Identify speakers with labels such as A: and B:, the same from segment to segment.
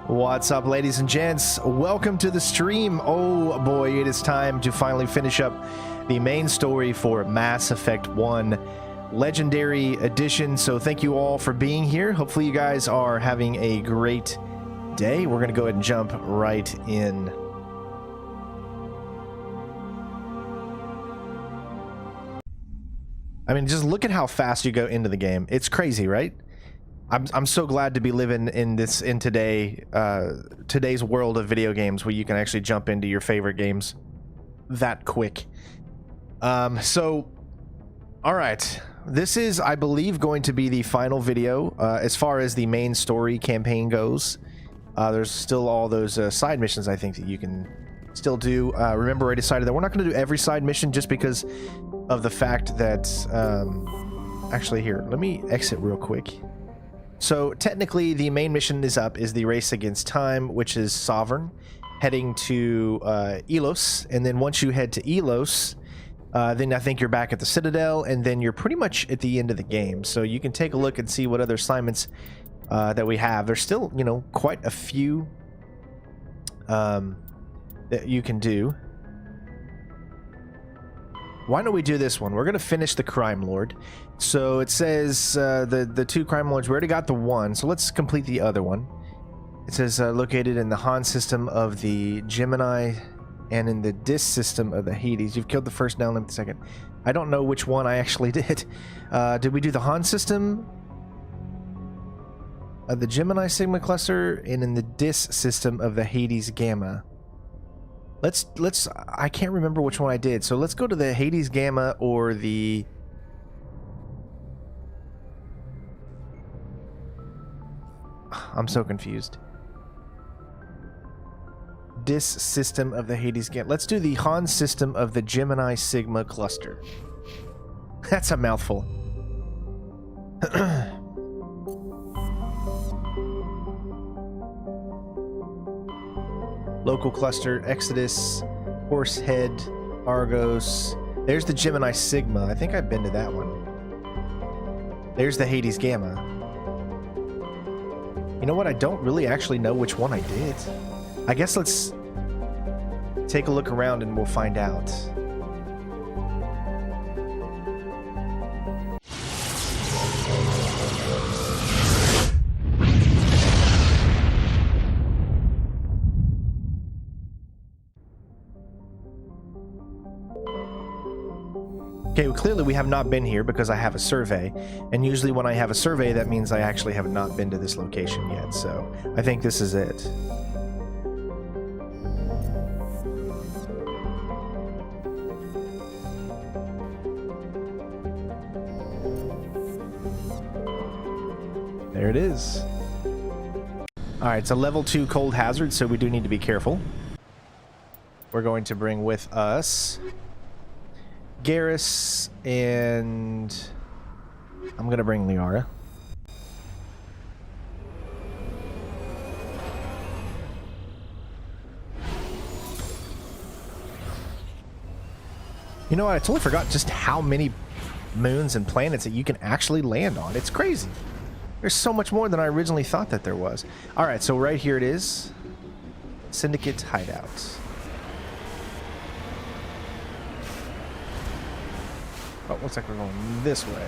A: What's up, ladies and gents? Welcome to the stream. Oh boy, it is time to finally finish up the main story for Mass Effect 1 Legendary Edition. So thank you all for being here. Hopefully you guys are having a great day. We're going to go ahead and jump right in. I mean, just look at how fast you go into the game. It's crazy, right? I'm so glad to be living in today's world of video games where you can actually jump into your favorite games that quick. So, all right, this is, I believe, going to be the final video as far as the main story campaign goes. There's still all those side missions I think that you can still do. Remember, I decided that we're not going to do every side mission just because of the fact that actually, here, let me exit real quick. So technically the main mission is the race against time, which is Sovereign, heading to Ilos, and then once you head to Ilos, then I think you're back at the Citadel, and then you're pretty much at the end of the game. So you can take a look and see what other assignments that we have. There's still, you know, quite a few that you can do. Why don't we do this one? We're going to finish the Crime Lord. So it says the two Crime Lords, we already got the one, so let's complete the other one. It says located in the Han system of the Gemini and in the Dis system of the Hades. You've killed the first, now limit the second. I don't know which one I actually did. Did we do the Han system? The Gemini Sigma cluster and in the Dis system of the Hades Gamma. Let's I can't remember which one I did, so let's go to the Hades Gamma or the I'm so confused. Dis system of the Hades Gamma. Let's do the Han system of the Gemini Sigma cluster. That's a mouthful. Local cluster, Exodus, Horsehead, Argos. There's the Gemini Sigma. I think I've been to that one. There's the Hades Gamma. You know what? I don't really actually know which one I did. I guess let's take a look around and we'll find out. Okay, well, clearly we have not been here because I have a survey, and usually when I have a survey that means I actually have not been to this location yet, so I think this is it. There it is. Alright, it's a level 2 cold hazard, so we do need to be careful. We're going to bring with us Garrus, and I'm gonna bring Liara. You know what? I totally forgot just how many moons and planets that you can actually land on. It's crazy. There's so much more than I originally thought that there was. Alright, so right here it is. Syndicate Hideout. Oh, looks like we're going this way.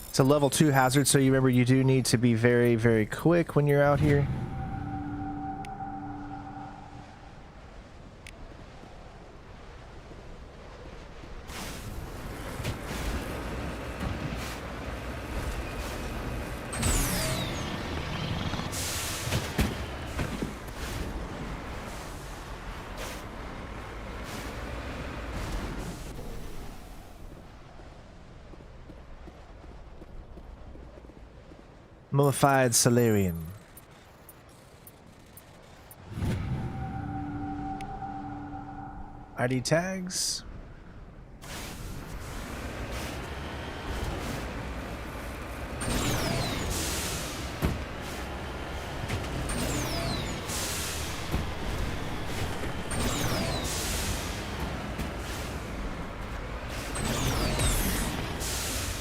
A: It's a level 2 hazard, so you remember you do need to be very, very quick when you're out here. Mummified Solarian. ID tags.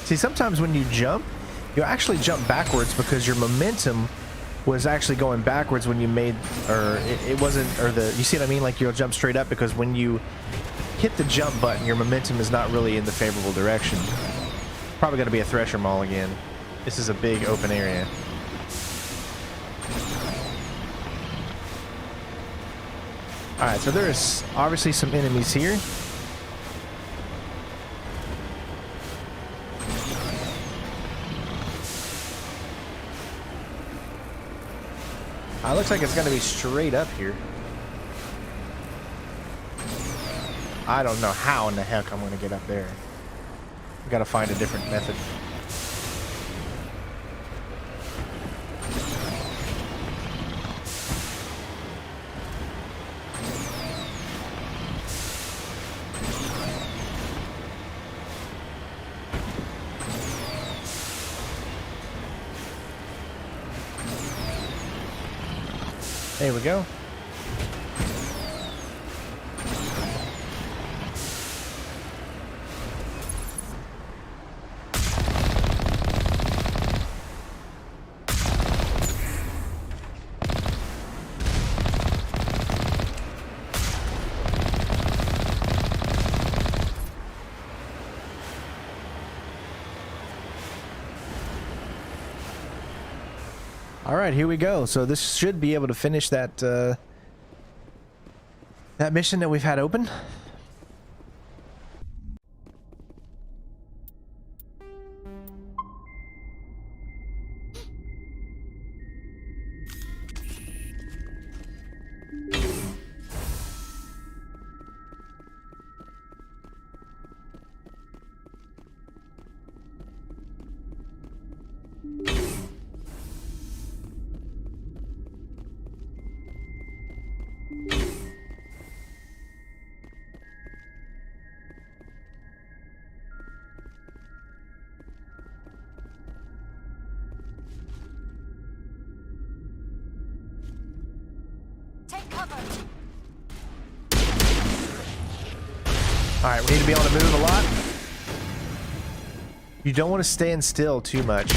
A: See, sometimes when you jump, you actually jump backwards because your momentum was actually going backwards when you made, or it wasn't, or you see what I mean? Like you'll jump straight up because when you hit the jump button, your momentum is not really in the favorable direction. Probably going to be a Thresher Mall again. This is a big open area. Alright, so there's obviously some enemies here. Looks like it's going to be straight up here. I don't know how in the heck I'm going to get up there. We've got to find a different method. There we go. All right, here we go. So this should be able to finish that that mission that we've had open. Alright, we need to be able to move a lot. You don't want to stand still too much.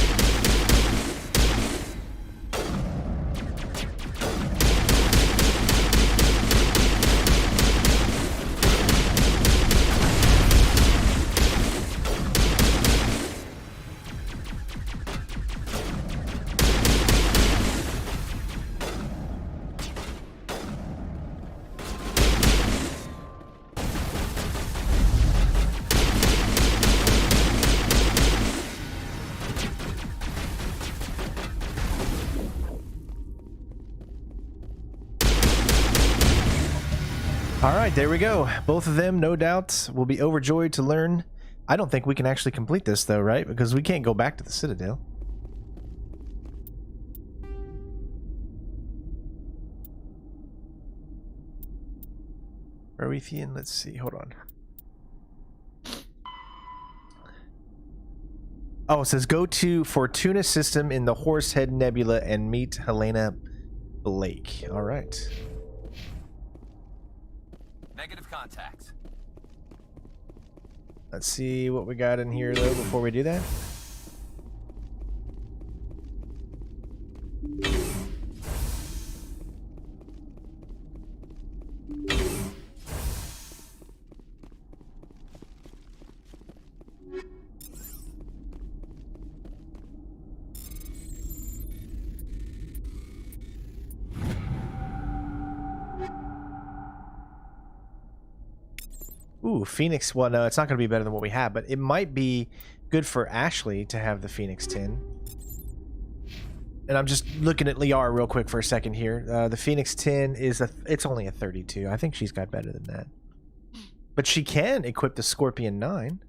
A: Alright, there we go. Both of them, no doubt, will be overjoyed to learn. I don't think we can actually complete this, though, right? Because we can't go back to the Citadel. Prothean, let's see, hold on. Oh, it says go to Fortuna system in the Horsehead Nebula and meet Helena Blake. Alright.
B: Negative contact.
A: Let's see what we got in here, though, before we do that. Ooh, Phoenix. Well, no, it's not going to be better than what we have, but it might be good for Ashley to have the Phoenix 10. And I'm just looking at Liara real quick for a second here. The Phoenix 10 is it's only a 32. I think she's got better than that. But she can equip the Scorpion 9.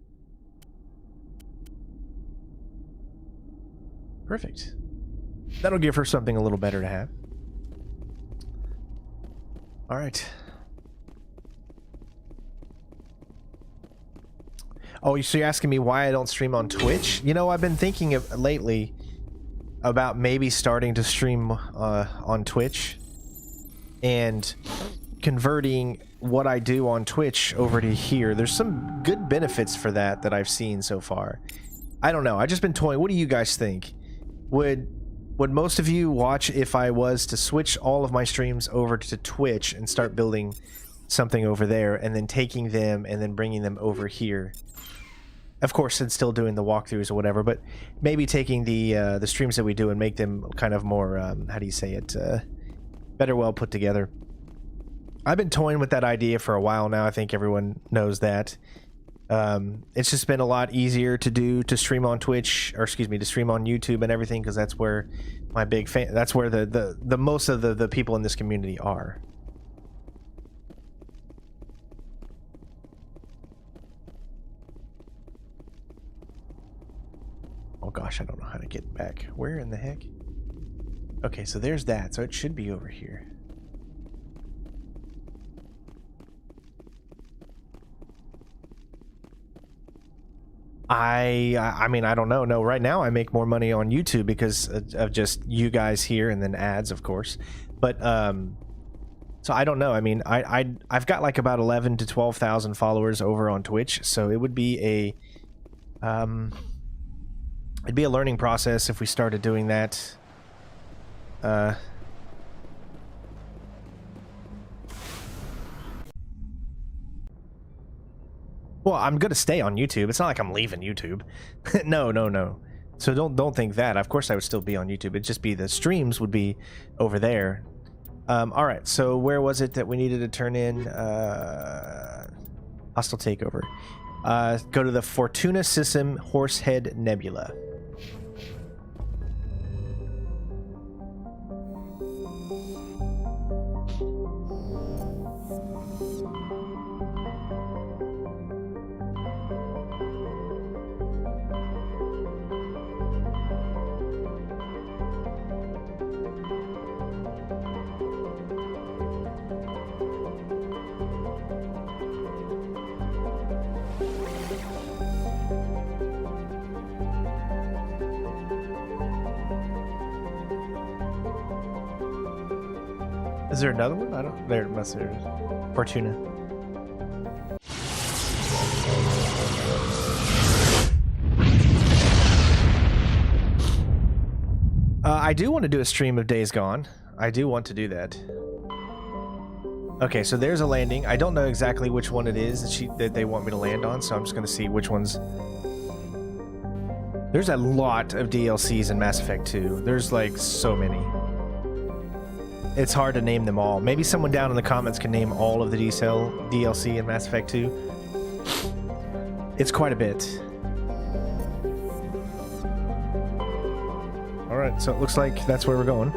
A: Perfect. That'll give her something a little better to have. All right. Oh, so you're asking me why I don't stream on Twitch? You know, I've been thinking of lately about maybe starting to stream on Twitch and converting what I do on Twitch over to here. There's some good benefits for that I've seen so far. I don't know. I've just been toying. What do you guys think? Would most of you watch if I was to switch all of my streams over to Twitch and start building something over there and then taking them and then bringing them over here? Of course, and still doing the walkthroughs or whatever, but maybe taking the streams that we do and make them kind of more, how do you say it, better well put together. I've been toying with that idea for a while now. I think everyone knows that. It's just been a lot easier to stream on Twitch, or excuse me, to stream on YouTube and everything, because that's where my big fan, that's where the most of the people in this community are. Oh gosh, I don't know how to get back. Where in the heck? Okay, so there's that. So it should be over here. I mean, I don't know. No, right now I make more money on YouTube because of just you guys here and then ads, of course. But so I don't know. I mean, I've got like about 11 to 12,000 followers over on Twitch, so it would be a it'd be a learning process if we started doing that. Well, I'm gonna stay on YouTube. It's not like I'm leaving YouTube. No. So don't think that. Of course I would still be on YouTube. It'd just be the streams would be over there. All right, so where was it that we needed to turn in hostile takeover? Go to the Fortuna System Horsehead Nebula. Is there another one? I don't. There must be. Fortuna. I do want to do a stream of Days Gone. I do want to do that. Okay, so there's a landing. I don't know exactly which one it is that they want me to land on, so I'm just going to see which ones. There's a lot of DLCs in Mass Effect 2. There's like so many. It's hard to name them all. Maybe someone down in the comments can name all of the DLC in Mass Effect 2. It's quite a bit. Alright, so it looks like that's where we're going.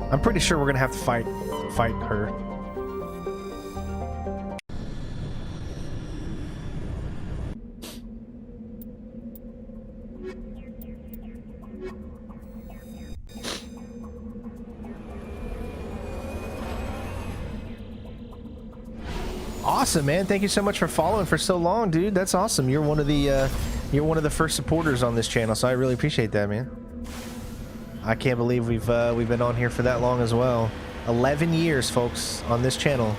A: I'm pretty sure we're gonna have to fight her. Awesome, man. Thank you so much for following for so long, dude. That's awesome. You're one of the first supporters on this channel, so I really appreciate that, man. I can't believe we've been on here for that long as well. 11 years, folks, on this channel.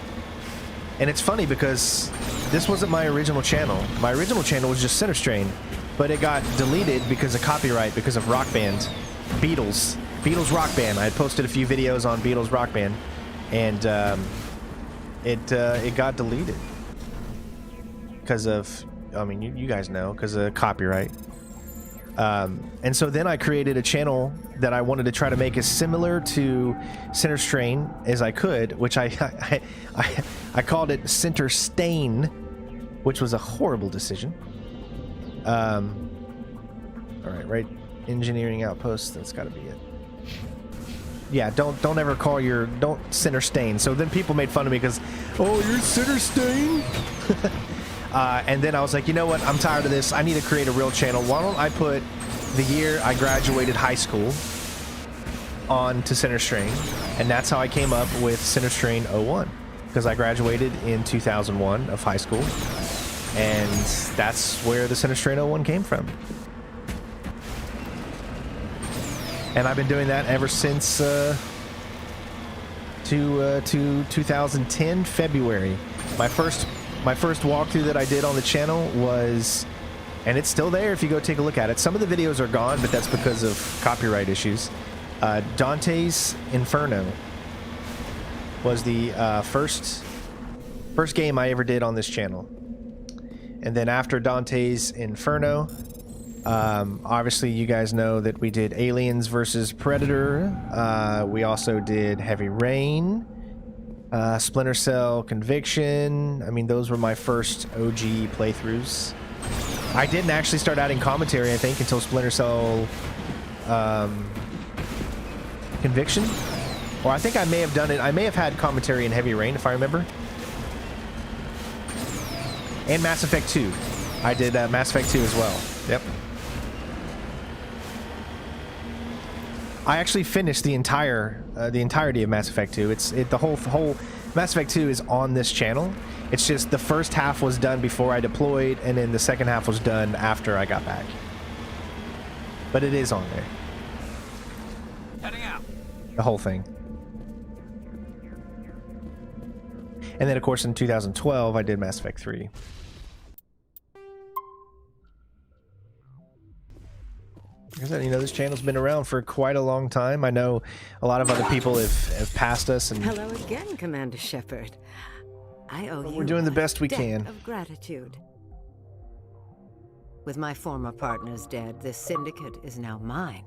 A: And it's funny because this wasn't my original channel. My original channel was just Center Strain, but it got deleted because of copyright, because of Rock Band. Beatles Rock Band. I had posted a few videos on Beatles Rock Band, and it got deleted because of, I mean, you guys know, because of copyright. And so then I created a channel that I wanted to try to make as similar to Center Strain as I could, which I called it Center Stain, which was a horrible decision. All right, engineering outpost. That's got to be it. Yeah, don't ever call your, don't Center Stain. So then people made fun of me because, oh, you're Center Stain? And then I was like, you know what? I'm tired of this. I need to create a real channel. Why don't I put the year I graduated high school on to Center Strain, and that's how I came up with Center Strain 01, because I graduated in 2001 of high school, and that's where the Center Strain 01 came from. And I've been doing that ever since to 2010 February. My first walkthrough that I did on the channel was, and it's still there if you go take a look at it. Some of the videos are gone, but that's because of copyright issues. Dante's Inferno was the first game I ever did on this channel. And then after Dante's Inferno, obviously you guys know that we did Aliens versus Predator. We also did Heavy Rain, Splinter Cell Conviction. I mean, those were my first OG playthroughs. I didn't actually start adding commentary, I think, until Splinter Cell Conviction. Or I think I may have done it. I may have had commentary in Heavy Rain, if I remember. And Mass Effect 2. I did Mass Effect 2 as well. Yep. I actually finished the entirety of Mass Effect 2. The whole Mass Effect 2 is on this channel. It's just the first half was done before I deployed, and then the second half was done after I got back. But it is on there.
B: Heading out.
A: The whole thing. And then, of course, in 2012, I did Mass Effect 3. Like I said, you know, this channel's been around for quite a long time. I know a lot of other people have passed us, and
C: hello again, Commander Shepard. I owe you.
A: We're doing the best we can.
C: Of gratitude. With my former partners dead, this syndicate is now mine.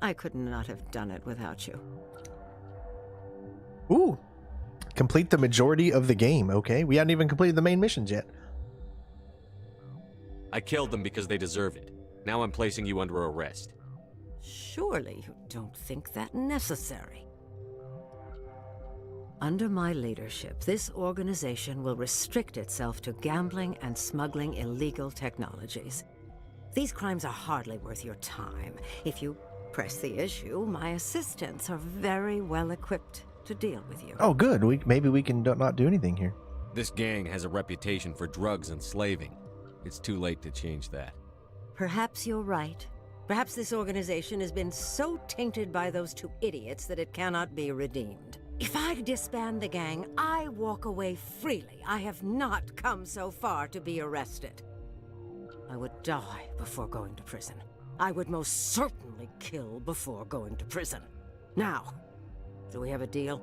C: I could not have done it without you.
A: Ooh. Complete the majority of the game. Okay, we hadn't even completed the main missions yet.
D: I killed them because they deserve it. Now I'm placing you under arrest.
C: Surely you don't think that necessary. Under my leadership, this organization will restrict itself to gambling and smuggling illegal technologies. These crimes are hardly worth your time. If you press the issue, my assistants are very well equipped to deal with you.
A: Oh, good. Maybe we can not do anything here.
D: This gang has a reputation for drugs and slaving. It's too late to change that.
C: Perhaps you're right. Perhaps this organization has been so tainted by those two idiots that it cannot be redeemed. If I disband the gang, I walk away freely. I have not come so far to be arrested. I would die before going to prison. I would most certainly kill before going to prison. Now, do we have a deal?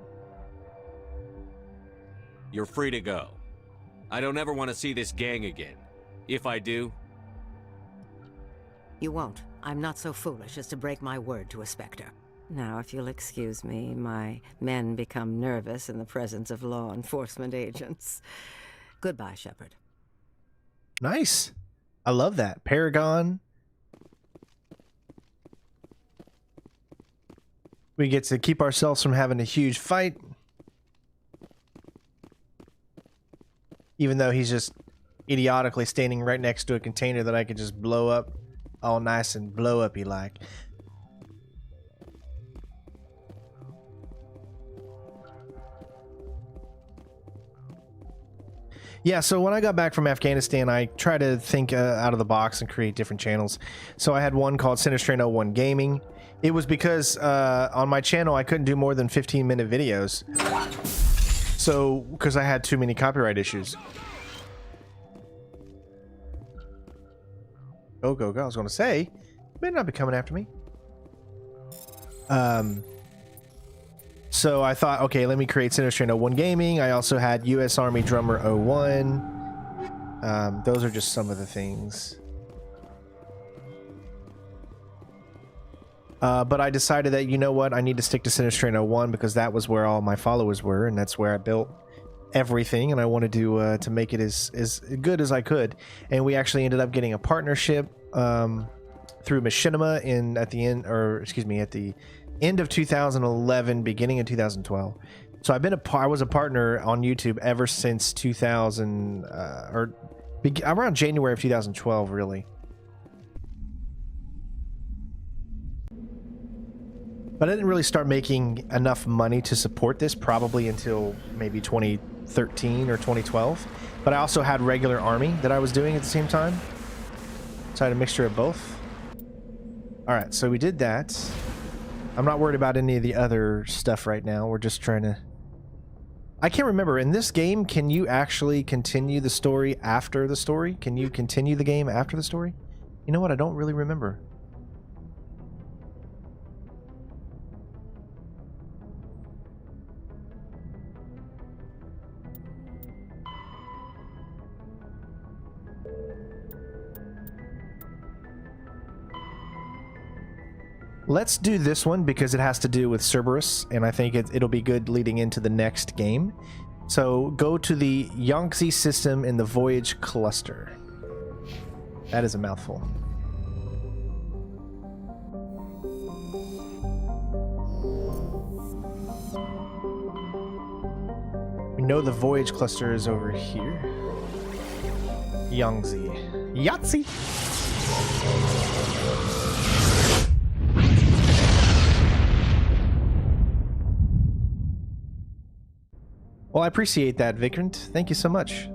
D: You're free to go. I don't ever want to see this gang again. If I do...
C: You won't. I'm not so foolish as to break my word to a Spectre. Now, if you'll excuse me, my men become nervous in the presence of law enforcement agents. Goodbye, Shepard.
A: Nice. I love that. Paragon. We get to keep ourselves from having a huge fight. Even though he's just idiotically standing right next to a container that I could just blow up. All nice and blow uppy like. Yeah, so when I got back from Afghanistan, I tried to think out of the box and create different channels. So I had one called Center Strain 01 Gaming. It was because on my channel I couldn't do more than 15-minute videos. So, because I had too many copyright issues. Go, go, go. I was going to say, you better not be coming after me. So I thought, okay, let me create Center Strain 01 Gaming. I also had U.S. Army Drummer 01. Those are just some of the things. But I decided that, you know what, I need to stick to Center Strain 01 because that was where all my followers were, and that's where I built everything, and I wanted to make it as good as I could. And we actually ended up getting a partnership through Machinima at the end of 2011, beginning of 2012. So I was a partner on YouTube ever since 2000 around January of 2012, really. But I didn't really start making enough money to support this probably until maybe 2013 or 2012. But I also had regular army that I was doing at the same time. So I had a mixture of both. Alright, so we did that. I'm not worried about any of the other stuff right now. We're just trying to... I can't remember. In this game, can you actually continue the story after the story? Can you continue the game after the story? You know what? I don't really remember. Let's do this one because it has to do with Cerberus, and I think it'll be good leading into the next game. So go to the Yangtze system in the Voyage cluster. That is a mouthful. We know the Voyage cluster is over here. Yangtze. Yahtzee! Well, I appreciate that, Vikrant. Thank you so much.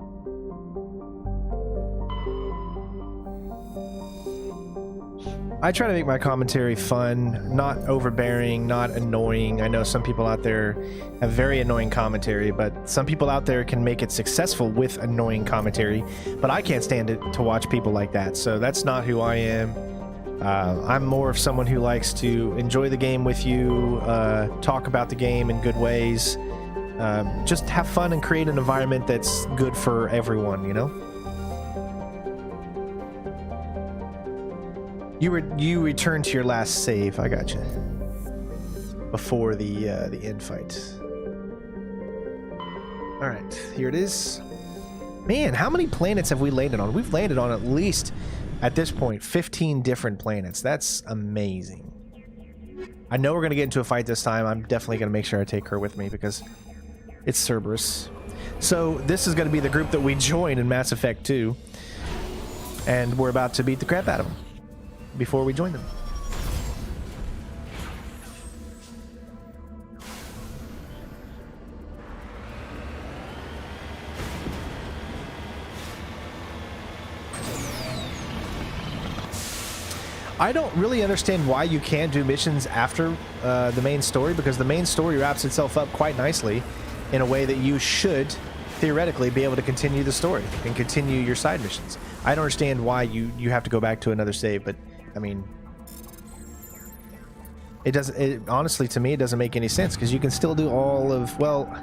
A: I try to make my commentary fun, not overbearing, not annoying. I know some people out there have very annoying commentary, but some people out there can make it successful with annoying commentary, but I can't stand it to watch people like that, so that's not who I am. I'm more of someone who likes to enjoy the game with you, talk about the game in good ways, just have fun and create an environment that's good for everyone, you know? You return to your last save. I got you. Before the end fight. All right, here it is. Man, how many planets have we landed on? We've landed on at least, at this point, 15 different planets. That's amazing. I know we're gonna get into a fight this time. I'm definitely gonna make sure I take her with me because it's Cerberus. So this is gonna be the group that we join in Mass Effect 2, and we're about to beat the crap out of them before we join them. I don't really understand why you can't do missions after the main story, because the main story wraps itself up quite nicely in a way that you should theoretically be able to continue the story and continue your side missions. I don't understand why you have to go back to another save, but I mean, honestly, to me, it doesn't make any sense, because you can still do all of, well,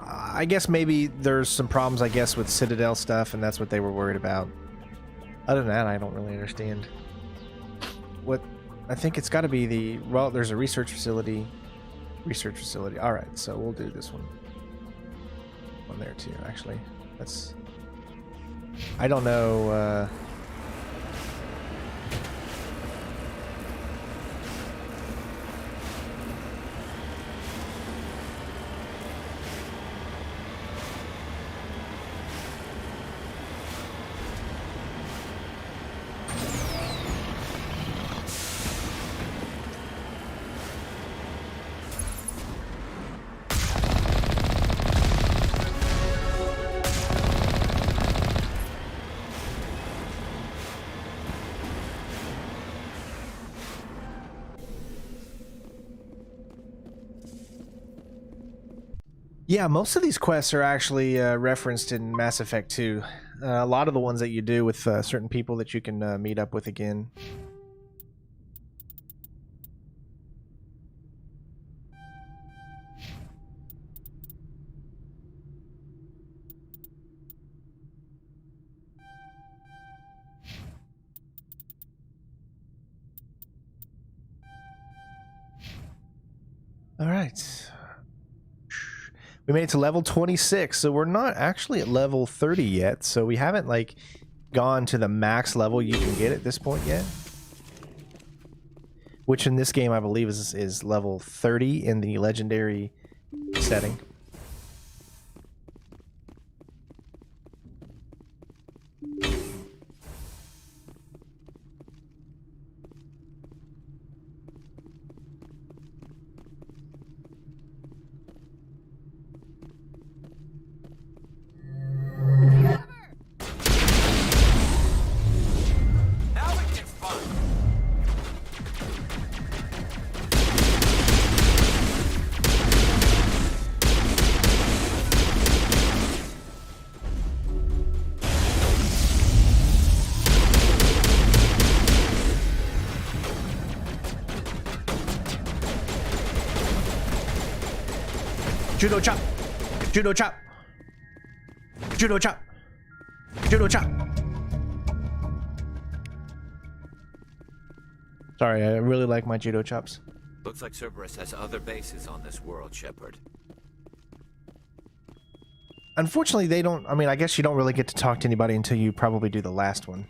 A: I guess maybe there's some problems, I guess, with Citadel stuff, and that's what they were worried about. Other than that, I don't really understand. What, I think it's got to be the, well, there's a research facility. All right, so we'll do this one. One there too, actually. That's, I don't know, yeah, most of these quests are actually referenced in Mass Effect 2. A lot of the ones that you do with certain people that you can meet up with again. All right. We made it to level 26, so we're not actually at level 30 yet, so we haven't, like, gone to the max level you can get at this point yet. Which in this game, I believe, is level 30 in the legendary setting. Judo chop. Judo chop. Judo chop. Judo chop. Sorry, I really like my judo chops.
B: Looks like Cerberus has other bases on this world, Shepard.
A: Unfortunately, they don't... I mean, I guess you don't really get to talk to anybody until you probably do the last one.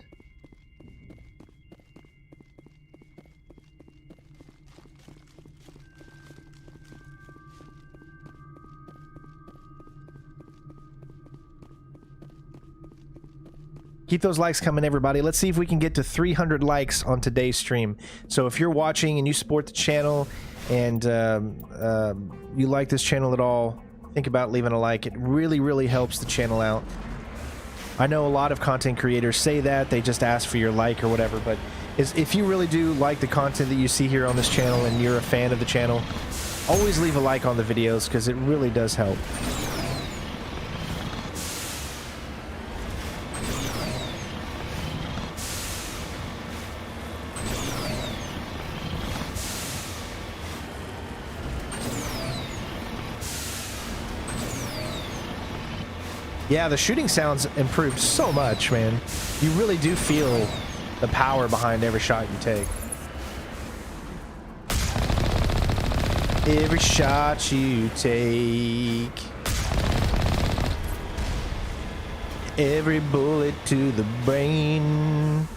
A: Keep those likes coming, everybody. Let's see if we can get to 300 likes on today's stream. So if you're watching and you support the channel and you like this channel at all, think about leaving a like. It really, really helps the channel out. I know a lot of content creators say that. They just ask for your like or whatever. But if you really do like the content that you see here on this channel and you're a fan of the channel, always leave a like on the videos because it really does help. Yeah, the shooting sounds improved so much, man. You really do feel the power behind every shot you take. Every shot you take. Every bullet to the brain.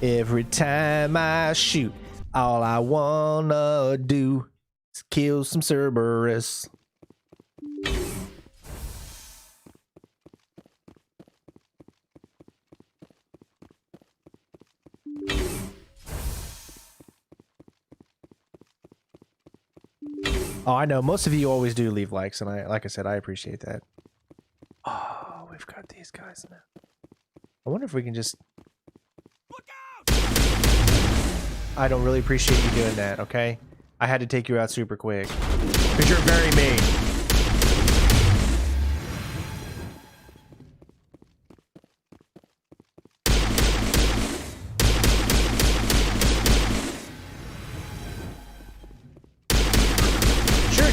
A: Every time I shoot, all I wanna do is kill some Cerberus. Oh, I know. Most of you always do leave likes, and like I said, I appreciate that. Oh, we've got these guys now. I wonder if we can just...
B: Look out!
A: I don't really appreciate you doing that, okay? I had to take you out super quick. Because you're very mean.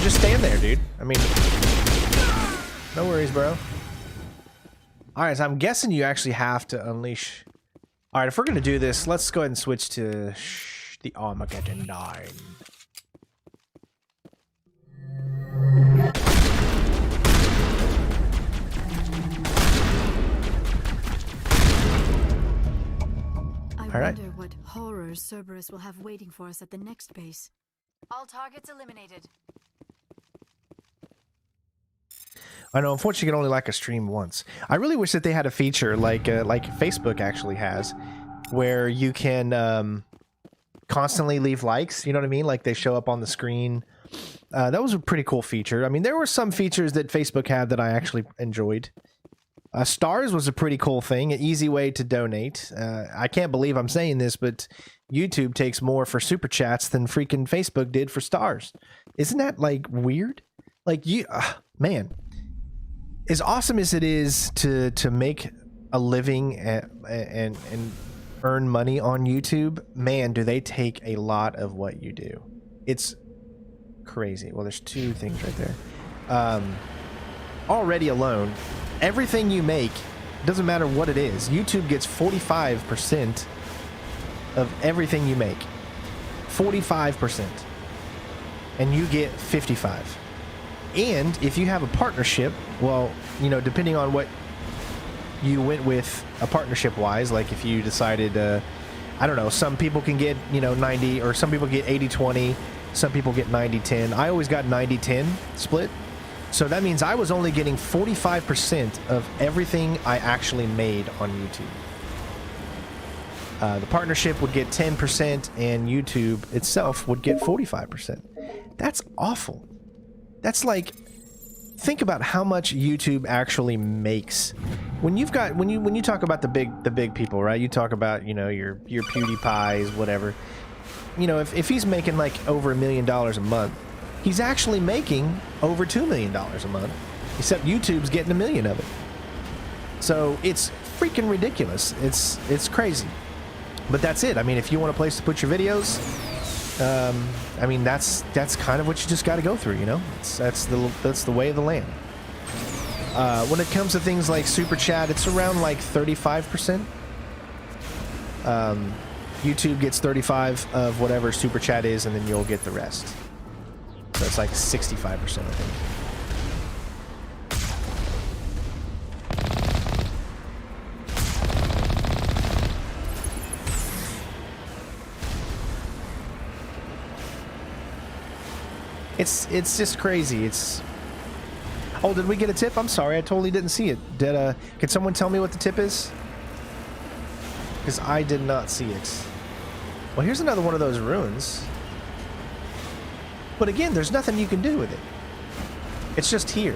A: Just stand there, dude. I mean, no worries, bro. Alright, so I'm guessing you actually have to unleash... Alright, if we're gonna do this, let's go ahead and switch to the Armageddon 9.
E: I wonder what horrors Cerberus will have waiting for us at the next base. All targets eliminated.
A: I know, unfortunately, you can only like a stream once. I really wish that they had a feature like Facebook actually has, where you can constantly leave likes. You know what I mean? Like they show up on the screen. That was a pretty cool feature. I mean, there were some features that Facebook had that I actually enjoyed. Stars was a pretty cool thing, an easy way to donate. I can't believe I'm saying this, but YouTube takes more for super chats than freaking Facebook did for stars. Isn't that like weird? Like you, man. As awesome as it is to make a living and earn money on YouTube, man, do they take a lot of what you do. It's crazy. Well, there's two things right there. Already alone, everything you make, doesn't matter what it is, YouTube gets 45% of everything you make. 45%. And you get 55%. And if you have a partnership, well, you know, depending on what you went with a partnership wise, like if you decided, I don't know, some people can get, you know, 90, or some people get 80-20, some people get 90-10. I always got 90-10 split. So that means I was only getting 45% of everything I actually made on YouTube. The partnership would get 10% and YouTube itself would get 45%. That's awful. That's like, think about how much YouTube actually makes. When you've got, when you talk about the big people, right? You talk about, you know, your PewDiePies, whatever. You know, if he's making like over $1 million a month, he's actually making over $2 million a month. Except YouTube's getting $1 million of it. So it's freaking ridiculous. It's crazy. But that's it. I mean, if you want a place to put your videos, I mean, that's kind of what you just got to go through, you know. That's the way of the land. When it comes to things like super chat, it's around like 35%. YouTube gets 35 of whatever super chat is, and then you'll get the rest. So it's like 65%, I think. It's just crazy. Oh, did we get a tip? I'm sorry, I totally didn't see it. Can someone tell me what the tip is? Because I did not see it. Well, here's another one of those ruins. But again, there's nothing you can do with it. It's just here.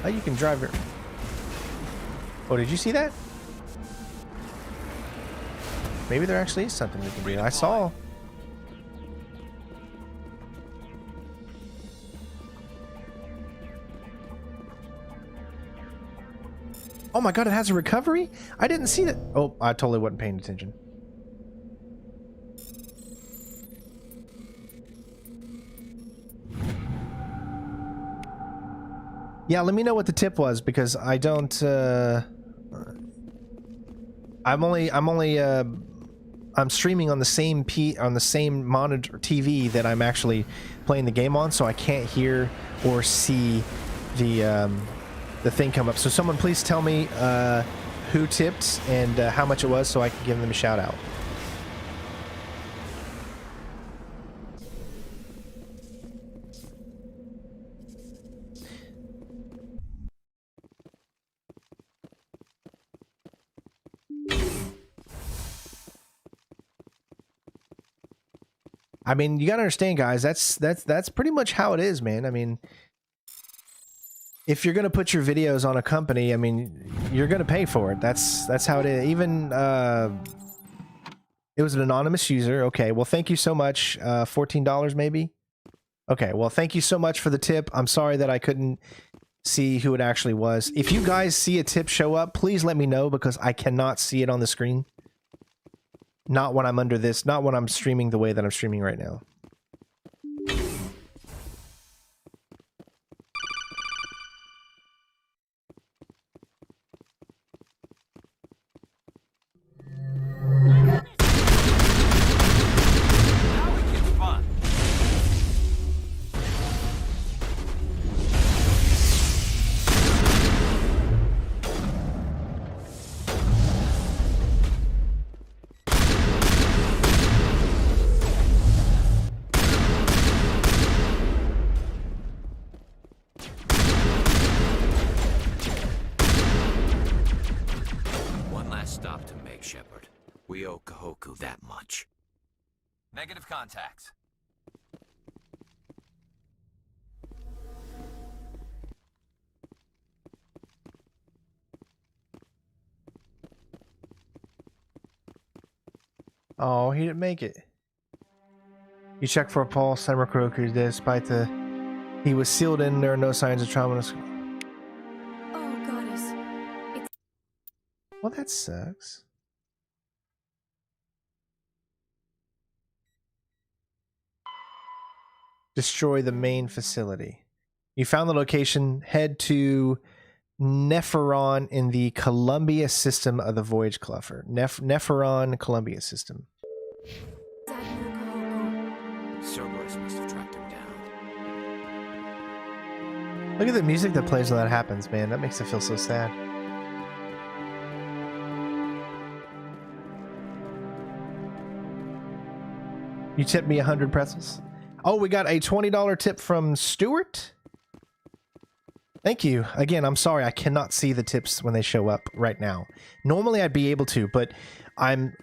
A: Oh, you can drive it. Oh, did you see that? Maybe there actually is something we can do. I saw. Oh my god, it has a recovery? I didn't see that. Oh, I totally wasn't paying attention. Yeah, let me know what the tip was, because I don't I'm streaming on the same monitor TV that I'm actually playing the game on, so I can't hear or see the thing come up. So someone please tell me who tipped and how much it was, so I can give them a shout out. I mean, you gotta understand, guys, that's pretty much how it is, man. I mean, if you're gonna put your videos on a company, I mean, you're gonna pay for it. That's how it is. Even it was an anonymous user. Okay, well, thank you so much. $14 maybe. Okay, well, thank you so much for the tip. I'm sorry that I couldn't see who it actually was. If you guys see a tip show up, please let me know, because I cannot see it on the screen. Not when I'm under this, not when I'm streaming the way that I'm streaming right now.
B: Stop to make, Shepard. We owe Kahoku that much. Negative contacts.
A: Oh, he didn't make it. You check for a pulse, Kahoku, despite he was sealed in, there are no signs of trauma.
E: Oh, goddess.
A: Well, that sucks. Destroy the main facility. You found the location. Head to Nepheron in the Columbia system of the Voyage Cluffer. Nepheron Columbia system.
B: Cerberus must have tracked him down.
A: Look at the music that plays when that happens, man. That makes it feel so sad. You tipped me 100 pretzels. Oh, we got a $20 tip from Stuart. Thank you. Again, I'm sorry I cannot see the tips when they show up right now. Normally I'd be able to, but I'm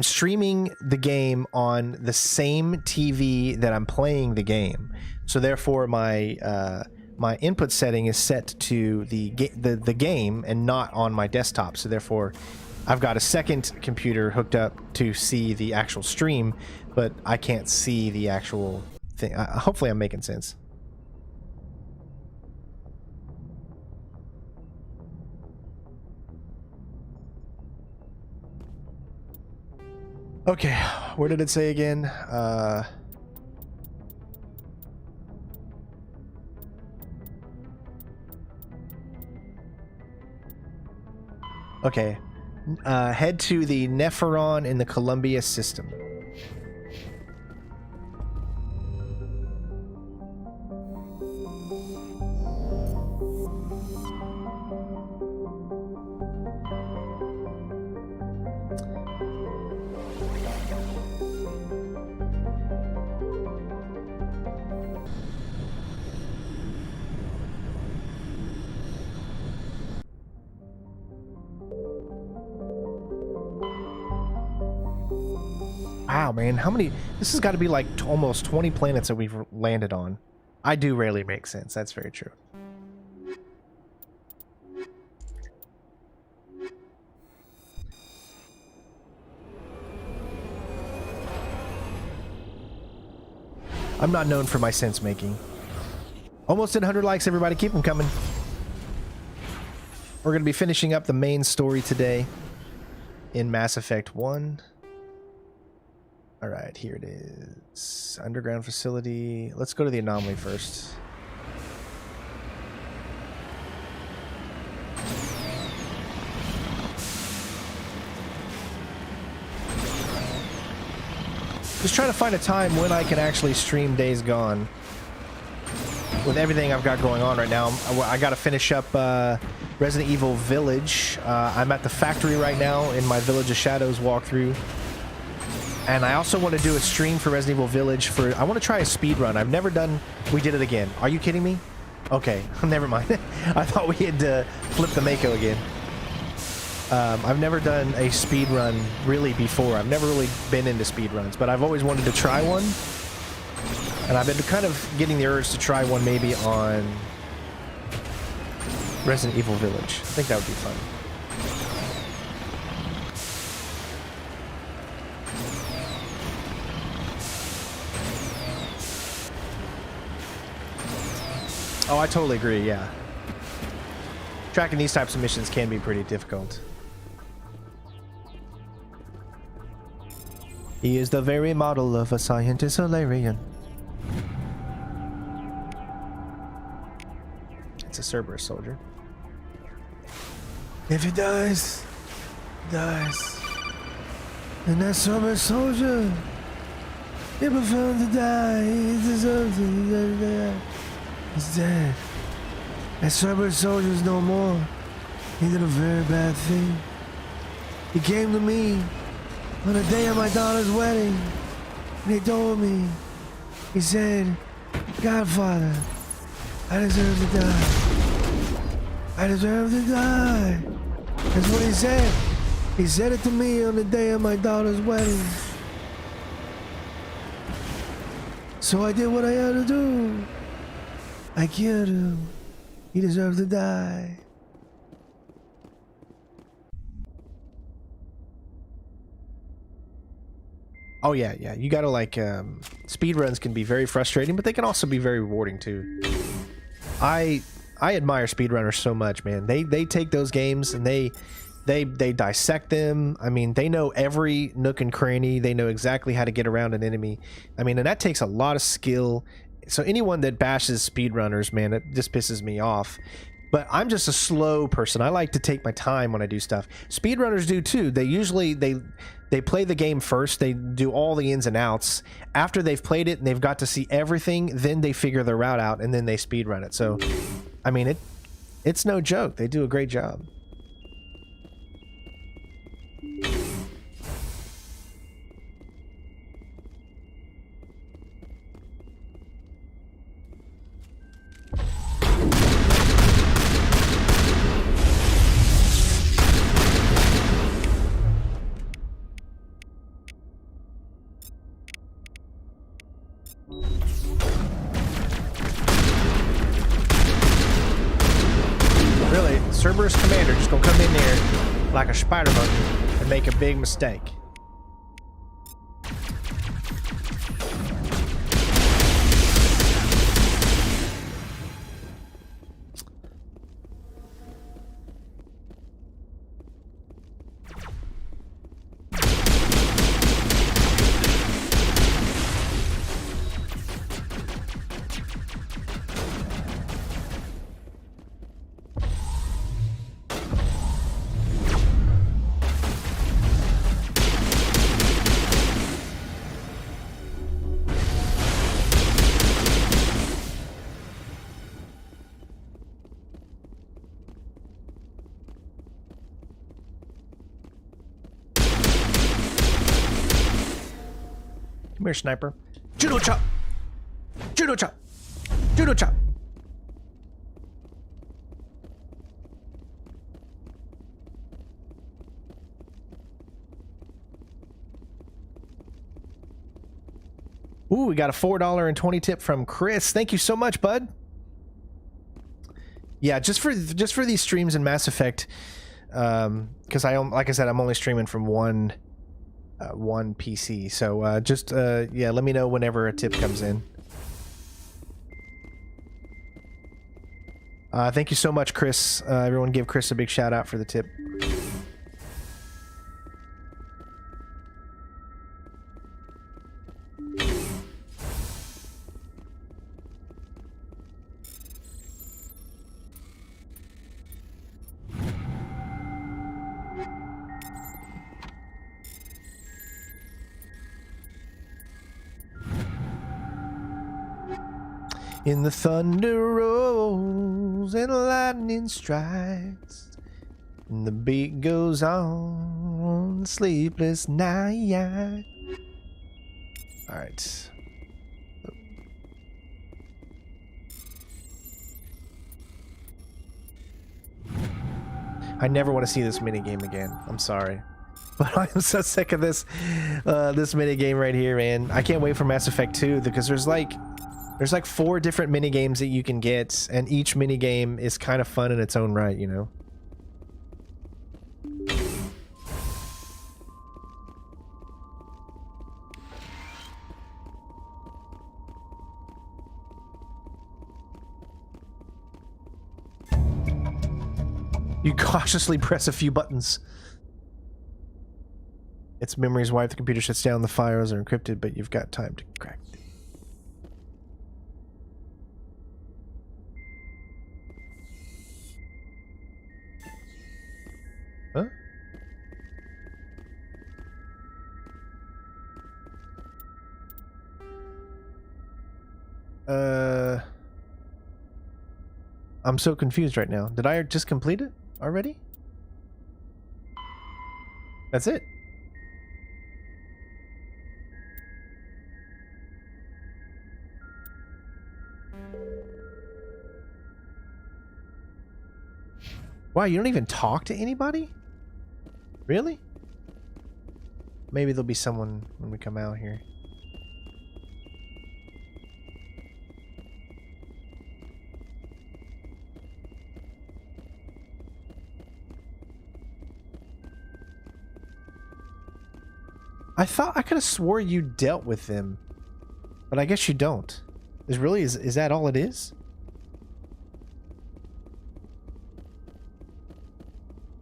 A: streaming the game on the same TV that I'm playing the game. So therefore my my input setting is set to the game and not on my desktop. So therefore I've got a second computer hooked up to see the actual stream, but I can't see the actual thing. Hopefully I'm making sense. Okay, where did it say again? Okay. Head to the Nepheron in the Columbia system. Wow, man, how many? This has got to be like almost 20 planets that we've landed on. I do rarely make sense. That's very true. I'm not known for my sense making. Almost at 100 likes, everybody. Keep them coming. We're going to be finishing up the main story today in Mass Effect 1. All right, here it is. Underground facility. Let's go to the anomaly first. Just trying to find a time when I can actually stream Days Gone. With everything I've got going on right now, I got to finish up Resident Evil Village. I'm at the factory right now in my Village of Shadows walkthrough. And I also want to do a stream for Resident Evil Village for... I want to try a speed run. I've never done... We did it again. Are you kidding me? Okay, never mind. I thought we had flipped the Mako again. I've never done a speed run really before. I've never really been into speed runs, but I've always wanted to try one. And I've been kind of getting the urge to try one maybe on Resident Evil Village. I think that would be fun. Oh, I totally agree, yeah. Tracking these types of missions can be pretty difficult. He is the very model of a scientist Solarian. It's a Cerberus soldier. If he dies, he dies. And that Cerberus soldier, he preferred to die. He deserves to die. He's dead. That Cerberus soldier's no more. He did a very bad thing. He came to me on the day of my daughter's wedding, and he told me, he said, Godfather, I deserve to die. I deserve to die. That's what he said. He said it to me on the day of my daughter's wedding. So I did what I had to do. I killed him. He deserved to die. Oh yeah, yeah. You gotta like speed runs can be very frustrating, but they can also be very rewarding too. I admire speedrunners so much, man. They take those games and they dissect them. I mean, they know every nook and cranny. They know exactly how to get around an enemy. I mean, and that takes a lot of skill. So anyone that bashes speedrunners, man, it just pisses me off. But I'm just a slow person. I like to take my time when I do stuff. Speedrunners do too. They usually they play the game first. They do all the ins and outs. After they've played it and they've got to see everything, then they figure their route out and then they speedrun it. So, I mean, it's no joke. They do a great job. Really, Cerberus commander just gonna come in there like a spider monkey and make a big mistake. Come here, sniper. Judo chop! Judo chop! Judo chop! Ooh, we got a $4.20 tip from Chris. Thank you so much, bud. Yeah, just for these streams in Mass Effect, because like I said, I'm only streaming from one PC. So yeah, let me know whenever a tip comes in. Thank you so much, Chris. Everyone give Chris a big shout out for the tip. In the thunder rolls and lightning strikes, and the beat goes on, sleepless night. All right. I never want to see this minigame again. I'm sorry. But I'm so sick of this minigame right here, man. I can't wait for Mass Effect 2 because there's like 4 different minigames that you can get, and each minigame is kind of fun in its own right, you know? You cautiously press a few buttons. Its memory's wiped, the computer shuts down, the files are encrypted, but you've got time to crack them. Huh? I'm so confused right now. Did I just complete it already? That's it. Wow, you don't even talk to anybody? Really? Maybe there'll be someone when we come out here. I thought I could have swore you dealt with them, but I guess you don't. Is that all it is?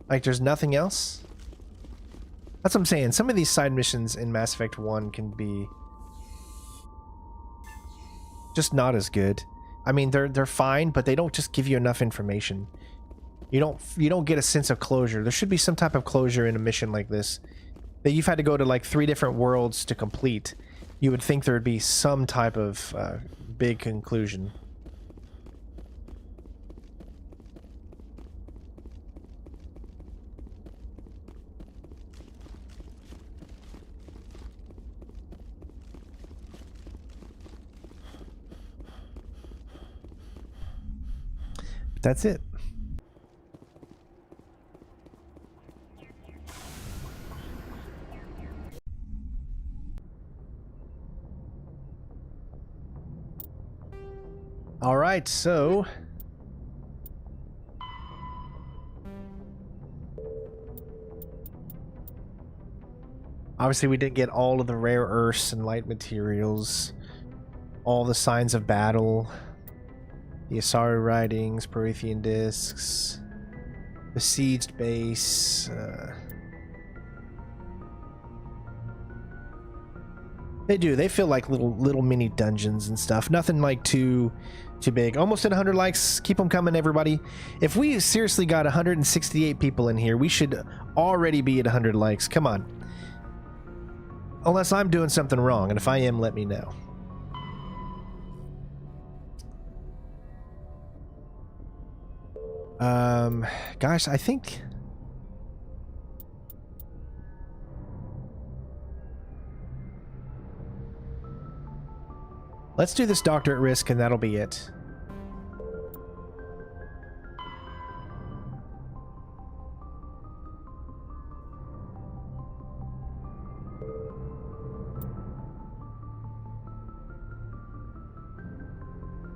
A: Like, there's nothing else? That's what I'm saying. Some of these side missions in Mass Effect 1 can be just not as good. I mean, they're fine, but they don't just give you enough information. You don't get a sense of closure. There should be some type of closure in a mission like this. That you've had to go to like 3 different worlds to complete. You would think there would be some type of big conclusion. But that's it. All right, so obviously we didn't get all of the rare earths and light materials, all the signs of battle, the Asari writings, Prothean discs, besieged base. They feel like little mini dungeons and stuff. Nothing like too big. Almost at 100 likes. Keep them coming, everybody. If we seriously got 168 people in here, we should already be at 100 likes. Come on. Unless I'm doing something wrong, and if I am, let me know. Gosh, I think Let's do this doctor at risk, and that'll be it.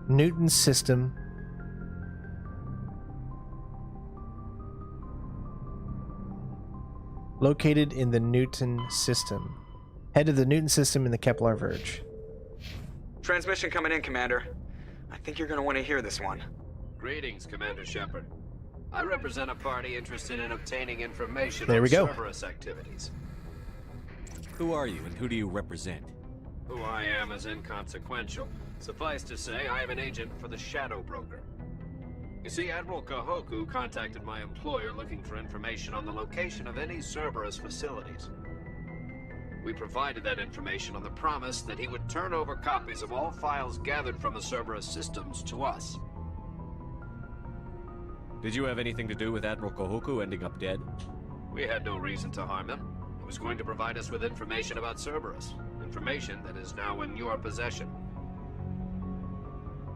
A: Newton's system. Located in the Newton system. Head of the Newton system in the Kepler Verge.
F: Transmission coming in, Commander. I think you're gonna want to hear this one.
G: Greetings, Commander Shepard. I represent a party interested in obtaining information
A: There
G: on
A: we go.
G: Cerberus activities.
D: Who are you and who do you represent?
G: Who I am is inconsequential. Suffice to say, I am an agent for the Shadow Broker. You see, Admiral Kahoku contacted my employer looking for information on the location of any Cerberus facilities. We provided that information on the promise that he would turn over copies of all files gathered from the Cerberus systems to us.
D: Did you have anything to do with Admiral Kahoku ending up dead?
G: We had no reason to harm him. He was going to provide us with information about Cerberus. Information that is now in your possession.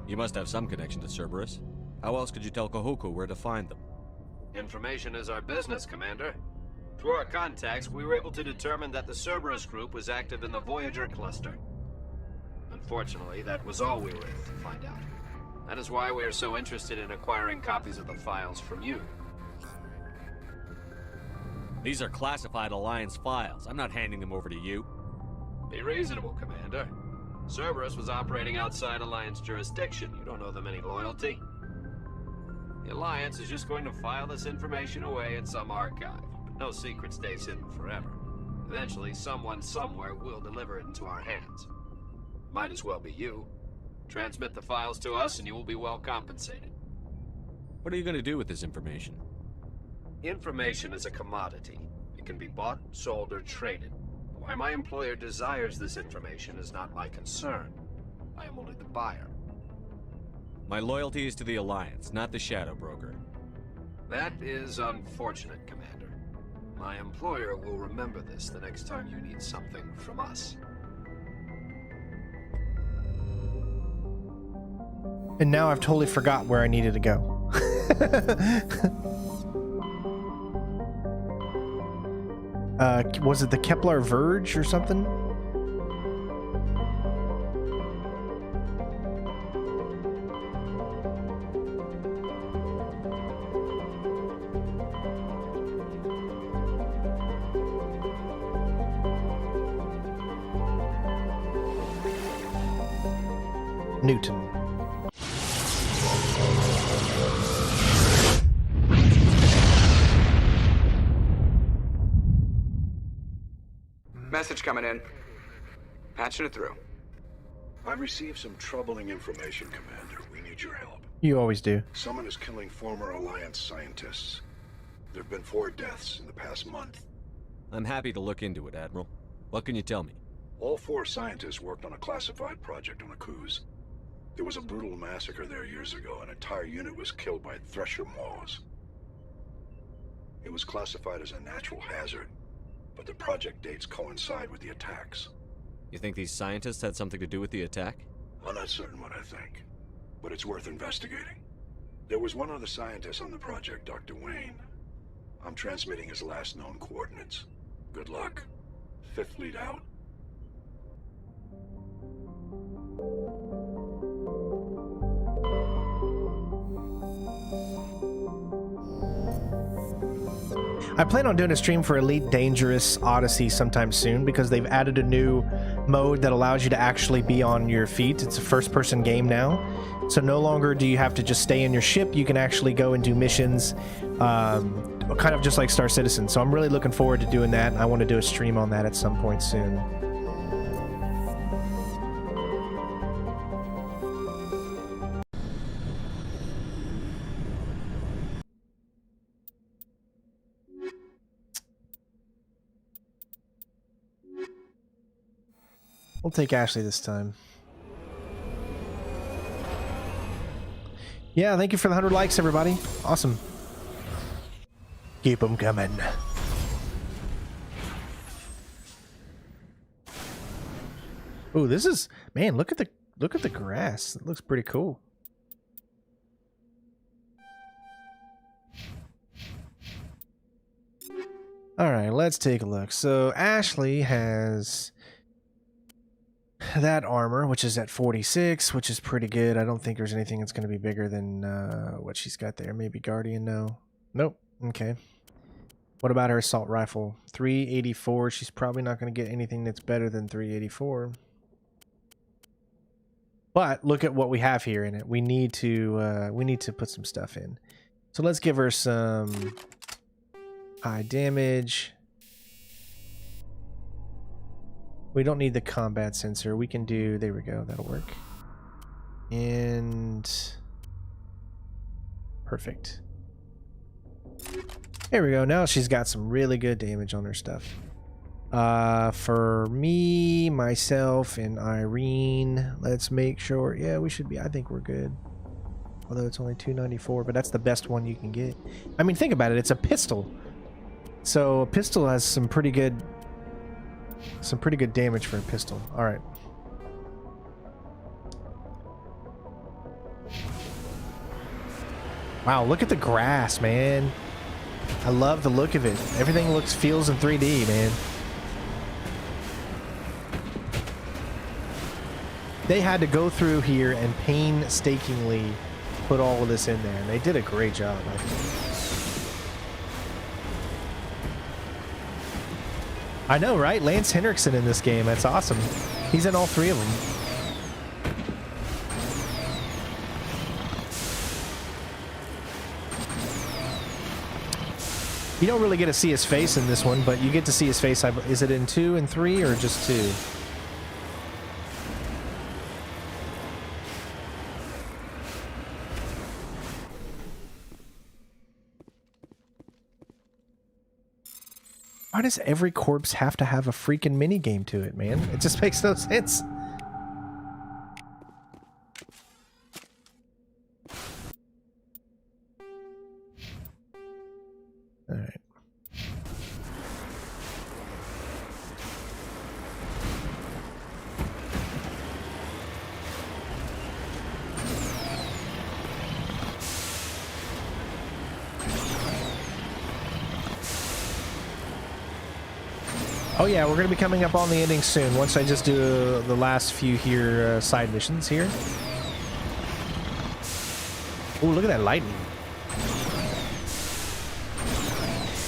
D: You must have some connection to Cerberus. How else could you tell Kahoku where to find them?
G: Information is our business, Commander. Through our contacts, we were able to determine that the Cerberus group was active in the Voyager cluster. Unfortunately, that was all we were able to find out. That is why we are so interested in acquiring copies of the files from you.
D: These are classified Alliance files. I'm not handing them over to you.
G: Be reasonable, Commander. Cerberus was operating outside Alliance jurisdiction. You don't owe them any loyalty. The Alliance is just going to file this information away in some archive. But no secret stays hidden forever. Eventually, someone somewhere will deliver it into our hands. Might as well be you. Transmit the files to us and you will be well compensated.
D: What are you going to do with this information?
G: Information is a commodity. It can be bought, sold, or traded. Why my employer desires this information is not my concern. I am only the buyer.
D: My loyalty is to the Alliance, not the Shadow Broker.
G: That is unfortunate, Commander. My employer will remember this the next time you need something from us.
A: And now I've totally forgot where I needed to go. Was it the Kepler Verge or something? Newton.
F: Message coming in. Patching it through.
H: I've received some troubling information, Commander. We need your help.
A: You always do.
H: Someone is killing former Alliance scientists. There have been 4 deaths in the past month.
D: I'm happy to look into it, Admiral. What can you tell me?
H: All 4 scientists worked on a classified project on Akuz. There was a brutal massacre there years ago. An entire unit was killed by Thresher maws. It was classified as a natural hazard, but the project dates coincide with the attacks.
D: You think these scientists had something to do with the attack?
H: I'm not certain what I think, but it's worth investigating. There was one other scientist on the project, Dr. Wayne. I'm transmitting his last known coordinates. Good luck. 5th Fleet out.
A: I plan on doing a stream for Elite Dangerous Odyssey sometime soon because they've added a new mode that allows you to actually be on your feet. It's a first-person game now, so no longer do you have to just stay in your ship. You can actually go and do missions, kind of just like Star Citizen. So I'm really looking forward to doing that. I want to do a stream on that at some point soon. We'll take Ashley this time. Yeah, thank you for the 100 likes, everybody. Awesome. Keep them coming. Ooh, this is... Man, look at look at the grass. It looks pretty cool. All right, let's take a look. So Ashley has that armor, which is at 46, which is pretty good. I don't think there's anything that's going to be bigger than what she's got there. Maybe Guardian, no. Nope. Okay. What about her assault rifle? 384. She's probably not going to get anything that's better than 384. But look at what we have here in it. We need to put some stuff in. So let's give her some high damage. We don't need the combat sensor. We can do, there we go, that'll work. And perfect. There we go. Now she's got some really good damage on her stuff. For me, myself, and Irene, let's make sure. Yeah, we should be. I think we're good. Although it's only 294, but that's the best one you can get. I mean, think about it. It's a pistol. So a pistol has some pretty good damage for a pistol. All right. Wow, look at the grass, man. I love the look of it. Everything feels in 3D, man. They had to go through here and painstakingly put all of this in there, and they did a great job, I think. I know, right? Lance Henriksen in this game. That's awesome. He's in all three of them. You don't really get to see his face in this one, but you get to see his face. Is it in 2 and 3 or just 2? Why does every corpse have to have a freaking mini game to it, man? It just makes no sense. All right. Oh yeah, we're going to be coming up on the ending soon, once I just do the last few here side missions here. Oh, look at that lightning.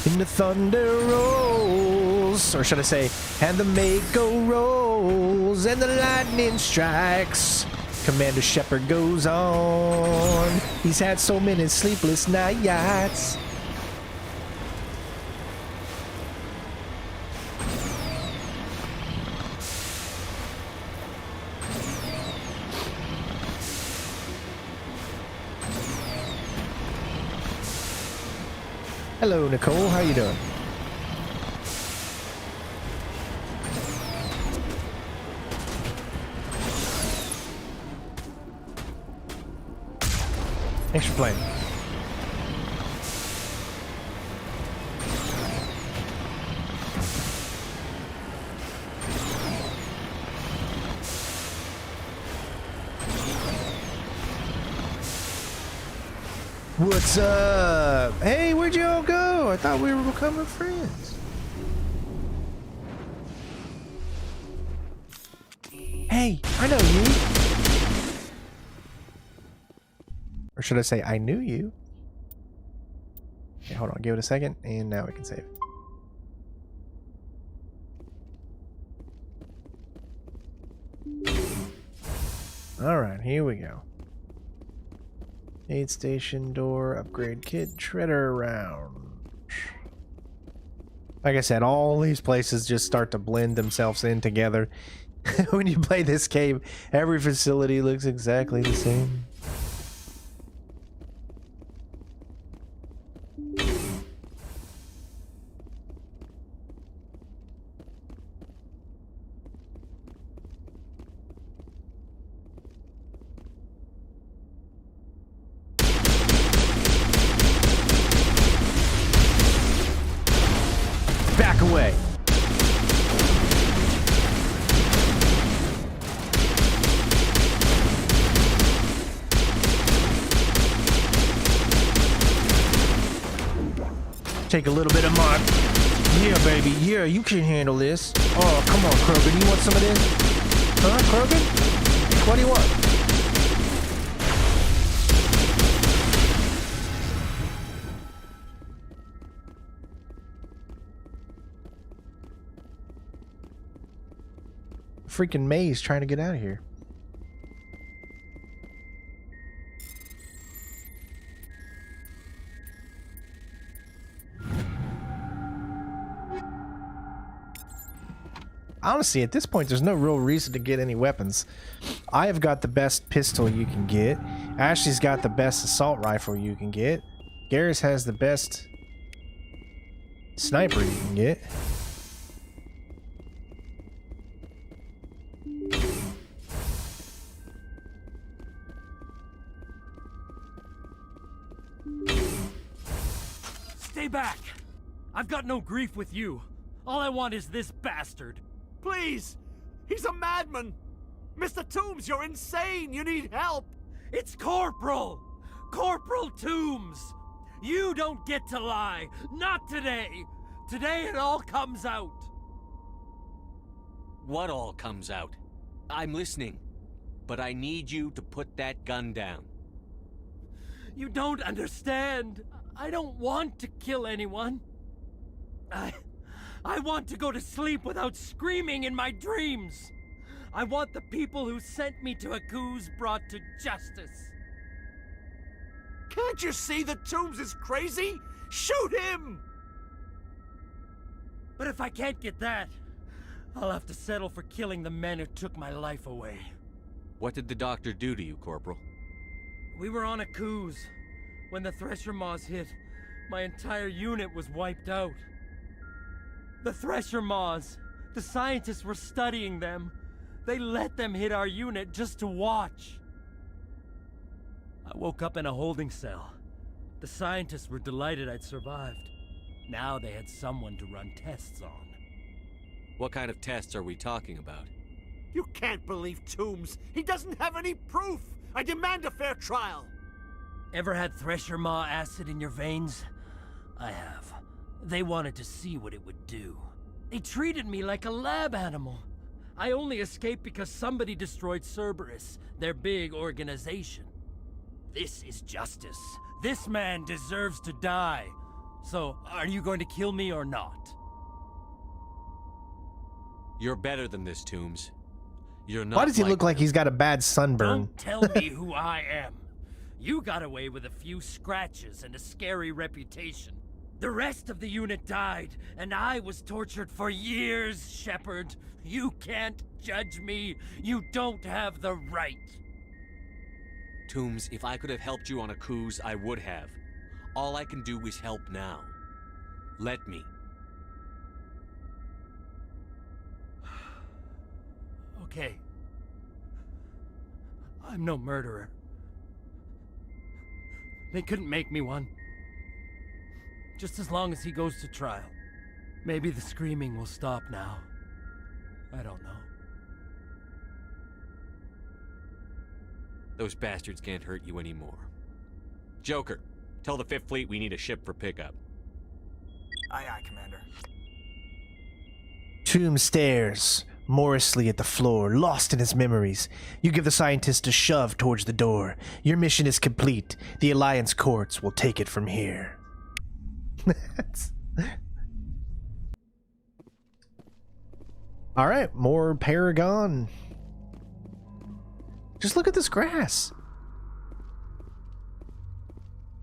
A: And the thunder rolls, or should I say, and the Mako rolls, and the lightning strikes. Commander Shepard goes on. He's had so many sleepless nights. Hello, Nicole. How you doing? Thanks for playing. What's up? Hey, where'd you all go? I thought we were becoming friends. Hey, I know you. Or should I say, I knew you? Okay, hold on, give it a second, and now we can save. Alright, here we go. Aid station door, upgrade kit, shredder around. Like I said, all these places just start to blend themselves in together. When you play this game, every facility looks exactly the same. Back away. Take a little bit of my... Yeah, baby. Yeah, you can handle this. Oh, come on, Krogan. You want some of this? Huh, Krogan? What do you want? Freaking maze trying to get out of here. Honestly, at this point, there's no real reason to get any weapons. I have got the best pistol you can get. Ashley's got the best assault rifle you can get. Garrus has the best sniper you can get.
I: Stay back! I've got no grief with you. All I want is this bastard.
J: Please! He's a madman! Mr. Toombs, you're insane! You need help!
I: It's Corporal! Corporal Toombs! You don't get to lie! Not today! Today it all comes out!
D: What all comes out? I'm listening. But I need you to put that gun down.
I: You don't understand. I don't want to kill anyone. I want to go to sleep without screaming in my dreams. I want the people who sent me to Aku's brought to justice.
J: Can't you see that Toombs is crazy? Shoot him!
I: But if I can't get that, I'll have to settle for killing the men who took my life away.
D: What did the doctor do to you, Corporal?
I: We were on Aku's. When the Thresher Maws hit, my entire unit was wiped out. The Thresher Maws, the scientists were studying them. They let them hit our unit just to watch. I woke up in a holding cell. The scientists were delighted I'd survived. Now they had someone to run tests on.
D: What kind of tests are we talking about?
J: You can't believe Toombs. He doesn't have any proof. I demand a fair trial.
I: Ever had Thresher Maw acid in your veins? I have. They wanted to see what it would do. They treated me like a lab animal. I only escaped because somebody destroyed Cerberus, their big organization. This is justice. This man deserves to die. So, are you going to kill me or not?
D: You're better than this, Toombs. You're not.
A: Why does he look like he's got a bad sunburn?
I: Don't tell me who I am. You got away with a few scratches and a scary reputation. The rest of the unit died, and I was tortured for years, Shepard. You can't judge me. You don't have the right.
D: Toombs, if I could have helped you on Aku's, I would have. All I can do is help now. Let me.
I: Okay. I'm no murderer. They couldn't make me one. Just as long as he goes to trial. Maybe the screaming will stop now. I don't know.
D: Those bastards can't hurt you anymore. Joker, tell the 5th Fleet we need a ship for pickup.
F: Aye, aye, Commander.
A: Toombs stares morosely at the floor, lost in his memories. You give the scientist a shove towards the door. Your mission is complete. The Alliance courts will take it from here. All right, more Paragon. Just look at this grass.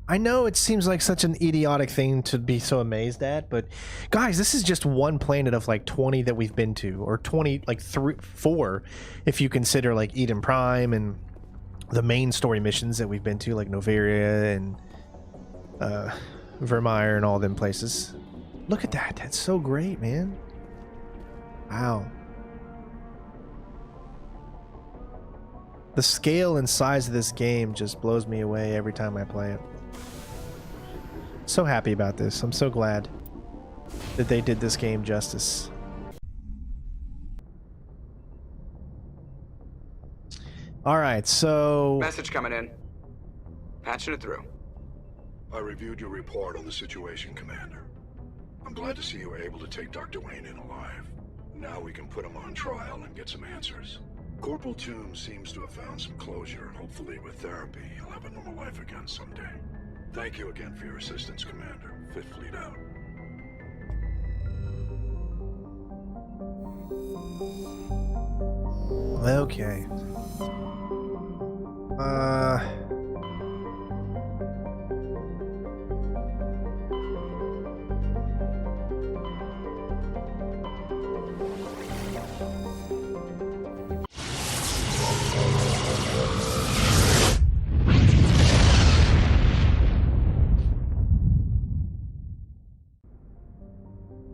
A: I know it seems like such an idiotic thing to be so amazed at, but guys, this is just one planet of like 20 that we've been to, or 20, like 4 if you consider like Eden Prime and the main story missions that we've been to, like Noveria and Vermeer and all them places. Look at that. That's so great, man. Wow. The scale and size of this game just blows me away every time I play it. So happy about this. I'm so glad that they did this game justice. All right, so...
F: Message coming in. Patching it through.
H: I reviewed your report on the situation, Commander. I'm glad to see you were able to take Dr. Wayne in alive. Now we can put him on trial and get some answers. Corporal Toombs seems to have found some closure, and hopefully with therapy, he'll have a normal life again someday. Thank you again for your assistance, Commander. Fifth Fleet out.
A: Okay.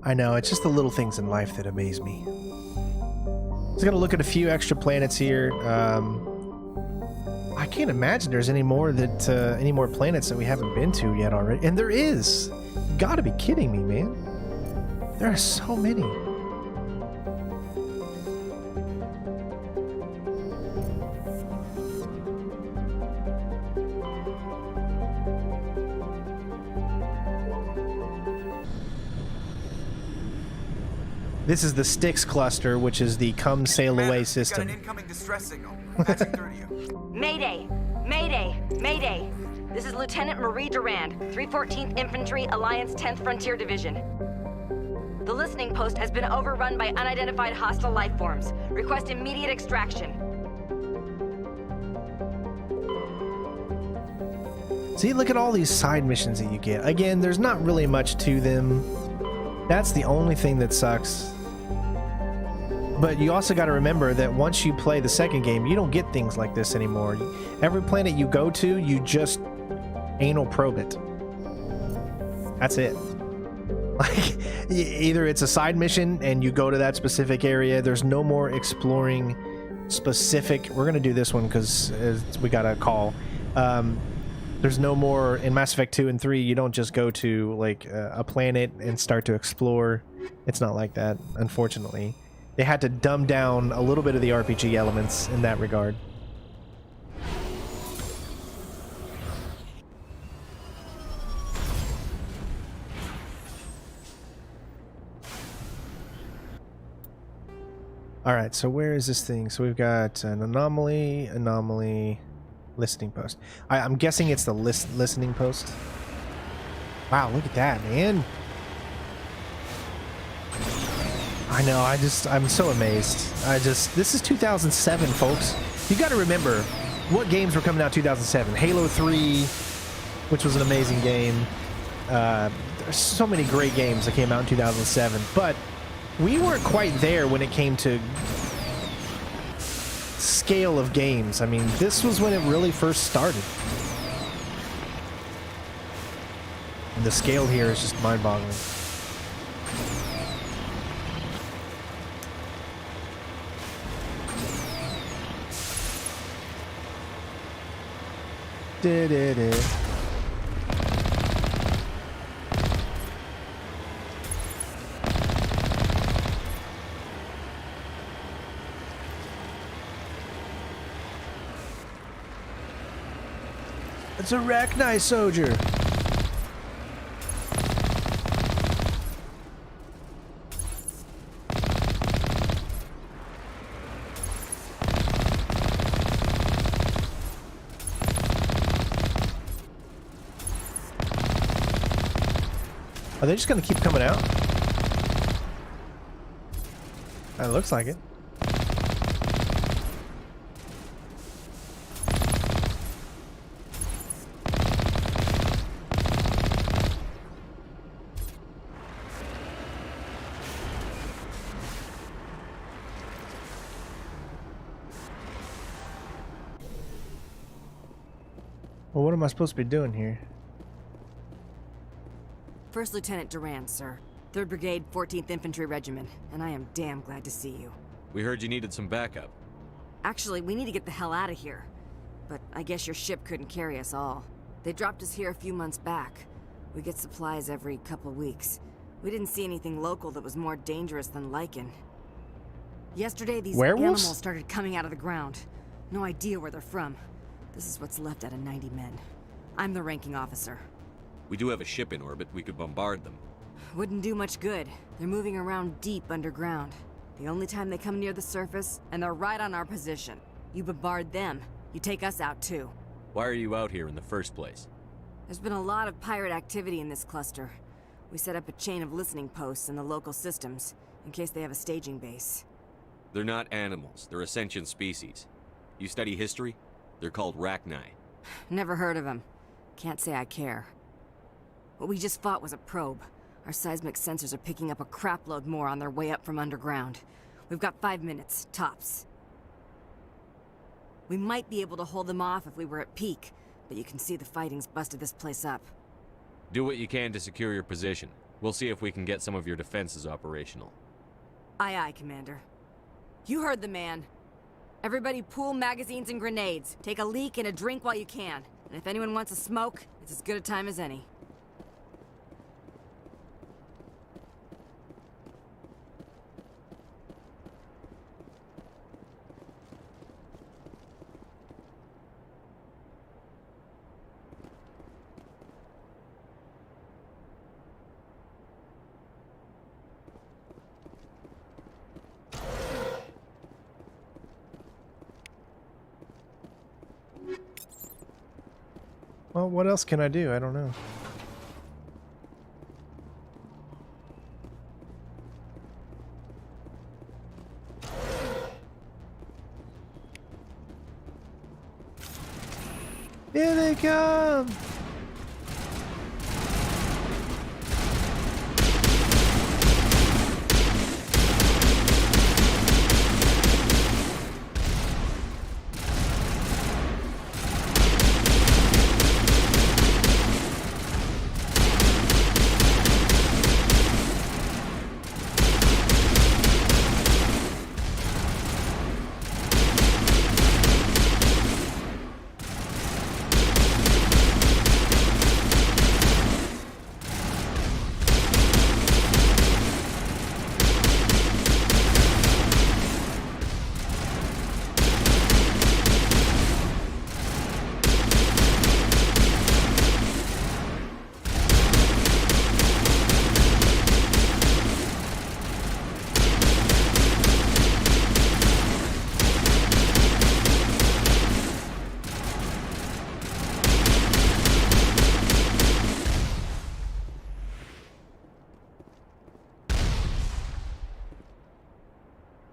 A: I know, it's just the little things in life that amaze me. Just gotta look at a few extra planets here. I can't imagine there's any more planets that we haven't been to yet already. And there is! You gotta be kidding me, man. There are so many. This is the Styx cluster, which is the come sail away system.
K: Got an incoming distress signal. Patching through to you.
L: Mayday! Mayday! Mayday! This is Lieutenant Marie Durand, 314th Infantry, Alliance 10th Frontier Division. The listening post has been overrun by unidentified hostile life forms. Request immediate extraction.
A: See, look at all these side missions that you get. Again, there's not really much to them. That's the only thing that sucks. But you also got to remember that once you play the second game, you don't get things like this anymore. Every planet you go to, you just anal probe it. That's it. Like, either it's a side mission and you go to that specific area. There's no more exploring specific. We're going to do this one because we got a call. There's no more in Mass Effect 2 and 3. You don't just go to like a planet and start to explore. It's not like that, unfortunately. They had to dumb down a little bit of the RPG elements in that regard. All right, so where is this thing? So we've got an anomaly, listening post. I'm guessing it's the listening post. Wow, look at that, man. I know, I'm so amazed. This is 2007, folks. You got to remember what games were coming out 2007. Halo 3, which was an amazing game. There's so many great games that came out in 2007, but we weren't quite there when it came to scale of games. I mean, this was when it really first started. And the scale here is just mind-boggling. It's a Rachni soldier. Are they just gonna keep coming out? It looks like it. Well, what am I supposed to be doing here?
L: First Lieutenant Durand, sir. 3rd Brigade, 14th Infantry Regiment, and I am damn glad to see you.
D: We heard you needed some backup.
L: Actually, we need to get the hell out of here. But I guess your ship couldn't carry us all. They dropped us here a few months back. We get supplies every couple weeks. We didn't see anything local that was more dangerous than lichen. Yesterday, these animals started coming out of the ground. No idea where they're from. This is what's left out of 90 men. I'm the ranking officer.
D: We do have a ship in orbit. We could bombard them.
L: Wouldn't do much good. They're moving around deep underground. The only time they come near the surface, and they're right on our position. You bombard them, you take us out too.
D: Why are you out here in the first place?
L: There's been a lot of pirate activity in this cluster. We set up a chain of listening posts in the local systems, in case they have a staging base.
D: They're not animals, they're a sentient species. You study history? They're called Rachni.
L: Never heard of them. Can't say I care. What we just fought was a probe. Our seismic sensors are picking up a crapload more on their way up from underground. We've got 5 minutes, tops. We might be able to hold them off if we were at peak, but you can see the fighting's busted this place up.
D: Do what you can to secure your position. We'll see if we can get some of your defenses operational.
L: Aye aye, Commander. You heard the man. Everybody pool magazines and grenades. Take a leak and a drink while you can. And if anyone wants a smoke, it's as good a time as any.
A: Well, what else can I do? I don't know. Here they come!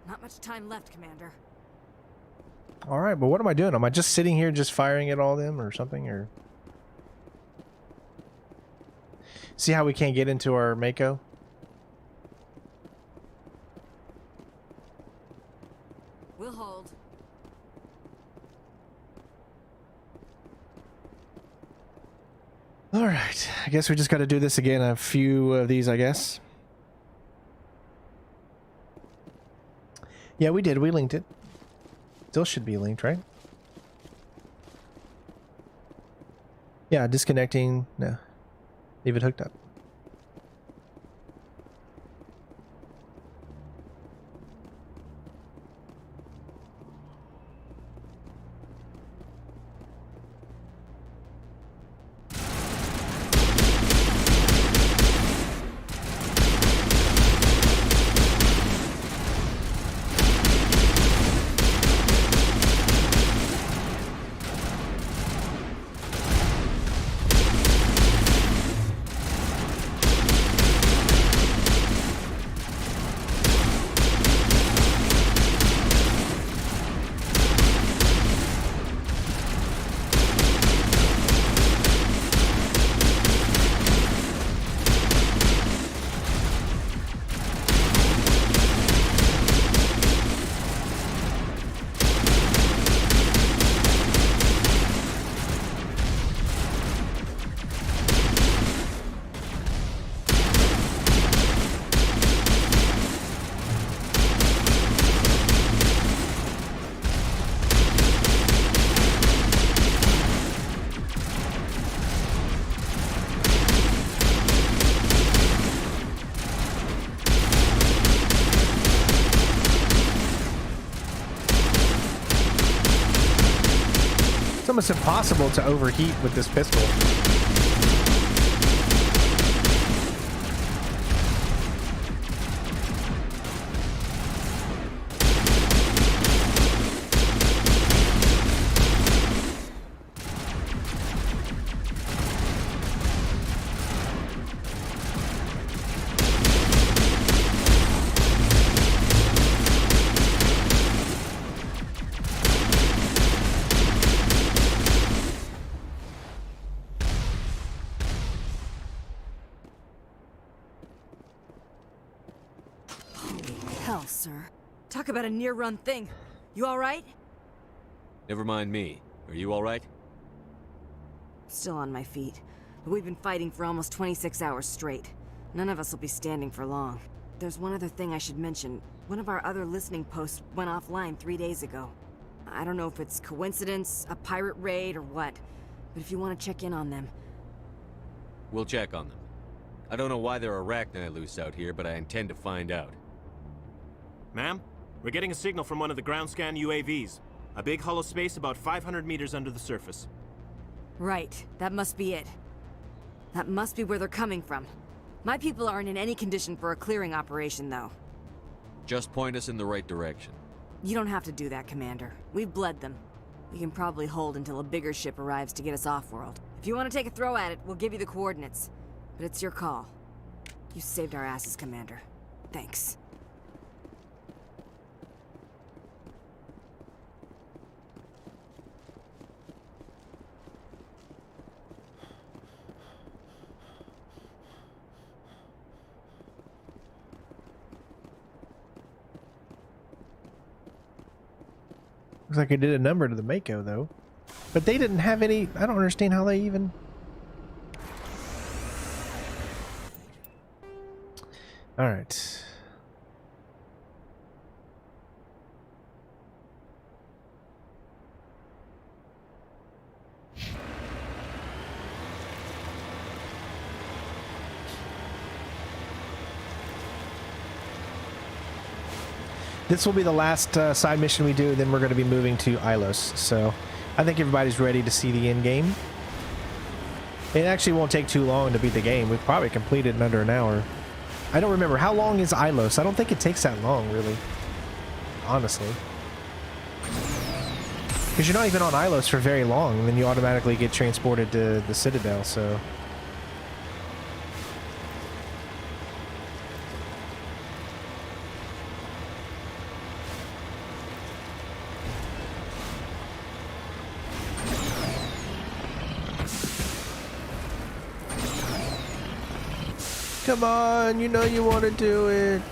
L: Not much time left, Commander.
A: All right, but what am I doing? Am I just sitting here just firing at all them or something? Or see how we can't get into our Mako?
L: We'll hold.
A: All right, I guess we just got to do this again. A few of these, I guess. Yeah, we did. We linked it. Still should be linked, right? Yeah, disconnecting. No. Leave it hooked up. It's almost impossible to overheat with this pistol.
L: sir. Talk about a near-run thing. You alright?
D: Never mind me. Are you alright?
L: Still on my feet. But we've been fighting for almost 26 hours straight. None of us will be standing for long. There's one other thing I should mention. One of our other listening posts went offline 3 days ago. I don't know if it's coincidence, a pirate raid, or what. But if you want to check in on them...
D: We'll check on them. I don't know why there are Rachni loose out here, but I intend to find out.
J: Ma'am, we're getting a signal from one of the ground scan UAVs. A big hollow space about 500 meters under the surface.
L: Right, that must be it. That must be where they're coming from. My people aren't in any condition for a clearing operation, though.
D: Just point us in the right direction.
L: You don't have to do that, Commander. We've bled them. We can probably hold until a bigger ship arrives to get us off-world. If you want to take a throw at it, we'll give you the coordinates. But it's your call. You saved our asses, Commander. Thanks.
A: Looks like I did a number to the Mako, though. But they didn't have any... I don't understand how they even... Alright. This will be the last side mission we do, then we're going to be moving to Ilos. So I think everybody's ready to see the end game. It actually won't take too long to beat the game. We've probably completed in under an hour. I don't remember. How long is Ilos? I don't think it takes that long, really. Honestly. Because you're not even on Ilos for very long, and then you automatically get transported to the Citadel, so... Come on, you know you want to do it.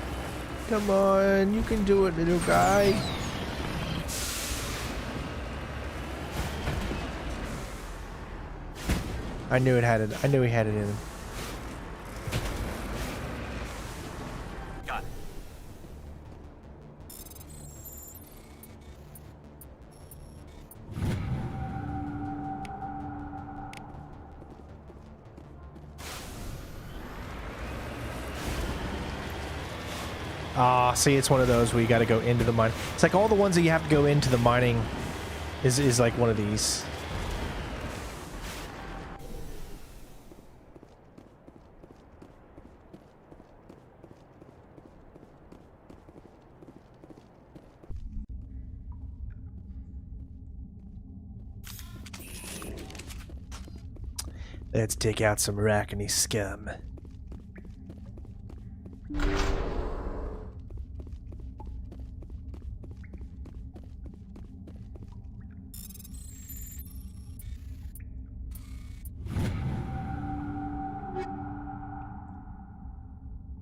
A: Come on, you can do it, little guy. I knew it had it. I knew he had it in him.
J: Got it.
A: Ah, see, it's one of those where you got to go into the mine. It's like all the ones that you have to go into the mining is like one of these. Let's take out some Rachni scum.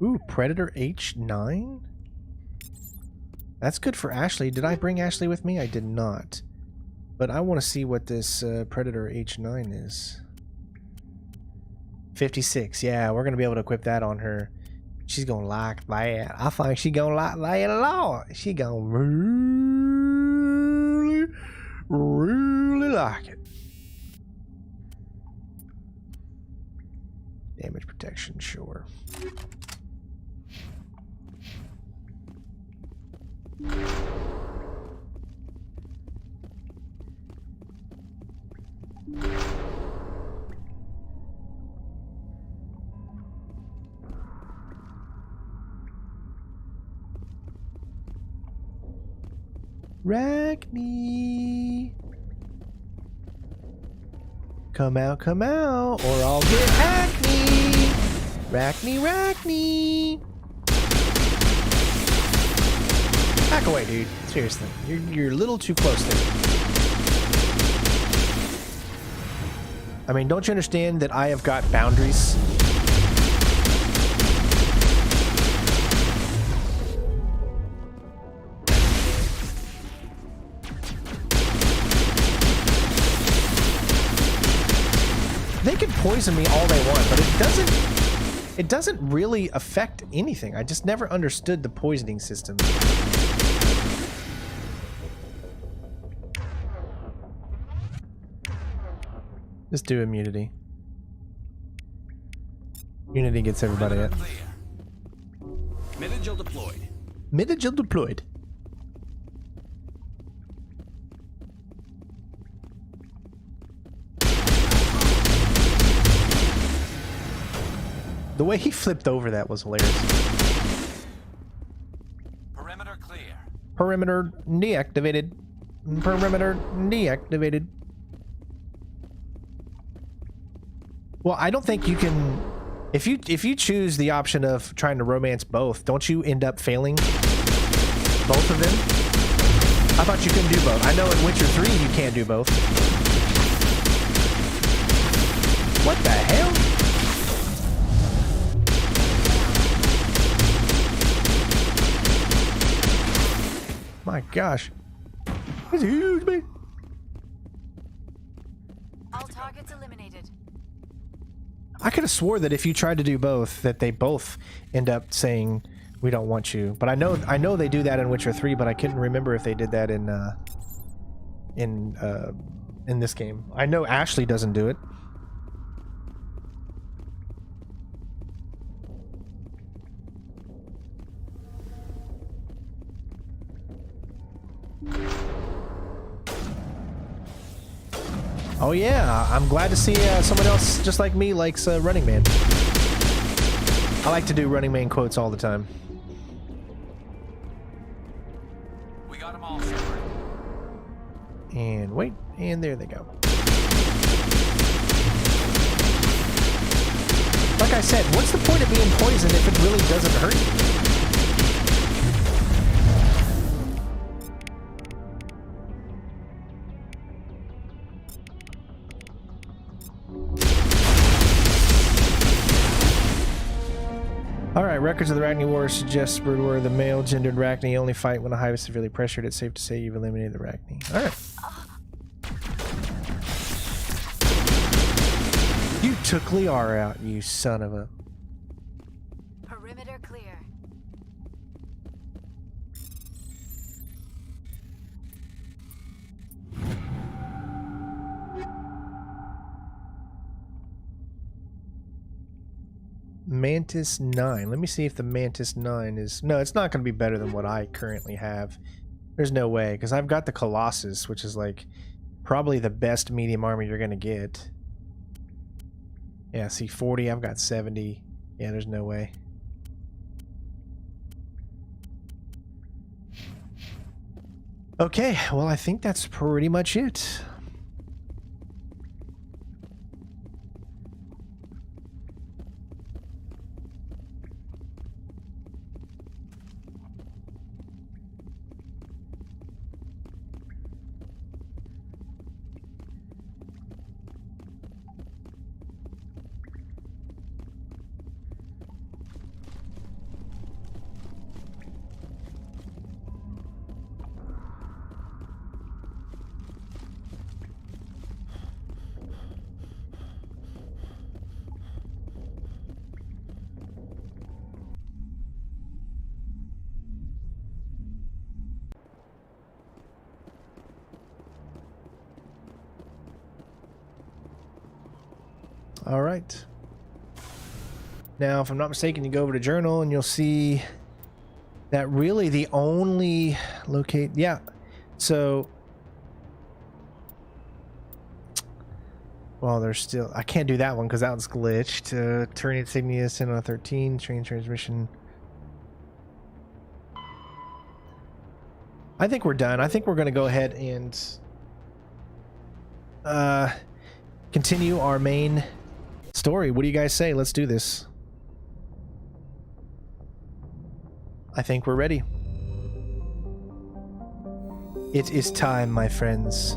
A: Ooh, Predator H9? That's good for Ashley. Did I bring Ashley with me? I did not. But I want to see what this Predator H9 is. 56. Yeah, we're going to be able to equip that on her. She's going to like that. I think she's going to like that a lot. She's going to really like it. Damage protection, sure. Rachni, come out, or I'll get acne. Rachni, Rachni. Back away, dude. Seriously, you're a little too close there. I mean, don't you understand that I have got boundaries? They can poison me all they want, but it doesn't really affect anything. I just never understood the poisoning system. Just do immunity. Immunity gets everybody up.
D: Midigil deployed.
A: Midigil deployed. The way he flipped over that was hilarious.
B: Perimeter clear.
A: Perimeter deactivated. Perimeter deactivated. Well, I don't think you can. If you choose the option of trying to romance both, don't you end up failing both of them? I thought you couldn't do both. I know in Witcher 3 you can't do both. What the hell? My gosh. That's huge, man.
E: All targets eliminated.
A: I could have swore that if you tried to do both, that they both end up saying, we don't want you. But I know they do that in Witcher 3, but I couldn't remember if they did that in this game. I know Ashley doesn't do it. Oh yeah, I'm glad to see someone else just like me likes Running Man. I like to do Running Man quotes all the time.
B: We got them all, Shepard.
A: And wait, and there they go. Like I said, what's the point of being poisoned if it really doesn't hurt you? Alright, records of the Rachni War suggest where the male-gendered Rachni only fight when a hive is severely pressured. It's safe to say you've eliminated the Rachni. Alright. You took Liara out, you son of a...
E: Perimeter clear.
A: Mantis 9. Let me see if the Mantis 9 is... No, it's not going to be better than what I currently have. There's no way, because I've got the Colossus, which is like probably the best medium armor you're going to get. Yeah, see, 40, I've got 70. Yeah, there's no way. Okay, well, I think that's pretty much it. All right. Now, if I'm not mistaken, you go over to journal and you'll see that really the only locate... Yeah. So... Well, there's still... I can't do that one because that one's glitched. Turn insignia, send on 13, train transmission. I think we're done. I think we're going to go ahead and... continue our main story. What do you guys say? Let's do this. I think we're ready. It is time, my friends.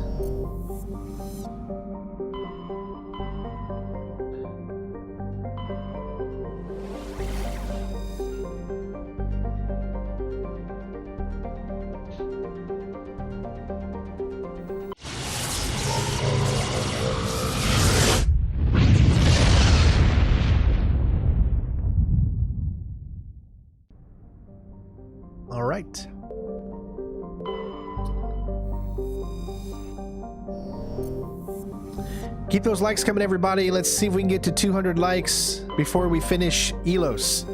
A: Keep those likes coming, everybody. Let's see if we can get to 200 likes before we finish Ilos.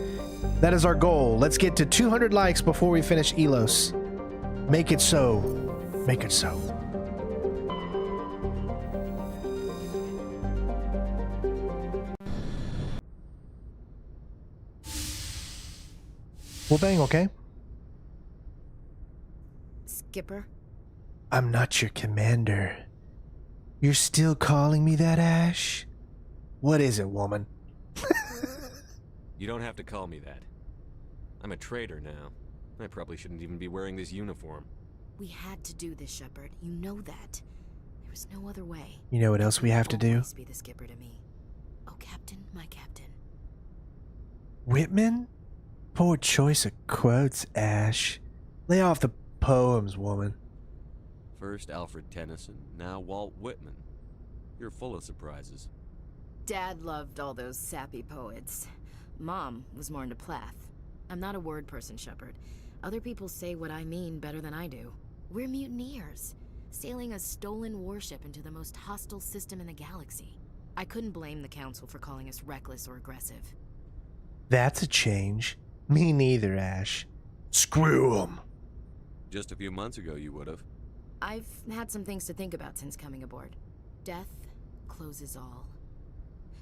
A: That is our goal. Let's get to 200 likes before we finish Ilos. Make it so. Make it so. Well, bang, okay?
L: Skipper?
A: I'm not your commander. You're still calling me that, Ash? What is it, woman?
D: You don't have to call me that. I'm a traitor now. I probably shouldn't even be wearing this uniform.
L: We had to do this, Shepard. You know that. There was no other way.
A: You know what else we have to do?
L: Always be the skipper to me. Oh, Captain, my captain.
A: Whitman? Poor choice of quotes, Ash. Lay off the poems, woman.
D: First Alfred Tennyson, now Walt Whitman. You're full of surprises.
L: Dad loved all those sappy poets. Mom was more into Plath. I'm not a word person, Shepard. Other people say what I mean better than I do. We're mutineers, sailing a stolen warship into the most hostile system in the galaxy. I couldn't blame the Council for calling us reckless or aggressive.
A: That's a change. Me neither, Ash. Screw 'em.
D: Just a few months ago, you would have.
L: I've had some things to think about since coming aboard. Death closes all.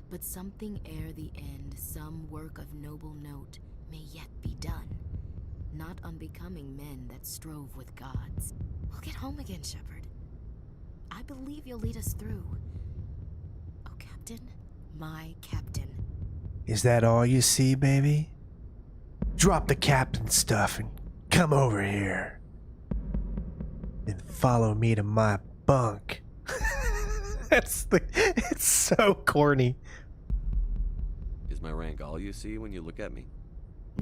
L: But something ere the end, some work of noble note, may yet be done. Not unbecoming men that strove with gods. We'll get home again, Shepard. I believe you'll lead us through. Oh, Captain, my captain.
A: Is that all you see, baby? Drop the captain stuff and come over here. Then follow me to my bunk. It's so corny.
D: Is my rank all you see when you look at me?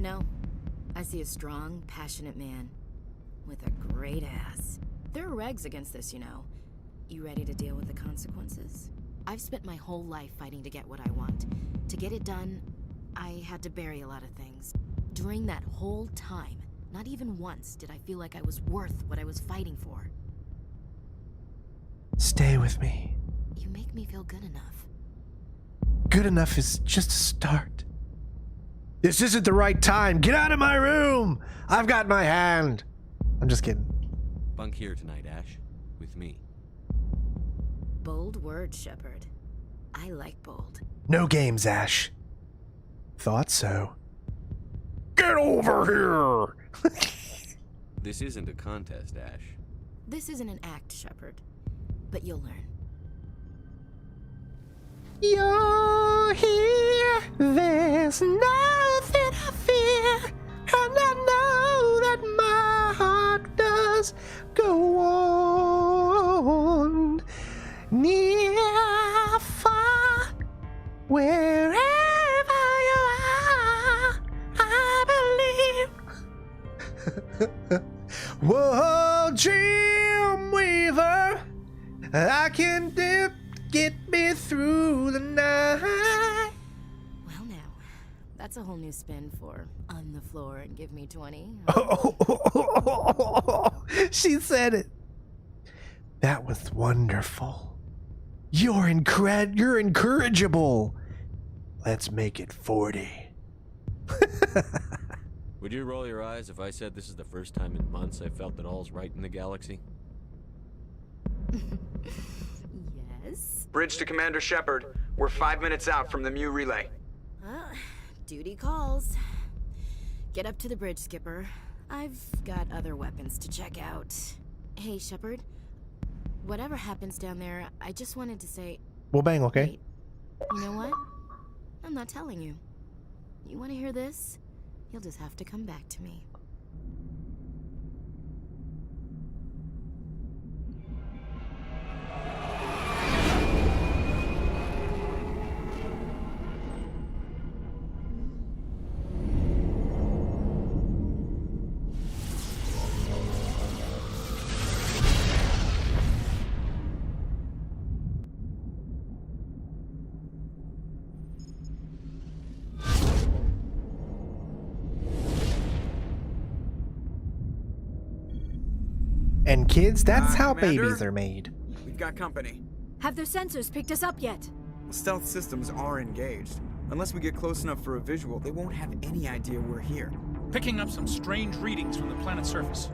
L: No. I see a strong, passionate man. With a great ass. There are regs against this, you know. You ready to deal with the consequences? I've spent my whole life fighting to get what I want. To get it done, I had to bury a lot of things. During that whole time, not even once did I feel like I was worth what I was fighting for.
A: Stay with me.
L: You make me feel good enough.
A: Good enough is just a start. This isn't the right time. Get out of my room. I've got my hand. I'm just kidding.
D: Bunk here tonight, Ash. With me.
L: Bold words, Shepard. I like bold.
A: No games, Ash. Thought so. Get over here!
D: This isn't a contest, Ash.
L: This isn't an act, Shepard. But you'll learn.
A: You're here, there's nothing I fear, and I know that my heart does go on. Near, far, wherever you are, I believe. Whoa, dream weaver, I can get me through the night.
L: Well now, that's a whole new spin for on the floor and give me 20.
A: She said it. That was wonderful. You're incorrigible. Let's make it 40.
D: Would you roll your eyes if I said this is the first time in months I felt that all's right in the galaxy?
L: Yes?
F: Bridge to Commander Shepard. We're 5 minutes out from the Mu relay.
L: Duty calls. Get up to the bridge, Skipper. I've got other weapons to check out. Hey, Shepard. Whatever happens down there, I just wanted to say...
A: Well, bang, okay?
L: Wait, you know what? I'm not telling you. You want to hear this? You'll just have to come back to me.
A: And kids, that's how
F: Commander?
A: babies are made.
F: We've got company.
E: Have their sensors picked us up yet?
K: Stealth systems are engaged. Unless we get close enough for a visual, they won't have any idea we're here.
M: Picking up some strange readings from the planet's surface.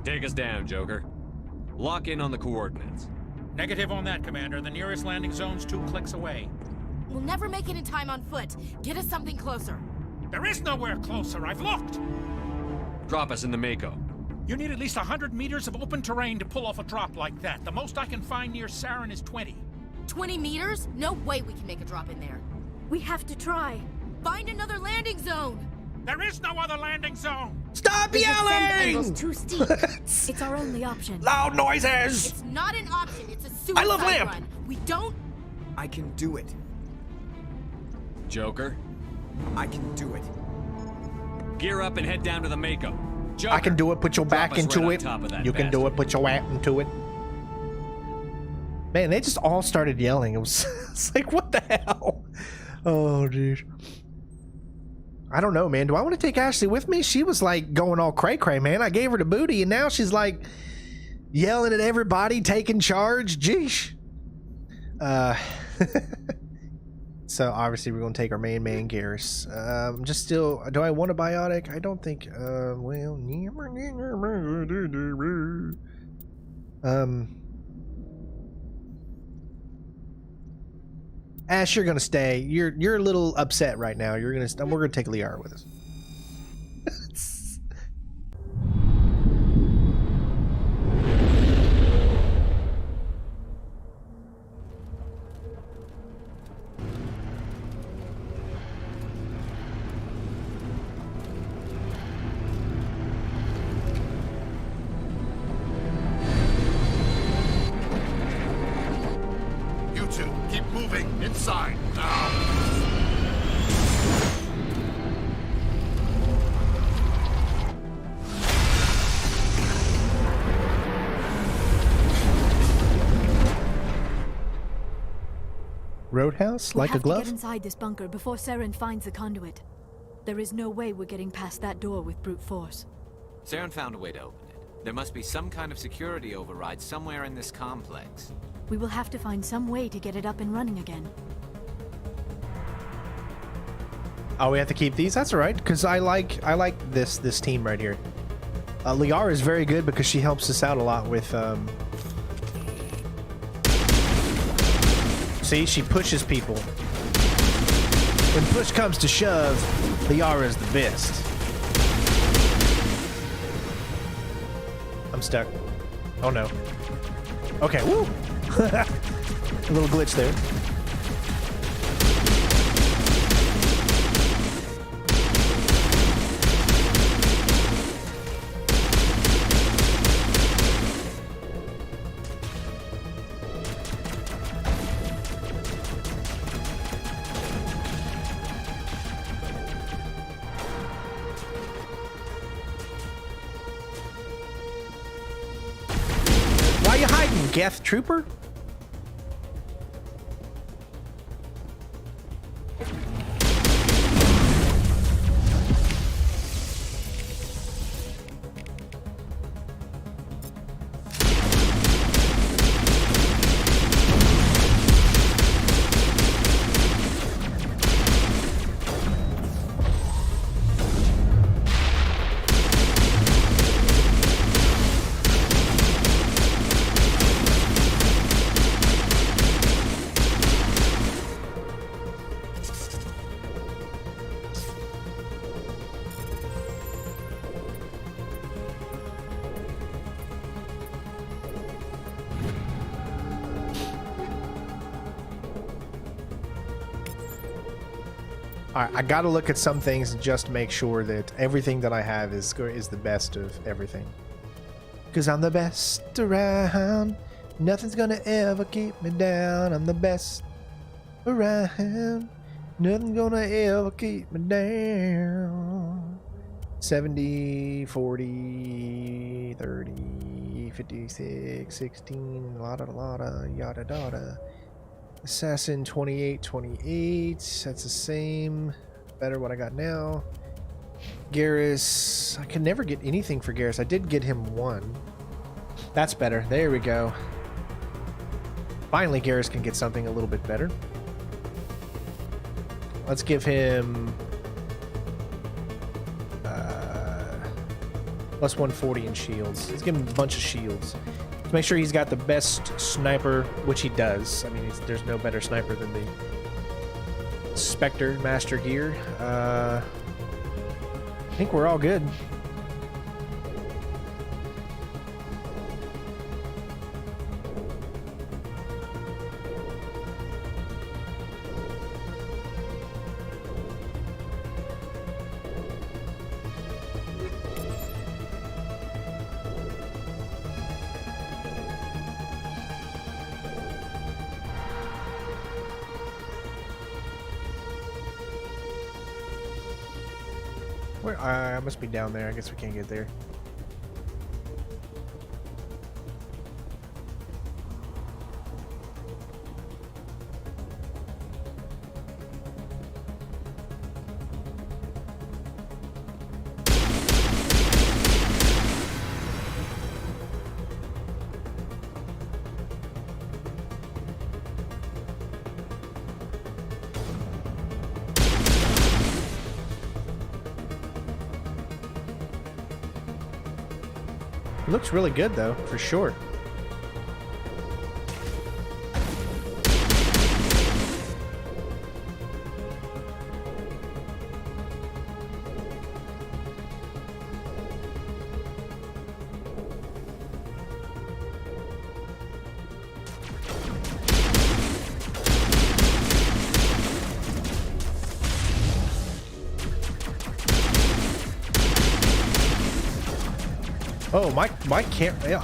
D: Take us down, Joker. Lock in on the coordinates.
M: Negative on that, Commander. The nearest landing zone's 2 clicks away.
L: We'll never make it in time on foot. Get us something closer.
M: There is nowhere closer. I've looked.
D: Drop us in the Mako.
M: You need at least 100 meters of open terrain to pull off a drop like that. The most I can find near Saren is 20.
L: 20 meters? No way we can make a drop in there.
E: We have to try.
L: Find another landing zone.
M: There is no other landing zone.
A: Stop yelling!
E: Too steep. It's our only option.
A: Loud noises!
L: It's not an option. It's a suicide run. We don't...
K: I can do it.
D: Joker?
K: I can do it.
D: Gear up and head down to the Mako. Joker,
A: I can do it. Put your back into it. You can do it. Put your ass into it. Man, they just all started yelling. It was it's like, what the hell? Oh, dude. I don't know, man. Do I want to take Ashley with me? She was like going all cray-cray, man. I gave her the booty, and now she's like yelling at everybody, taking charge. Jeesh. So obviously we're gonna take our main man, Garrus. Just still, do I want a biotic? I don't think. Well, Ash, you're gonna stay. You're a little upset right now. We're gonna take Liara with us.
N: You two, keep moving inside now.
A: Roadhouse, like a glove?
E: We have to get inside this bunker before Saren finds the conduit. There is no way we're getting past that door with brute force.
B: Saren found a way to open it. There must be some kind of security override somewhere in this complex.
E: We will have to find some way to get it up and running again.
A: Oh, we have to keep these? That's all right, because I like this team right here. Liara is very good because she helps us out a lot with see, she pushes people. When push comes to shove, Liara is the best. I'm stuck. Oh no. Okay, woo! A little glitch there. Why are you hiding, Geth Trooper? I gotta look at some things just to make sure that everything that I have is the best of everything. Cause I'm the best around. Nothing's gonna ever keep me down. I'm the best around. Nothing's gonna ever keep me down. 70, 40, 30, 56, 16, la-da-da-da, yada-da-da. Assassin 28, 28. That's the same. Better what I got now. Garrus. I can never get anything for Garrus. I did get him one. That's better. There we go. Finally, Garrus can get something a little bit better. Let's give him plus 140 in shields. Let's give him a bunch of shields. Let's make sure he's got the best sniper, which he does. I mean, there's no better sniper than the Spectre Master Gear. I think we're all good. Where I must be down there. I guess we can't get there. It looks really good though, for sure. Oh, my camera,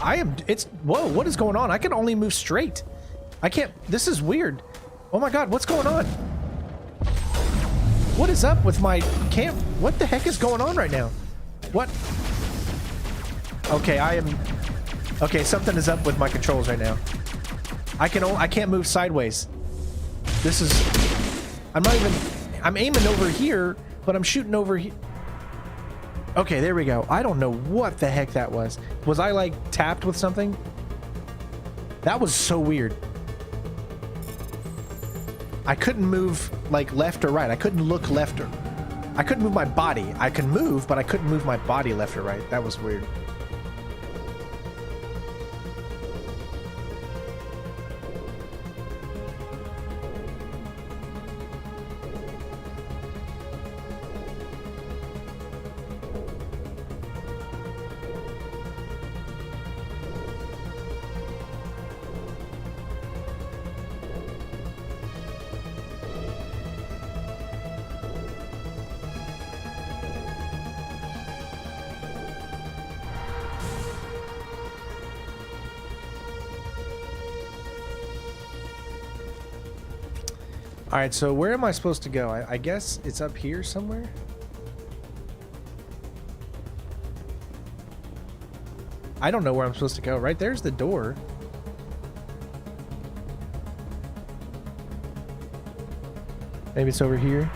A: whoa, what is going on? I can only move straight. I can't, this is weird. Oh my God, what's going on? What is up with my cam? What the heck is going on right now? What? Okay, okay, something is up with my controls right now. I can't move sideways. This is, I'm aiming over here, but I'm shooting over here. Okay, there we go. I don't know what the heck that was. Was I like tapped with something? That was so weird. I couldn't move like left or right. I couldn't look left or... I couldn't move my body. I could move, but I couldn't move my body left or right. That was weird. All right, so where am I supposed to go? I guess it's up here somewhere. I don't know where I'm supposed to go. Right there's the door. Maybe it's over here.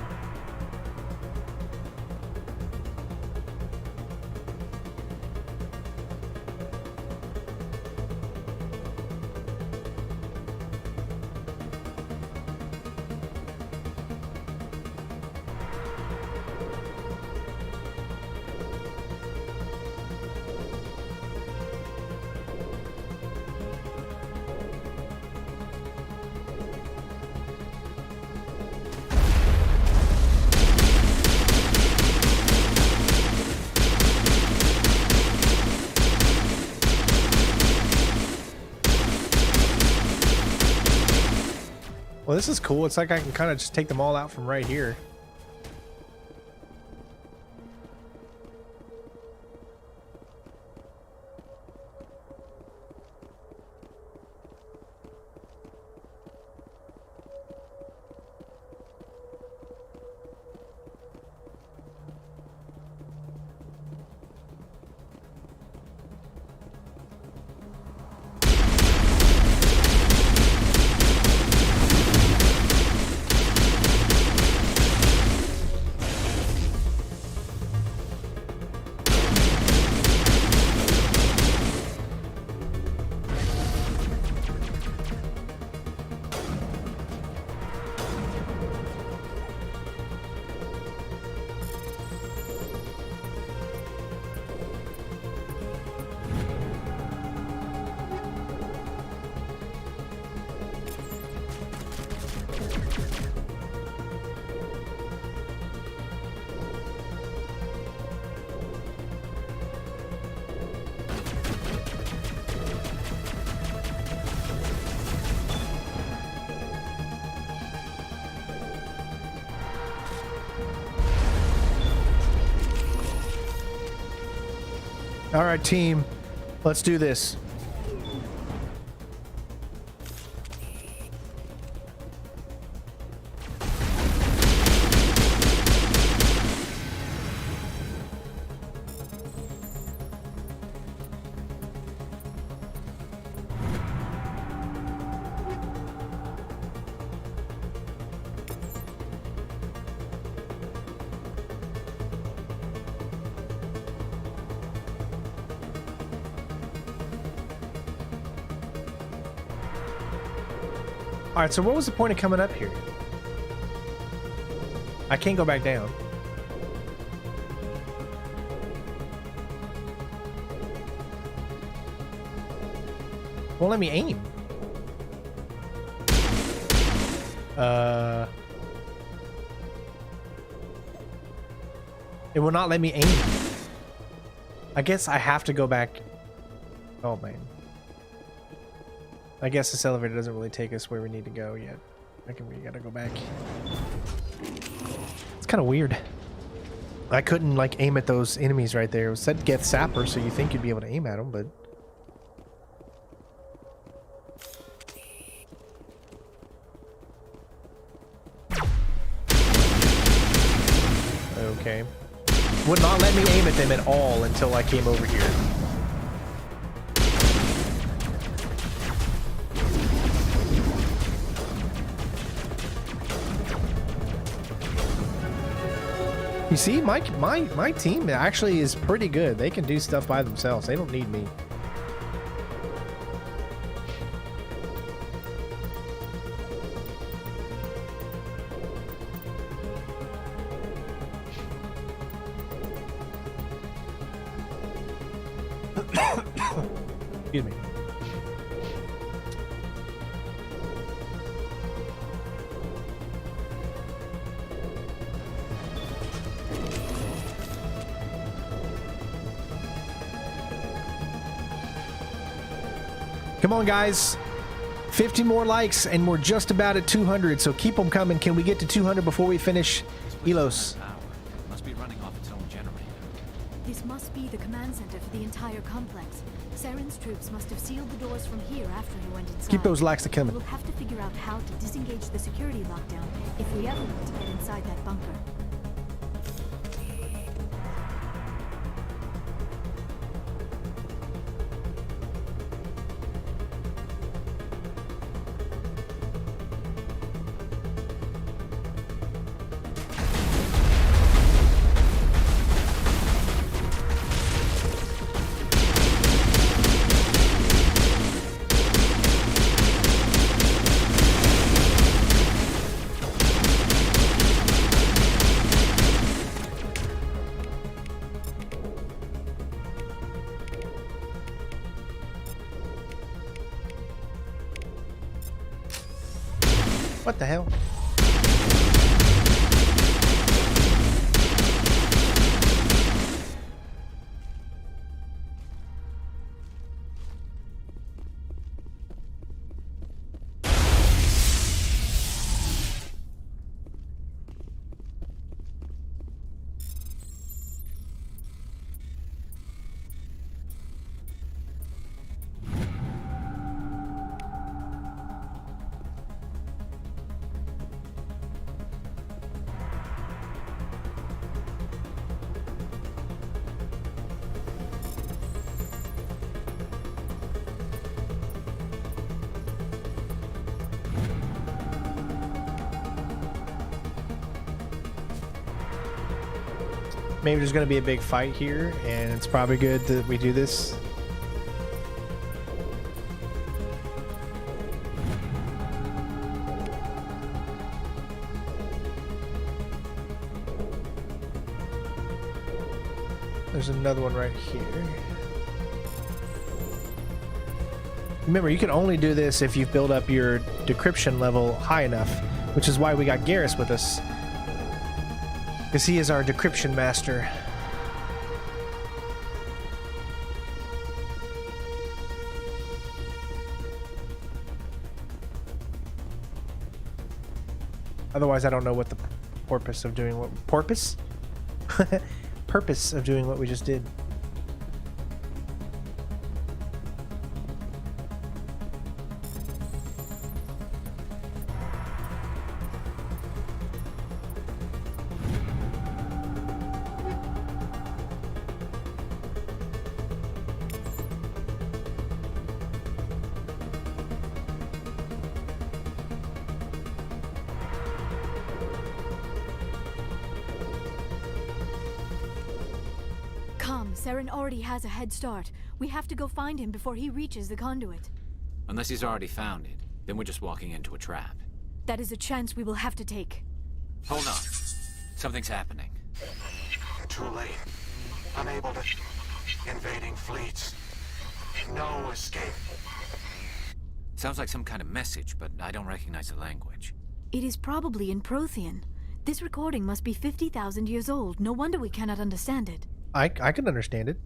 A: Well, this is cool. It's like I can kind of just take them all out from right here. All right, team. Let's do this. All right, so what was the point of coming up here? I can't go back down. Won't let me aim. It will not let me aim. I guess I have to go back. Oh, man. I guess this elevator doesn't really take us where we need to go yet. We gotta go back. It's kind of weird. I couldn't like aim at those enemies right there. It said get sapper, so you think you'd be able to aim at them, but okay. Would not let me aim at them at all until I came over here. You see, my team actually is pretty good. They can do stuff by themselves. They don't need me. Excuse me. Come on, guys. 50 more likes, and we're just about at 200, so keep them coming. Can we get to 200 before we finish Ilos?
O: Must be running off its own generator.
E: This must be the command center for the entire complex. Saren's troops must have sealed the doors from here after he went inside.
A: Keep those likes coming.
E: We'll have to figure out how to disengage the security lockdown if we ever want to get inside that bunker. What the hell? Maybe there's going to be a big fight here, and it's probably good that we do this. There's another one right here. Remember, you can only do this if you've built up your decryption level high enough, which is why we got Garrus with us. Because he is our decryption master. Otherwise, I don't know what the purpose of doing what... Purpose? Purpose of doing what we just did.
P: Tom, Saren already has a head start. We have to go find him before he reaches the conduit.
O: Unless he's already found it, then we're just walking into a trap.
P: That is a chance we will have to take.
O: Hold on. Something's happening.
N: Too late. Unable to... Invading fleets. No escape.
O: Sounds like some kind of message, but I don't recognize the language.
P: It is probably in Prothean. This recording must be 50,000 years old. No wonder we cannot understand it.
E: I can understand it.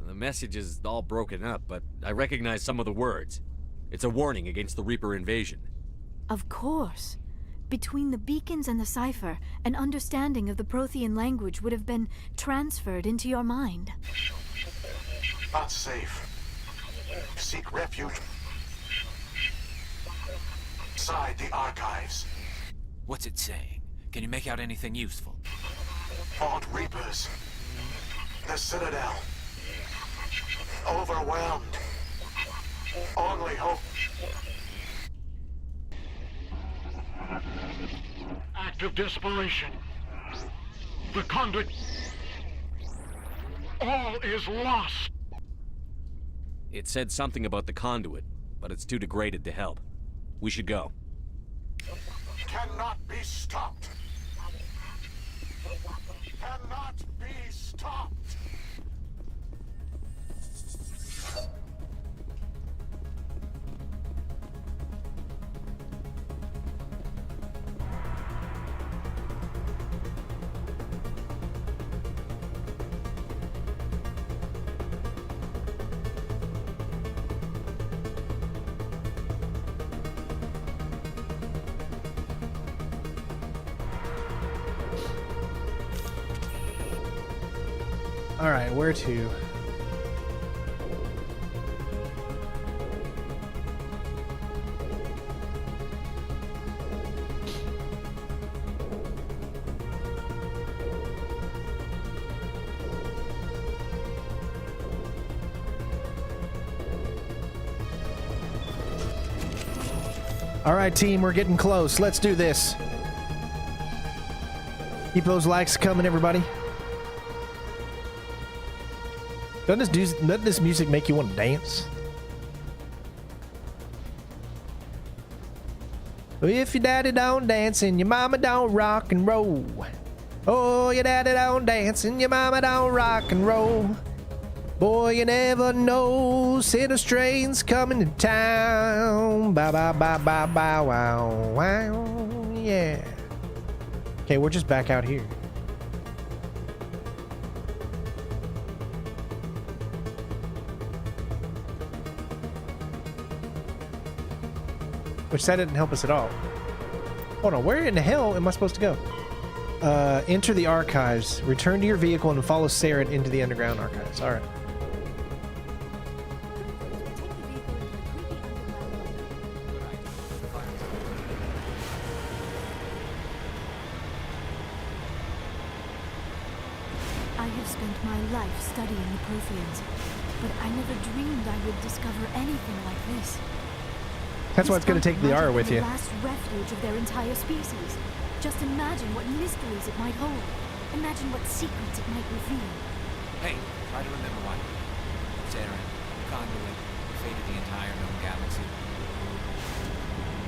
D: The message is all broken up, but I recognize some of the words. It's a warning against the Reaper invasion.
P: Of course. Between the beacons and the cipher, an understanding of the Prothean language would have been transferred into your mind.
N: Not safe. Seek refuge. Inside the archives.
O: What's it saying? Can you make out anything useful?
N: Fought Reapers. The Citadel. Overwhelmed. Only hope. Act of desperation. The conduit. All is lost.
D: It said something about the conduit, but it's too degraded to help. We should go.
N: Cannot be stopped. Cannot be stopped.
E: All right, where to? All right, team, we're getting close. Let's do this. Keep those likes coming, everybody. Doesn't this music make you want to dance? If your daddy don't dance and your mama don't rock and roll. Oh, your daddy don't dance and your mama don't rock and roll. Boy, you never know. Center strains coming to town. Bow, bow, bow, bow, bow, wow, wow, yeah. Okay, we're just back out here. Which that didn't help us at all. Hold on, where in the hell am I supposed to go? Enter the archives. Return to your vehicle and follow Saren into the underground archives. All right.
P: I have spent my life studying the Protheans, but I never dreamed I would discover anything like this.
E: That's why it's going to take the R with you.
P: The last refuge of their entire species. Just imagine what mysteries it might hold. Imagine what secrets it might reveal.
O: Hey, try to remember why. Saren, conduit, the fate of the entire known galaxy.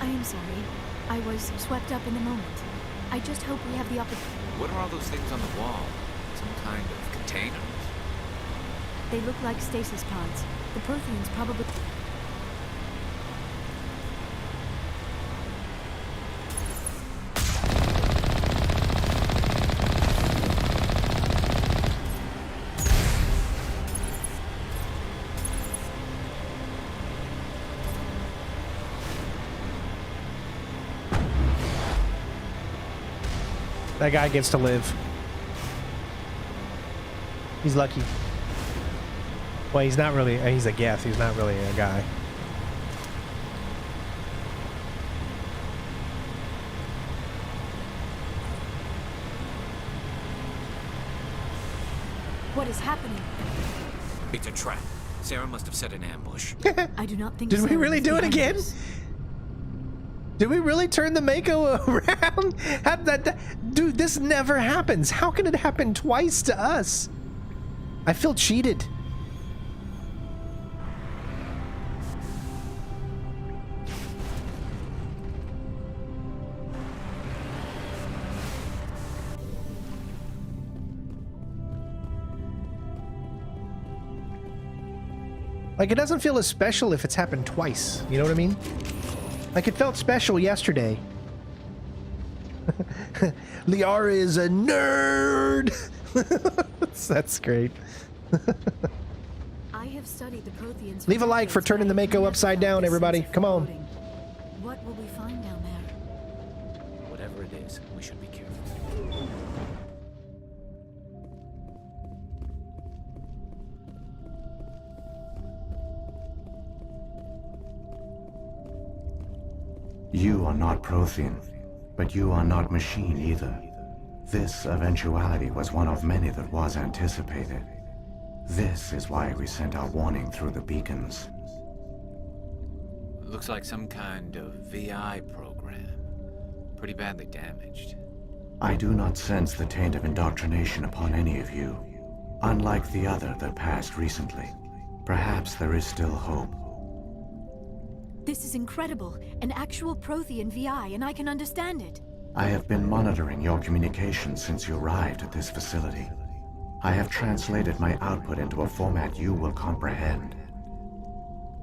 P: I am sorry. I was swept up in the moment. I just hope we have the opportunity.
O: What are all those things on the wall? Some kind of containers?
P: They look like stasis pods. The Protheans probably...
E: That guy gets to live. He's lucky. Well, he's not really, he's a Geth. He's not really a guy.
P: What is happening?
O: It's a trap. Sarah must have set an ambush.
P: I do not think
E: Did we
P: Saren
E: really
P: is
E: do
P: the
E: it again?
P: Empress.
E: Did we really turn the Mako around? How did that... Dude, this never happens. How can it happen twice to us? I feel cheated. Like, it doesn't feel as special if it's happened twice. You know what I mean? Like, it felt special yesterday. Liara is a nerd! That's great.
P: I have studied the Protheans.
E: Leave a like for turning the Mako upside down, everybody. Come on.
P: What will we find down there?
O: Whatever it is, we should be careful.
Q: You are not Prothean, but you are not machine either. This eventuality was one of many that was anticipated. This is why we sent our warning through the beacons.
O: Looks like some kind of VI program. Pretty badly damaged.
Q: I do not sense the taint of indoctrination upon any of you, unlike the other that passed recently. Perhaps there is still hope.
P: This is incredible. An actual Prothean VI, and I can understand it.
Q: I have been monitoring your communications since you arrived at this facility. I have translated my output into a format you will comprehend.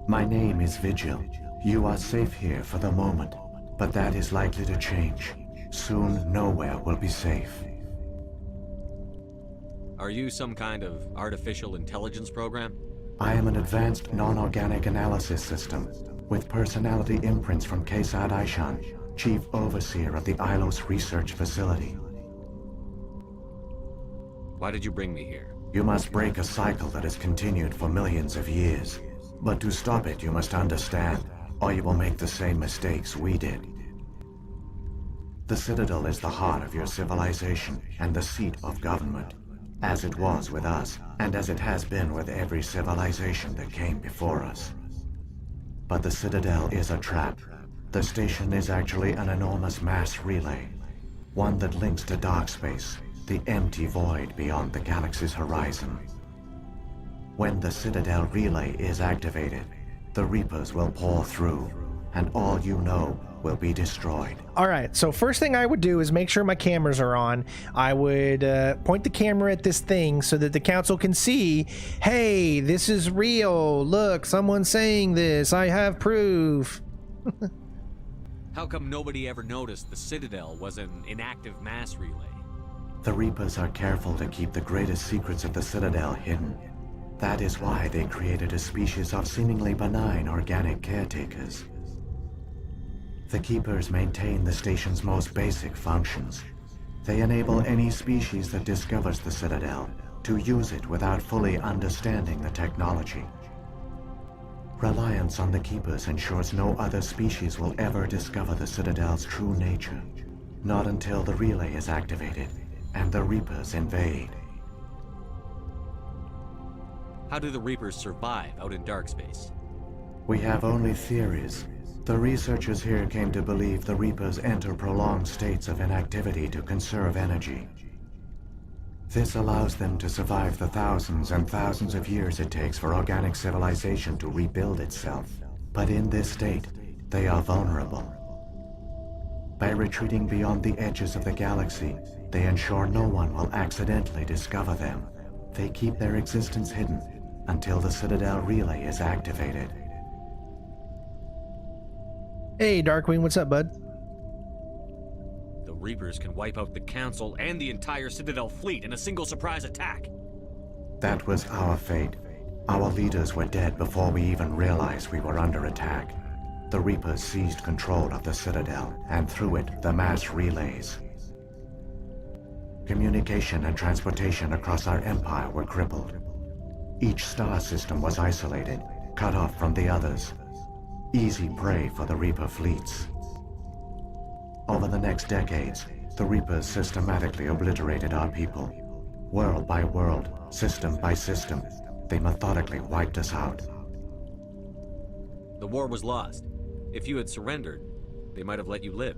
Q: My name is Vigil. You are safe here for the moment, but that is likely to change. Soon, nowhere will be safe.
D: Are you some kind of artificial intelligence program?
Q: I am an advanced non-organic analysis system with personality imprints from Kesad Aishan, Chief Overseer of the Ilos Research Facility.
D: Why did you bring me here?
Q: You must break a cycle that has continued for millions of years. But to stop it, you must understand, or you will make the same mistakes we did. The Citadel is the heart of your civilization and the seat of government, as it was with us, and as it has been with every civilization that came before us. But the Citadel is a trap. The station is actually an enormous mass relay, one that links to dark space, the empty void beyond the galaxy's horizon. When the Citadel relay is activated, the Reapers will pour through, and all you know will be destroyed.
E: All right, so first thing I would do is make sure my cameras are on. I would point the camera at this thing so that the council can see, hey, this is real. Look, someone's saying this. I have proof.
D: How come nobody ever noticed the Citadel was an inactive mass relay?
Q: The Reapers are careful to keep the greatest secrets of the Citadel hidden. That is why they created a species of seemingly benign organic caretakers. The Keepers maintain the station's most basic functions. They enable any species that discovers the Citadel to use it without fully understanding the technology. Reliance on the Keepers ensures no other species will ever discover the Citadel's true nature. Not until the relay is activated and the Reapers invade.
D: How do the Reapers survive out in dark space?
Q: We have only theories. The researchers here came to believe the Reapers enter prolonged states of inactivity to conserve energy. This allows them to survive the thousands and thousands of years it takes for organic civilization to rebuild itself. But in this state, they are vulnerable. By retreating beyond the edges of the galaxy, they ensure no one will accidentally discover them. They keep their existence hidden until the Citadel relay is activated.
E: Hey, Darkwing, what's up, bud?
D: The Reapers can wipe out the Council and the entire Citadel fleet in a single surprise attack.
Q: That was our fate. Our leaders were dead before we even realized we were under attack. The Reapers seized control of the Citadel, and through it, the mass relays. Communication and transportation across our empire were crippled. Each star system was isolated, cut off from the others. Easy prey for the Reaper fleets. Over the next decades, the Reapers systematically obliterated our people. World by world, system by system, they methodically wiped us out.
D: The war was lost. If you had surrendered, They might have let you live.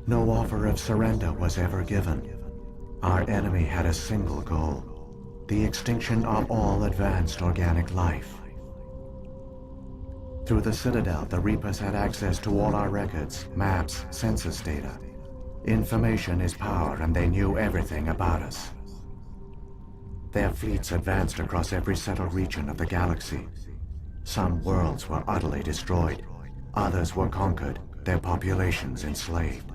Q: No offer of surrender was ever given. Our enemy had a single goal: the extinction of all advanced organic life. Through the Citadel, the Reapers had access to all our records, maps, census data. Information is power, and they knew everything about us. Their fleets advanced across every settled region of the galaxy. Some worlds were utterly destroyed. Others were conquered, their populations enslaved.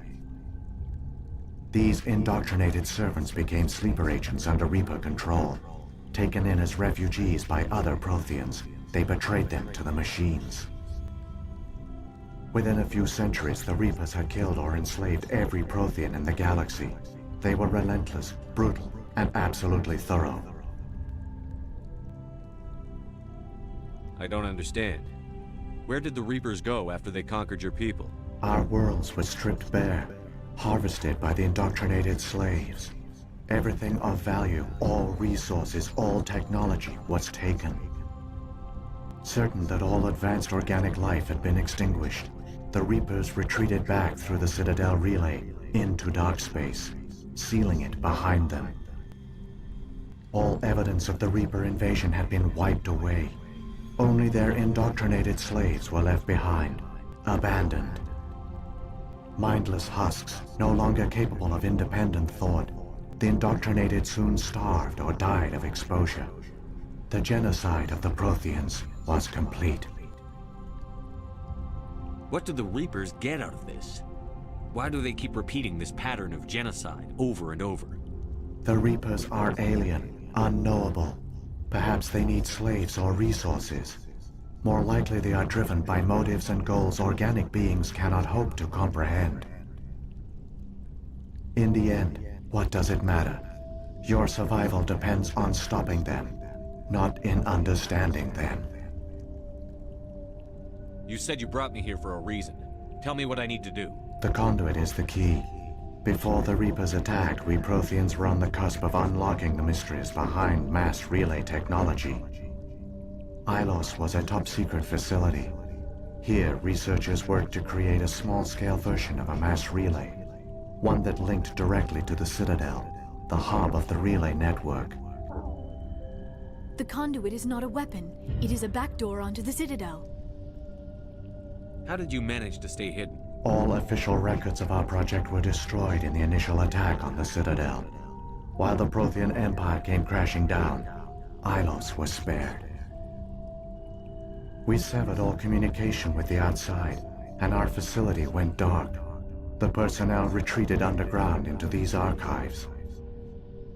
Q: These indoctrinated servants became sleeper agents under Reaper control. Taken in as refugees by other Protheans, they betrayed them to the machines. Within a few centuries, the Reapers had killed or enslaved every Prothean in the galaxy. They were relentless, brutal, and absolutely thorough.
D: I don't understand. Where did the Reapers go after they conquered your people?
Q: Our worlds were stripped bare, harvested by the indoctrinated slaves. Everything of value, all resources, all technology was taken. Certain that all advanced organic life had been extinguished, the Reapers retreated back through the Citadel relay into dark space, sealing it behind them. All evidence of the Reaper invasion had been wiped away. Only their indoctrinated slaves were left behind, abandoned. Mindless husks, no longer capable of independent thought, the indoctrinated soon starved or died of exposure. The genocide of the Protheans was complete.
D: What do the Reapers get out of this? Why do they keep repeating this pattern of genocide over and over?
Q: The Reapers are alien, unknowable. Perhaps they need slaves or resources. More likely they are driven by motives and goals organic beings cannot hope to comprehend. In the end, what does it matter? Your survival depends on stopping them, not in understanding them.
D: You said you brought me here for a reason. Tell me what I need to do.
Q: The conduit is the key. Before the Reapers attacked, we Protheans were on the cusp of unlocking the mysteries behind mass relay technology. Ilos was a top-secret facility. Here, researchers worked to create a small-scale version of a mass relay, one that linked directly to the Citadel, the hub of the relay network.
P: The conduit is not a weapon. It is a backdoor onto the Citadel.
D: How did you manage to stay hidden?
Q: All official records of our project were destroyed in the initial attack on the Citadel. While the Prothean Empire came crashing down, Ilos was spared. We severed all communication with the outside, and our facility went dark. The personnel retreated underground into these archives.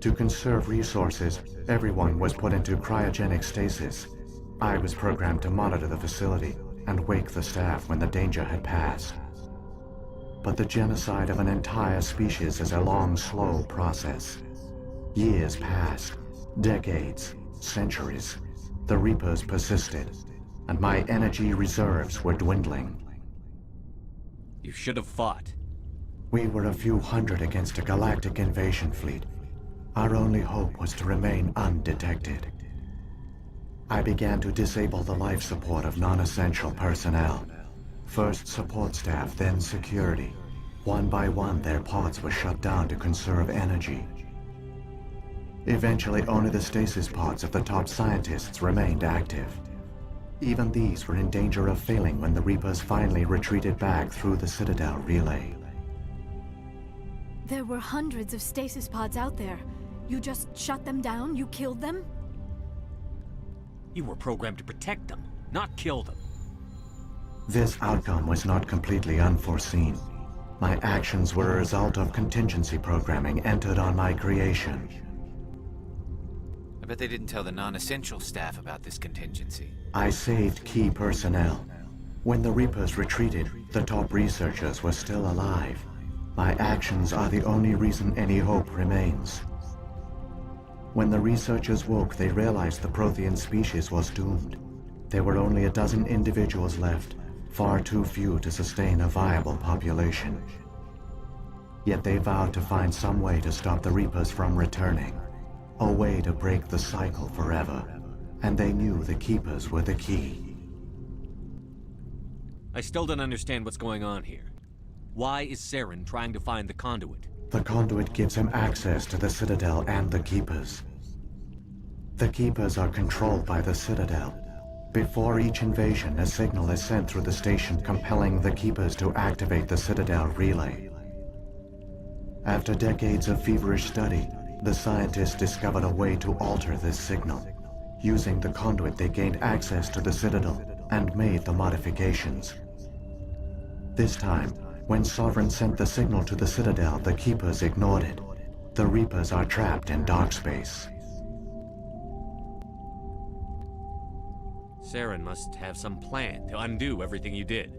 Q: To conserve resources, everyone was put into cryogenic stasis. I was programmed to monitor the facility and wake the staff when the danger had passed. But the genocide of an entire species is a long, slow process. Years passed, decades, centuries. The Reapers persisted, and my energy reserves were dwindling.
D: You should have fought.
Q: We were a few hundred against a galactic invasion fleet. Our only hope was to remain undetected. I began to disable the life support of non-essential personnel. First support staff, then security. One by one, their pods were shut down to conserve energy. Eventually, only the stasis pods of the top scientists remained active. Even these were in danger of failing when the Reapers finally retreated back through the Citadel relay.
P: There were hundreds of stasis pods out there. You just shut them down? You killed them?
D: You were programmed to protect them, not kill them.
Q: This outcome was not completely unforeseen. My actions were a result of contingency programming entered on my creation.
O: I bet they didn't tell the non-essential staff about this contingency.
Q: I saved key personnel. When the Reapers retreated, the top researchers were still alive. My actions are the only reason any hope remains. When the researchers woke, they realized the Prothean species was doomed. There were only a dozen individuals left, far too few to sustain a viable population. Yet they vowed to find some way to stop the Reapers from returning, a way to break the cycle forever, and they knew the Keepers were the key.
D: I still don't understand what's going on here. Why is Saren trying to find the conduit?
Q: The conduit gives him access to the Citadel and the Keepers. The Keepers are controlled by the Citadel. Before each invasion, a signal is sent through the station compelling the Keepers to activate the Citadel relay. After decades of feverish study, the scientists discovered a way to alter this signal. Using the conduit, they gained access to the Citadel and made the modifications. This time, when Sovereign sent the signal to the Citadel, the Keepers ignored it. The Reapers are trapped in dark space.
D: Saren must have some plan to undo everything you did.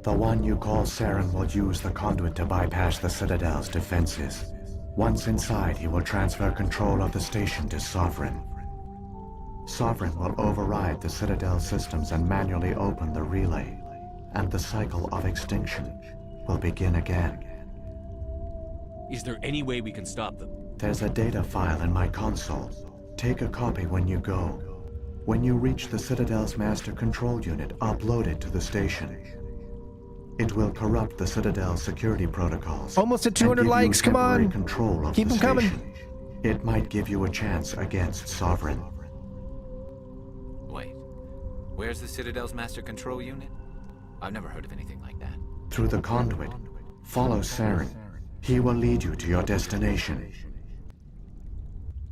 Q: The one you call Saren will use the conduit to bypass the Citadel's defenses. Once inside, he will transfer control of the station to Sovereign. Sovereign will override the Citadel systems and manually open the relay, and the cycle of extinction will begin again.
D: Is there any way we can stop them?
Q: There's a data file in my console. Take a copy when you go. When you reach the Citadel's master control unit, upload it to the station. It will corrupt the Citadel's security protocols.
E: Almost at 200 likes, come on!
Q: Control of
E: Keep
Q: the
E: them coming!
Q: station. It might give you a chance against Sovereign.
O: Wait, where's the Citadel's master control unit? I've never heard of anything like that.
Q: Through the conduit, follow Saren. He will lead you to your destination.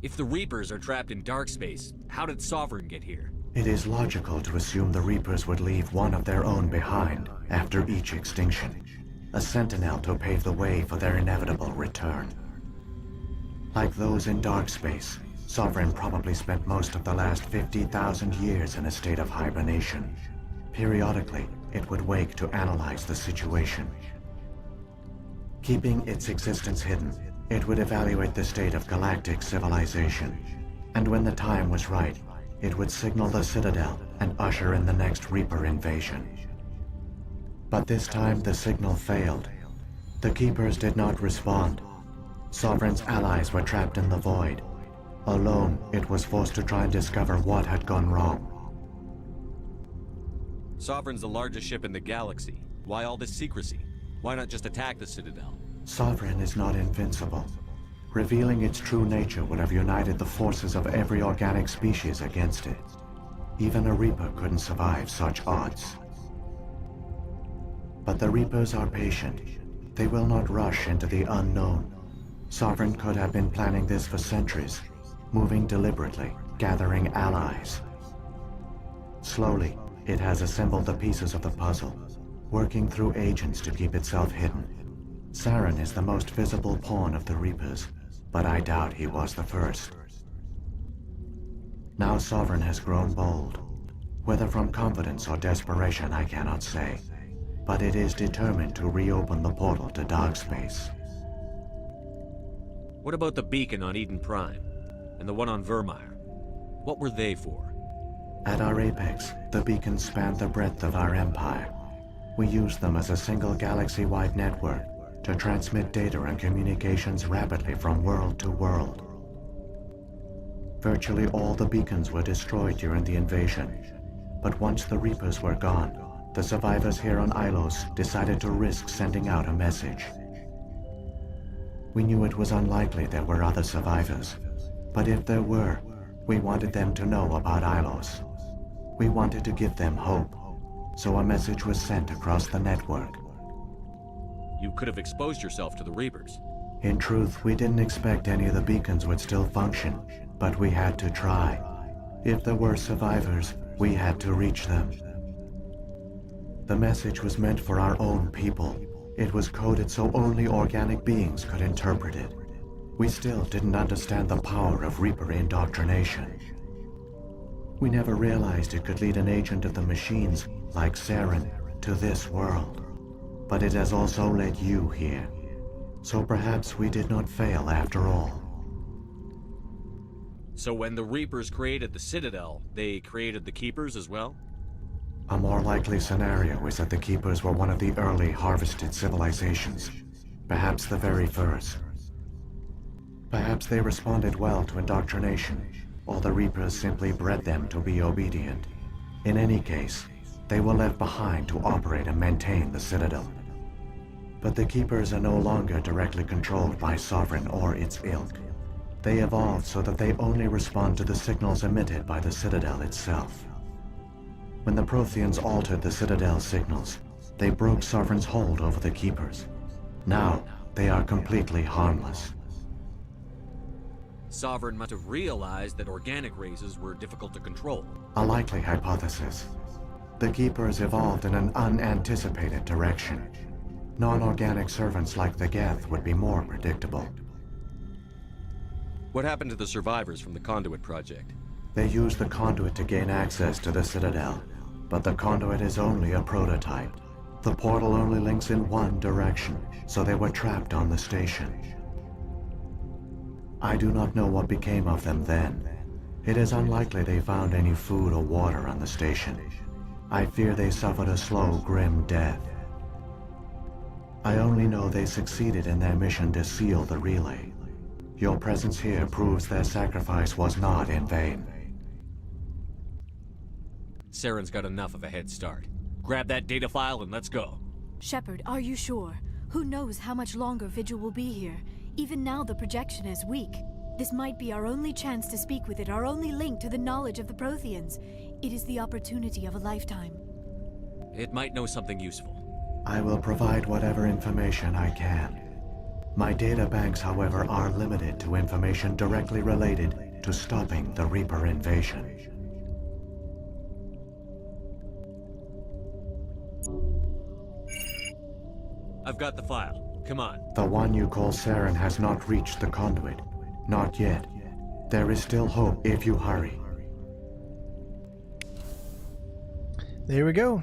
D: If the Reapers are trapped in dark space, how did Sovereign get here?
Q: It is logical to assume the Reapers would leave one of their own behind after each extinction. A sentinel to pave the way for their inevitable return. Like those in dark space, Sovereign probably spent most of the last 50,000 years in a state of hibernation. Periodically, it would wake to analyze the situation. Keeping its existence hidden, it would evaluate the state of galactic civilization. And when the time was right, it would signal the Citadel and usher in the next Reaper invasion. But this time the signal failed. The Keepers did not respond. Sovereign's allies were trapped in the void. Alone, it was forced to try and discover what had gone wrong.
D: Sovereign's the largest ship in the galaxy. Why all this secrecy? Why not just attack the Citadel?
Q: Sovereign is not invincible. Revealing its true nature would have united the forces of every organic species against it. Even a Reaper couldn't survive such odds. But the Reapers are patient. They will not rush into the unknown. Sovereign could have been planning this for centuries, moving deliberately, gathering allies. Slowly, it has assembled the pieces of the puzzle, working through agents to keep itself hidden. Saren is the most visible pawn of the Reapers, but I doubt he was the first. Now Sovereign has grown bold. Whether from confidence or desperation, I cannot say. But it is determined to reopen the portal to dark space.
D: What about the beacon on Eden Prime? And the one on Vermeer? What were they for?
Q: At our apex, the beacons spanned the breadth of our empire. We used them as a single galaxy-wide network to transmit data and communications rapidly from world to world. Virtually all the beacons were destroyed during the invasion, but once the Reapers were gone, the survivors here on Ilos decided to risk sending out a message. We knew it was unlikely there were other survivors, but if there were, we wanted them to know about Ilos. We wanted to give them hope, so a message was sent across the network.
D: You could have exposed yourself to the Reapers.
Q: In truth, we didn't expect any of the beacons would still function, but we had to try. If there were survivors, we had to reach them. The message was meant for our own people. It was coded so only organic beings could interpret it. We still didn't understand the power of Reaper indoctrination. We never realized it could lead an agent of the machines, like Saren, to this world. But it has also led you here. So perhaps we did not fail after all.
D: So when the Reapers created the Citadel, they created the Keepers as well?
Q: A more likely scenario is that the Keepers were one of the early harvested civilizations. Perhaps the very first. Perhaps they responded well to indoctrination, or the Reapers simply bred them to be obedient. In any case, they were left behind to operate and maintain the Citadel. But the Keepers are no longer directly controlled by Sovereign or its ilk. They evolved so that they only respond to the signals emitted by the Citadel itself. When the Protheans altered the Citadel signals, they broke Sovereign's hold over the Keepers. Now, they are completely harmless.
D: Sovereign must have realized that organic races were difficult to control.
Q: A likely hypothesis. The Keepers evolved in an unanticipated direction. Non-organic servants like the Geth would be more predictable.
D: What happened to the survivors from the Conduit project?
Q: They used the Conduit to gain access to the Citadel, but the Conduit is only a prototype. The portal only links in one direction, so they were trapped on the station. I do not know what became of them then. It is unlikely they found any food or water on the station. I fear they suffered a slow, grim death. I only know they succeeded in their mission to seal the relay. Your presence here proves their sacrifice was not in vain.
D: Saren's got enough of a head start. Grab that data file and let's go.
P: Shepard, are you sure? Who knows how much longer Vigil will be here? Even now the projection is weak. This might be our only chance to speak with it, our only link to the knowledge of the Protheans. It is the opportunity of a lifetime.
D: It might know something useful.
Q: I will provide whatever information I can. My data banks, however, are limited to information directly related to stopping the Reaper invasion.
D: I've got the file. Come on.
Q: The one you call Saren has not reached the Conduit. Not yet. There is still hope if you hurry.
E: There we go.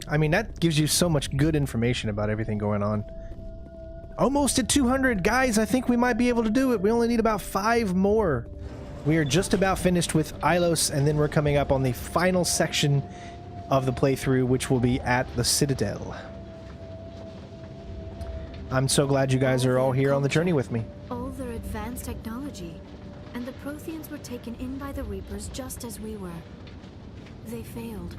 E: I mean, that gives you so much good information about everything going on. Almost at 200, guys. I think we might be able to do it. We only need about 5 more. We are just about finished with Ilos, and then we're coming up on the final section of the playthrough, which will be at the Citadel. I'm so glad you guys are all here on the journey with me.
P: All their advanced technology, and the Protheans were taken in by the Reapers just as we were. They failed.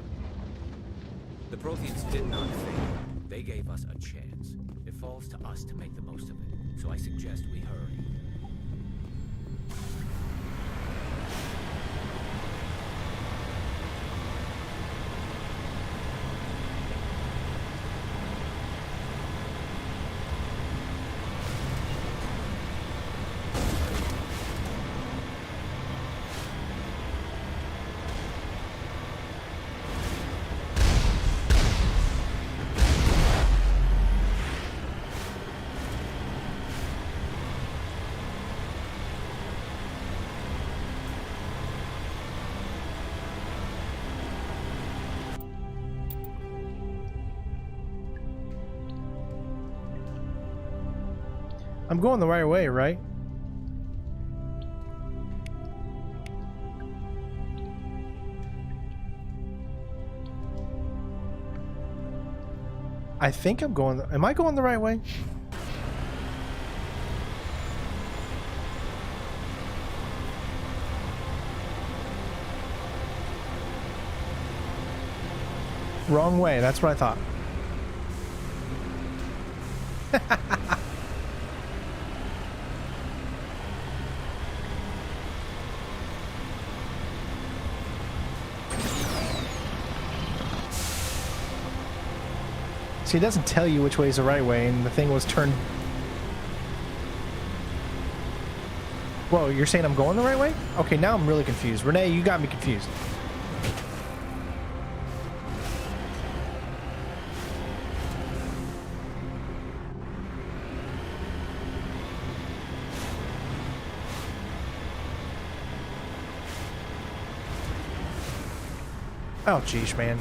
B: The Protheans did not fail. They gave us a chance. It falls to us to make the most of it, so I suggest we hurry.
E: I'm going the right way, right? I think I'm going... Am I going the right way? Wrong way, that's what I thought. See, it doesn't tell you which way is the right way, and the thing was turned... Whoa, you're saying I'm going the right way? Okay, now I'm really confused. Renee, you got me confused. Oh, geez, man.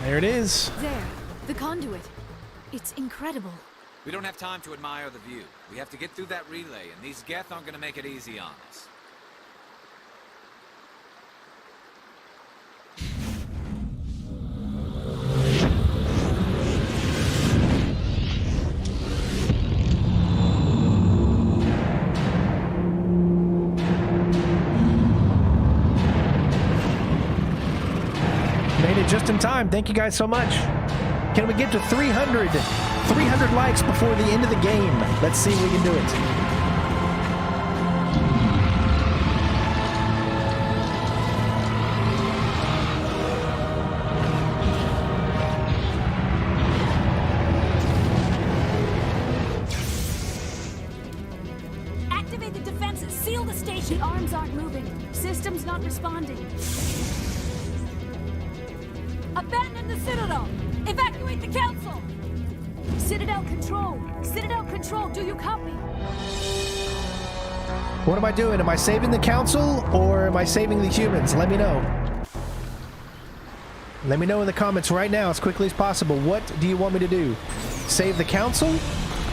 E: There it is.
P: There, the conduit. It's incredible.
O: We don't have time to admire the view. We have to get through that relay, and these Geth aren't gonna make it easy on us.
E: Made it just in time. Thank you guys so much. Can we get to 300? 300 likes before the end of the game. Let's see if we can do it.
P: Activate the defenses. Seal the station. The arms aren't moving. Systems not responding. Abandon the Citadel! Evacuate the Council! Citadel Control, do you copy?
E: What am I doing? Am I saving the Council or am I saving the humans? Let me know. Let me know in the comments right now as quickly as possible. What do you want me to do? Save the Council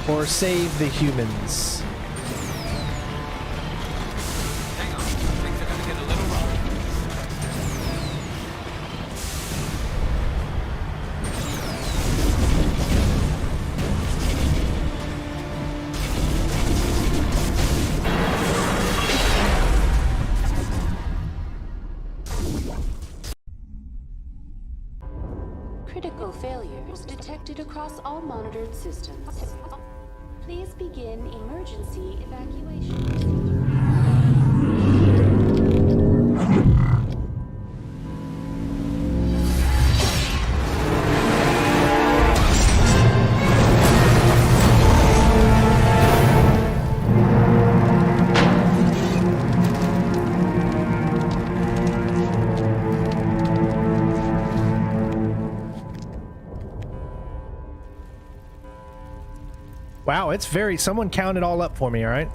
E: or save the humans?
R: Critical failures detected across all monitored systems. Please begin emergency evacuation.
E: Wow, it's very... Someone count it all up for me, all right?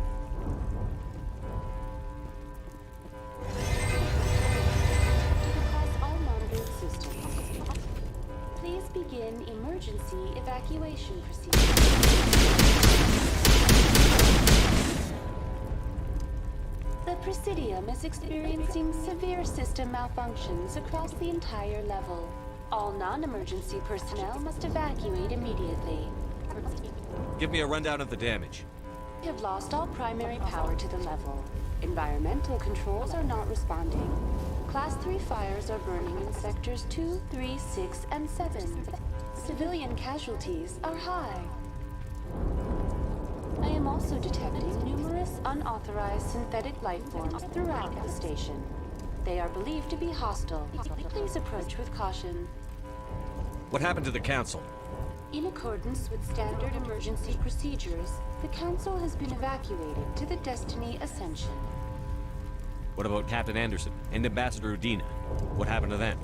R: Across all monitored systems. Please begin emergency evacuation procedures. The Presidium is experiencing severe system malfunctions across the entire level. All non-emergency personnel must evacuate immediately.
D: Give me a rundown of the damage.
R: We have lost all primary power to the level. Environmental controls are not responding. Class 3 fires are burning in sectors 2, 3, 6, and 7. Civilian casualties are high. I am also detecting numerous unauthorized synthetic life forms throughout the station. They are believed to be hostile. Please approach with caution.
D: What happened to the Council?
R: In accordance with standard emergency procedures, the Council has been evacuated to the Destiny Ascension.
D: What about Captain Anderson and Ambassador Udina? What happened to them?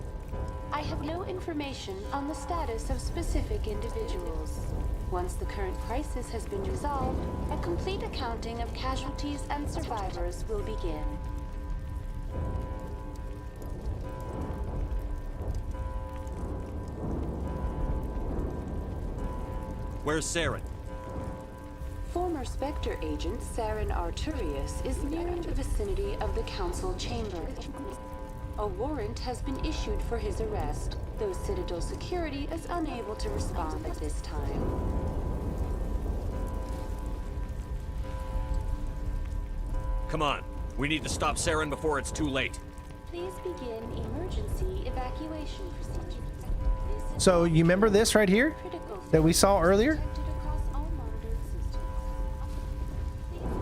R: I have no information on the status of specific individuals. Once the current crisis has been resolved, a complete accounting of casualties and survivors will begin.
D: Where's Saren?
R: Former Spectre agent Saren Arturius is nearing the vicinity of the Council chamber. A warrant has been issued for his arrest, though Citadel security is unable to respond at this time.
D: Come on. We need to stop Saren before it's too late.
R: Please begin emergency evacuation procedures.
E: So you remember this right here that we saw earlier?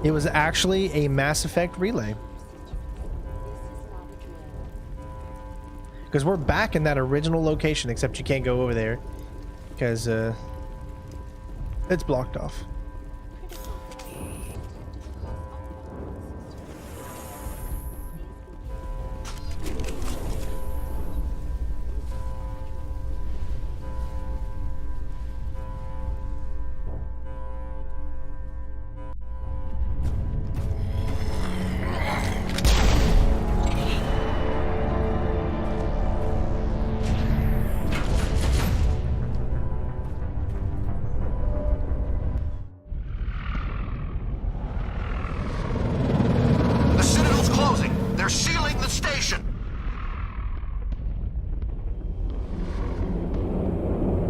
E: It was actually a Mass Effect relay. Because we're back in that original location, except you can't go over there because it's blocked off.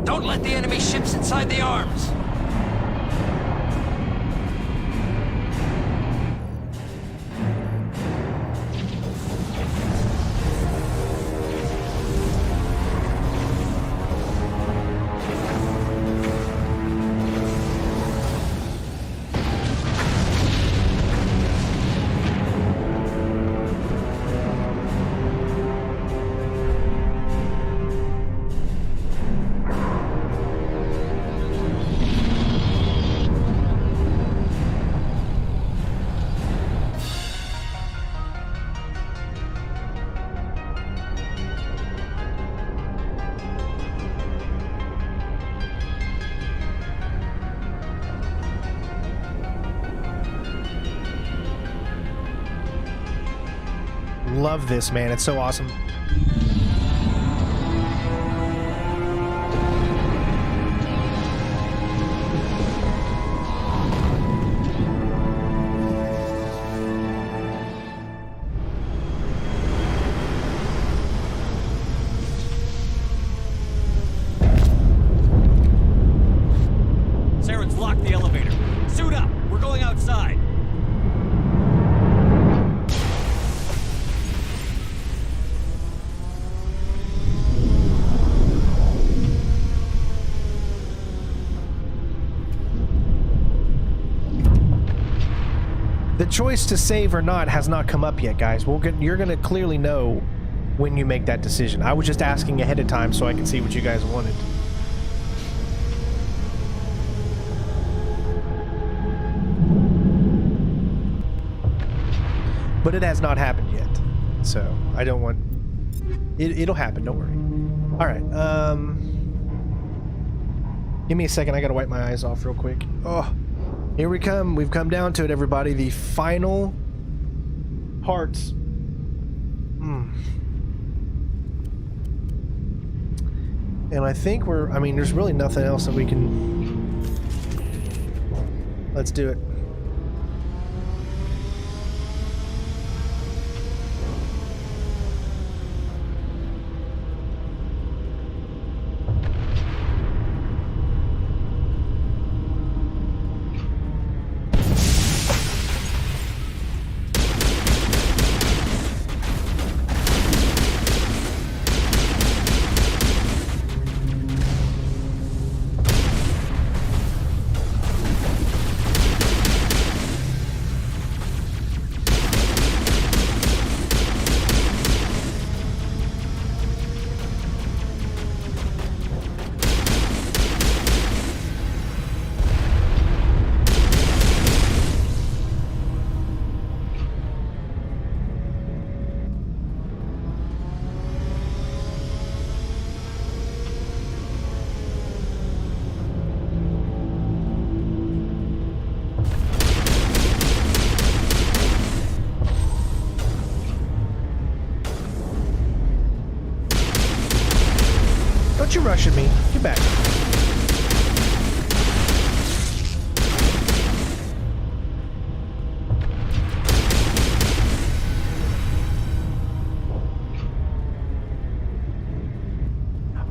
B: Don't let the enemy ships inside the arms!
E: Love this, man. It's so awesome.
B: Saren's locked the elevator. Suit up! We're going outside!
E: The choice to save or not has not come up yet, guys. You're going to clearly know when you make that decision. I was just asking ahead of time so I could see what you guys wanted. But it has not happened yet. So, I don't want... It'll happen, don't worry. Alright, give me a second, I gotta wipe my eyes off real quick. Oh... Here we come. We've come down to it, everybody. The final parts. And I think I mean, there's really nothing else that we can... Let's do it. Don't you rush at me. Get back.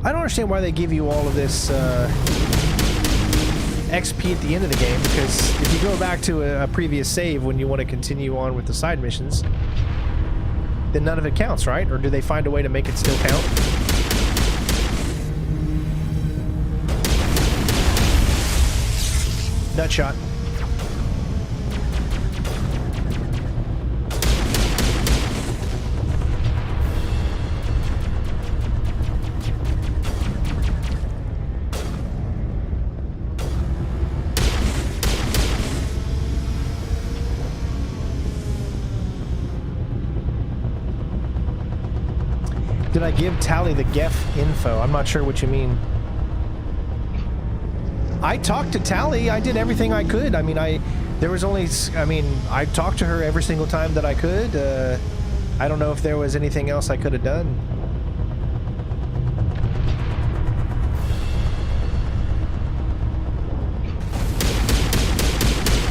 E: I don't understand why they give you all of this XP at the end of the game, because if you go back to a previous save when you want to continue on with the side missions, then none of it counts, right? Or do they find a way to make it still count? Nut shot. Did I give Tally the GEF info? I'm not sure what you mean. I talked to Tally. I did everything I could. I mean, I talked to her every single time that I could. I don't know if there was anything else I could have done.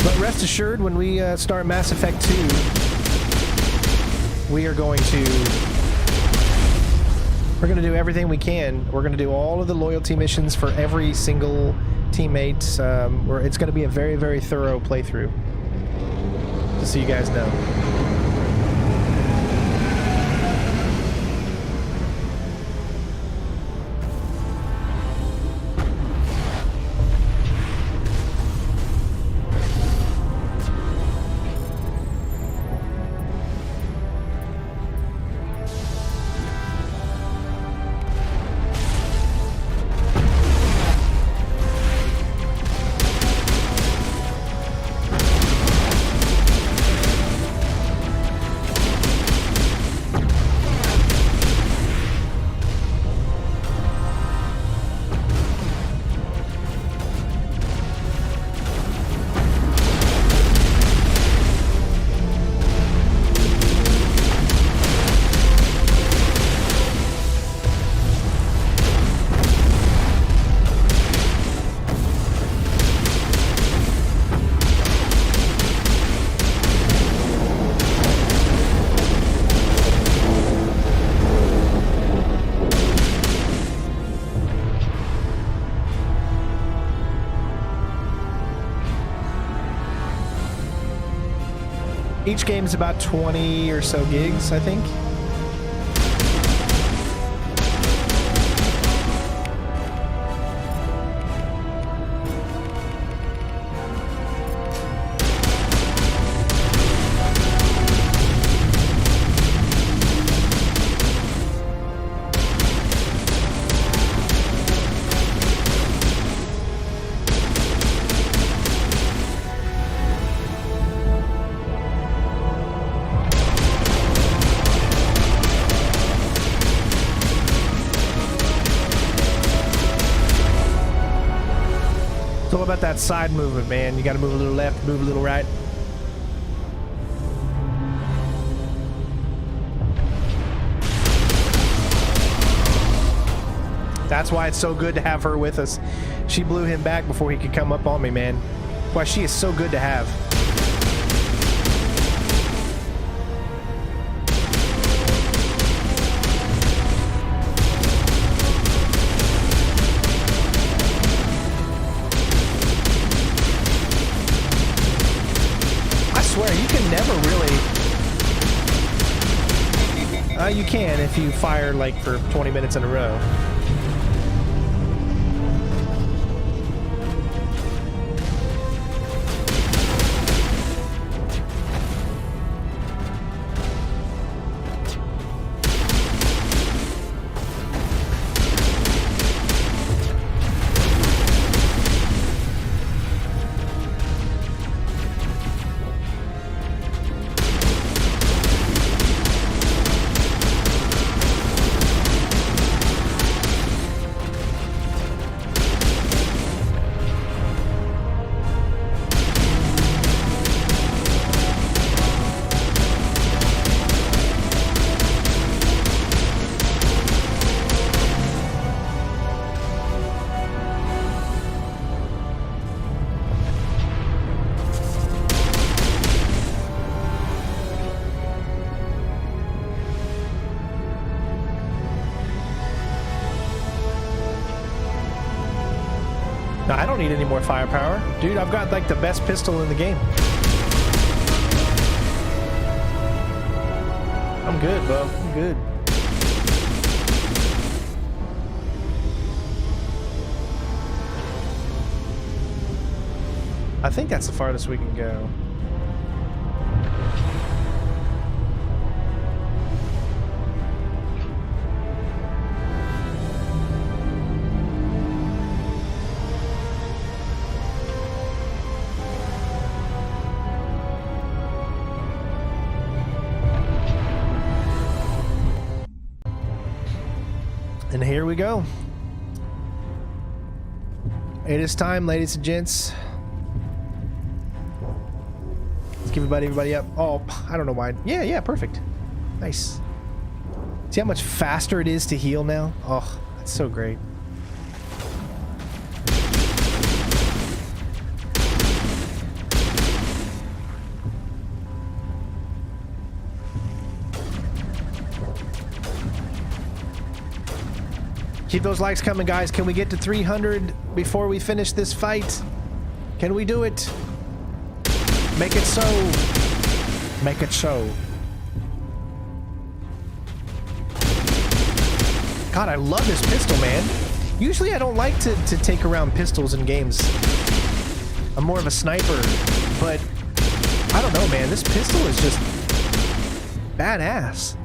E: But rest assured, when we start Mass Effect 2, we are going to We're going to do everything we can. We're going to do all of the loyalty missions for every single teammate. It's going to be a very, very thorough playthrough. Just so you guys know. Each game is about 20 or so gigs, I think. It's all about that side movement, man. You gotta move a little left, move a little right. That's why it's so good to have her with us. She blew him back before he could come up on me, man. Why, she is so good to have. You can if you fire like for 20 minutes in a row. No, I don't need any more firepower. Dude, I've got like the best pistol in the game. I'm good, bro. I'm good. I think that's the farthest we can go. And here we go. It is time, ladies and gents. Let's give everybody up. Oh, I don't know why. Yeah, perfect. Nice. See how much faster it is to heal now? Oh, that's so great. Keep those likes coming, guys. Can we get to 300 before we finish this fight? Can we do it? Make it so. Make it so. God, I love this pistol, man. Usually I don't like to take around pistols in games. I'm more of a sniper, but I don't know, man. This pistol is just badass.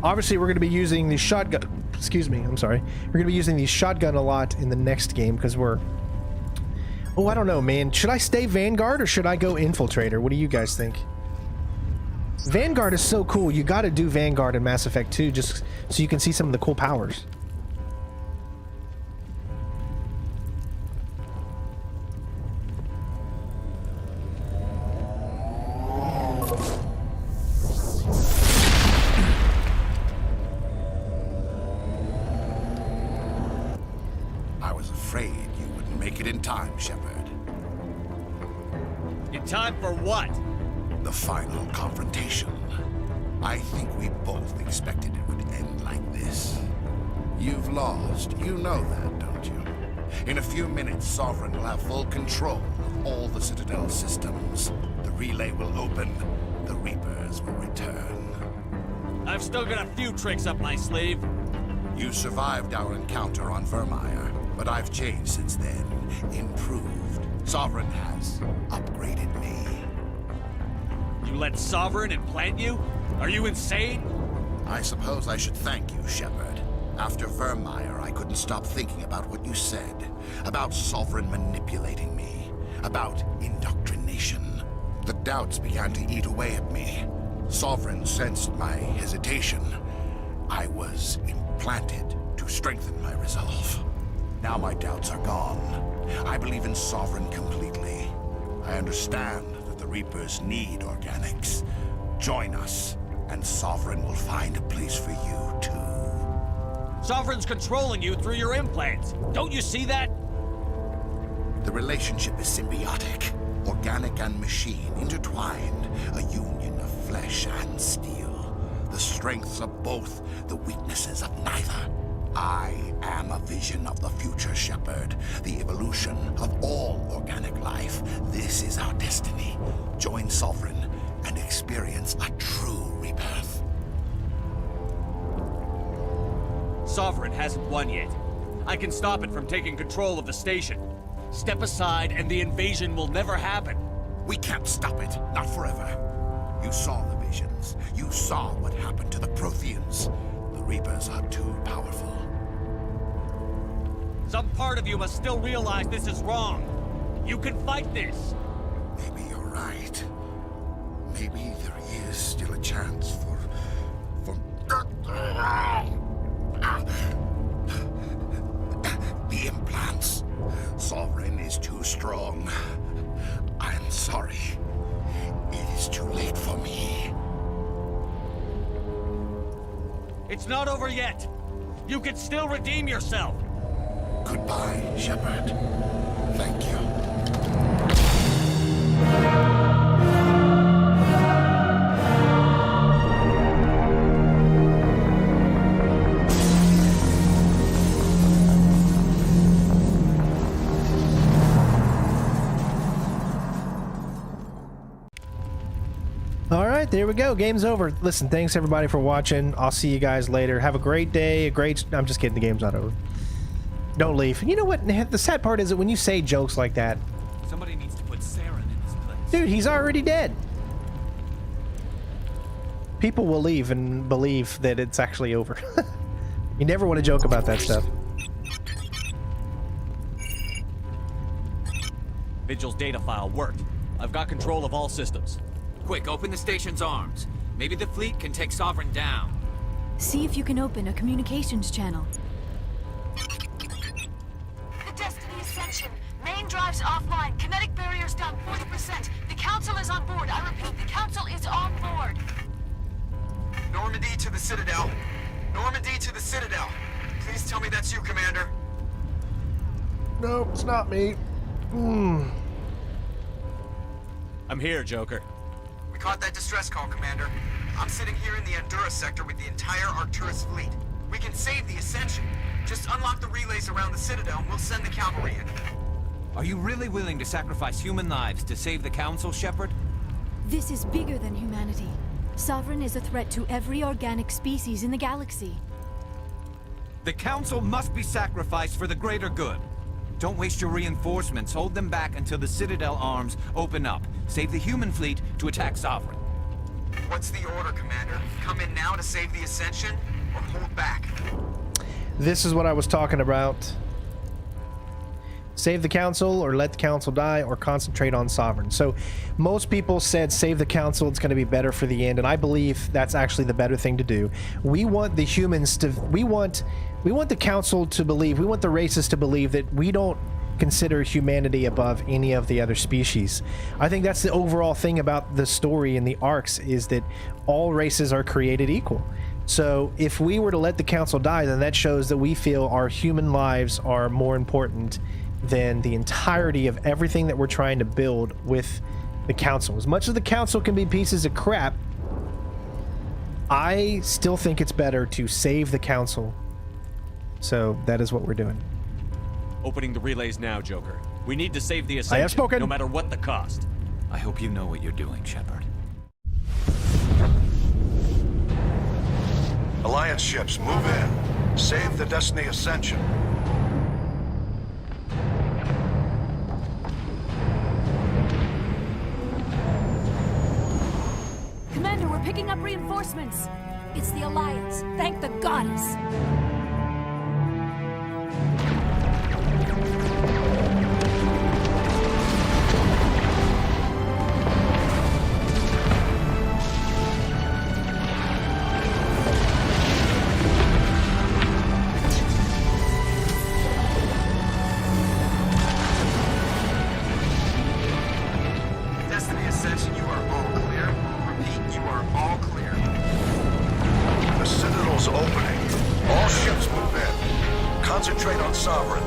E: Obviously, we're going to be using the shotgun. Excuse me, I'm sorry. We're going to be using the shotgun a lot in the next game because we're... Oh, I don't know, man. Should I stay Vanguard or should I go Infiltrator? What do you guys think? Vanguard is so cool. You got to do Vanguard in Mass Effect 2 just so you can see some of the cool powers.
N: I was afraid you wouldn't make it in time, Shepard.
B: In time for what?
N: The final confrontation. I think we both expected it would end like this. You've lost. You know that, don't you? In a few minutes, Sovereign will have full control of all the Citadel systems. The relay will open. The Reapers will return.
B: I've still got a few tricks up my sleeve.
N: You survived our encounter on Vermeer, but I've changed since then. Improved. Sovereign has upgraded me.
B: You let Sovereign implant you? Are you insane?
N: I suppose I should thank you, Shepard. After Vermeer, I couldn't stop thinking about what you said. About Sovereign manipulating me. About indoctrination. The doubts began to eat away at me. Sovereign sensed my hesitation. I was implanted to strengthen my resolve. Now my doubts are gone. I believe in Sovereign completely. I understand that the Reapers need organics. Join us, and Sovereign will find a place for you, too.
B: Sovereign's controlling you through your implants. Don't you see that?
N: The relationship is symbiotic. Organic and machine intertwined. A union of flesh and steel. The strengths of both, the weaknesses of neither. I am a vision of the future, Shepard. The evolution of all organic life. This is our destiny. Join Sovereign and experience a true rebirth.
B: Sovereign hasn't won yet. I can stop it from taking control of the station. Step aside and the invasion will never happen.
N: We can't stop it. Not forever. You saw the visions. You saw what happened to the Protheans. The Reapers are too powerful.
B: Some part of you must still realize this is wrong. You can fight this.
N: Maybe you're right. Maybe there is still a chance for... The implants. Sovereign is too strong. I'm sorry. It is too late for me.
B: It's not over yet. You can still redeem yourself.
N: Goodbye, Shepard. Thank you.
E: All right, there we go. Game's over. Listen, thanks everybody for watching. I'll see you guys later. Have a great day. I'm just kidding. The game's not over. Don't leave. You know what? The sad part is that when you say jokes like that,
B: Somebody needs to put Saren in his place.
E: dude, he's already dead. People will leave and believe that it's actually over. You never want to joke about that stuff.
B: Vigil's data file worked. I've got control of all systems.
O: Quick, open the station's arms. Maybe the fleet can take Sovereign down.
P: See if you can open a communications channel.
S: The Destiny Ascension. Main drives offline. Kinetic barriers down 40%. The Council is on board. I repeat, the Council is on board.
F: Normandy to the Citadel. Normandy to the Citadel. Please tell me that's you, Commander.
E: No, it's not me.
B: I'm here, Joker.
F: We caught that distress call, Commander. I'm sitting here in the Endura sector with the entire Arcturus fleet. We can save the Ascension. Just unlock the relays around the Citadel and we'll send the cavalry in.
O: Are you really willing to sacrifice human lives to save the Council, Shepard?
P: This is bigger than humanity. Sovereign is a threat to every organic species in the galaxy.
O: The Council must be sacrificed for the greater good. Don't waste your reinforcements. Hold them back until the Citadel arms open up. Save the human fleet to attack Sovereign.
F: What's the order, Commander? Come in now to save the Ascension, or hold back?
E: This is what I was talking about. Save the Council, or let the Council die, or concentrate on Sovereign. So most people said save the Council, it's going to be better for the end, and I believe that's actually the better thing to do. We want the humans to... We want the Council to believe, we want the races to believe that we don't consider humanity above any of the other species. I think that's the overall thing about the story and the arcs, is that all races are created equal. So if we were to let the Council die, then that shows that we feel our human lives are more important than the entirety of everything that we're trying to build with the Council. As much as the Council can be pieces of crap, I still think it's better to save the Council. So that is what we're doing.
D: Opening the relays now, Joker. We need to save the Ascension,
E: I have spoken.
D: no matter what the cost.
O: I hope you know what you're doing, Shepard.
H: Alliance ships, move in. Save the Destiny Ascension.
P: Commander, we're picking up reinforcements. It's the Alliance. Thank the goddess.
F: Destiny Ascension, you are all clear. Repeat, you are all clear.
H: The Citadel's opening. All ships move in. Concentrate on Sovereign.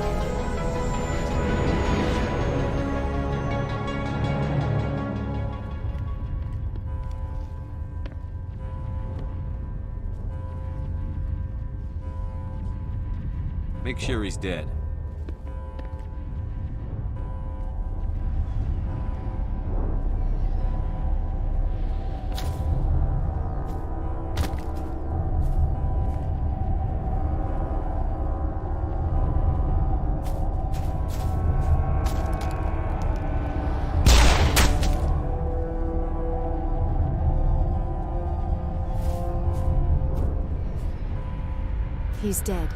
D: Make sure he's dead.
P: He's dead.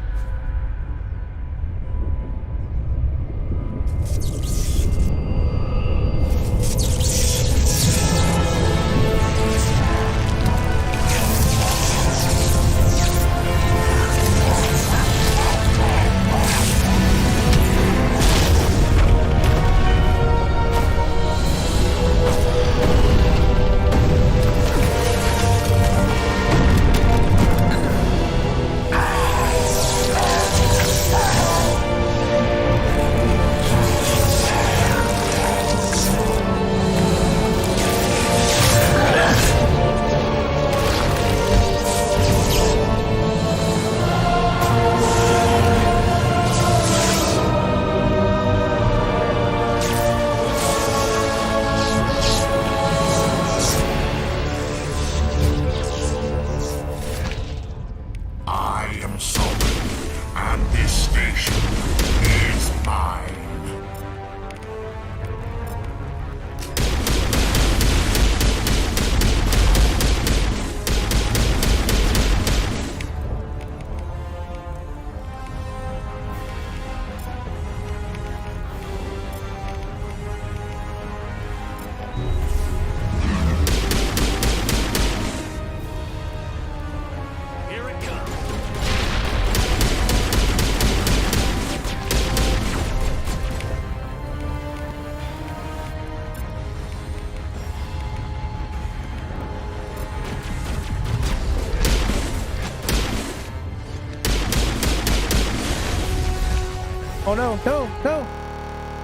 E: Oh no, no, no!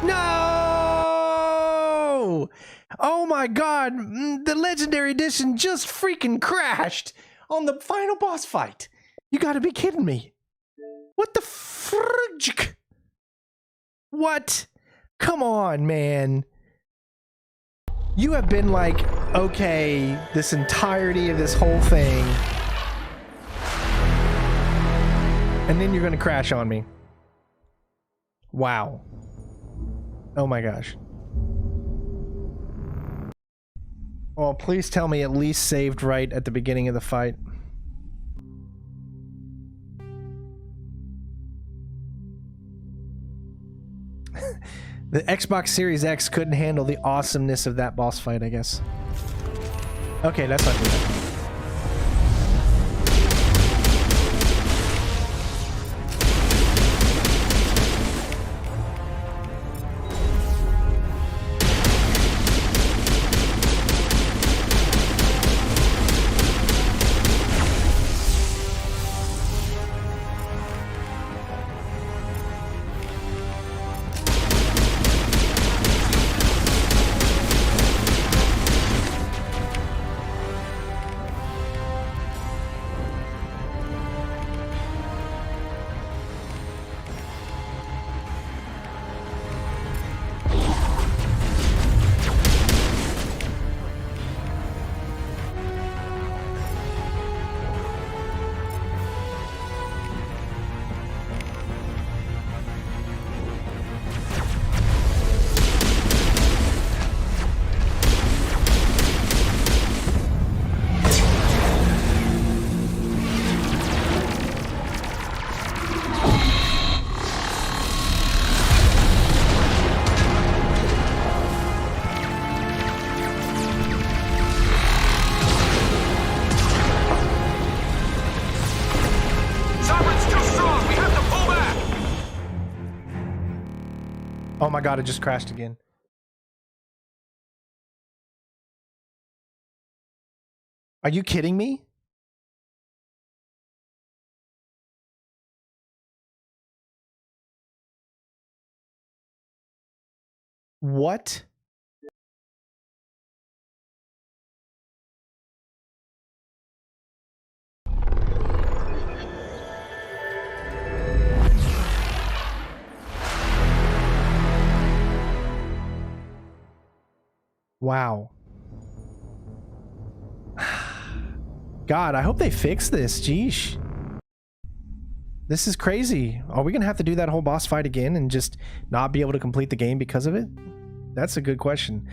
E: No! Oh my god, the Legendary Edition just freaking crashed on the final boss fight. You gotta be kidding me. What the fridge? What? Come on, man. You have been like, okay, this entirety of this whole thing. And then you're gonna crash on me. Wow. Oh my gosh. Oh, please tell me at least saved right at the beginning of the fight. The Xbox Series X couldn't handle the awesomeness of that boss fight, I guess. Okay, that's not too bad. Oh my god, it just crashed again. Are you kidding me? What? Wow. God, I hope they fix this. Jeesh. This is crazy. Are we going to have to do that whole boss fight again and just not be able to complete the game because of it? That's a good question.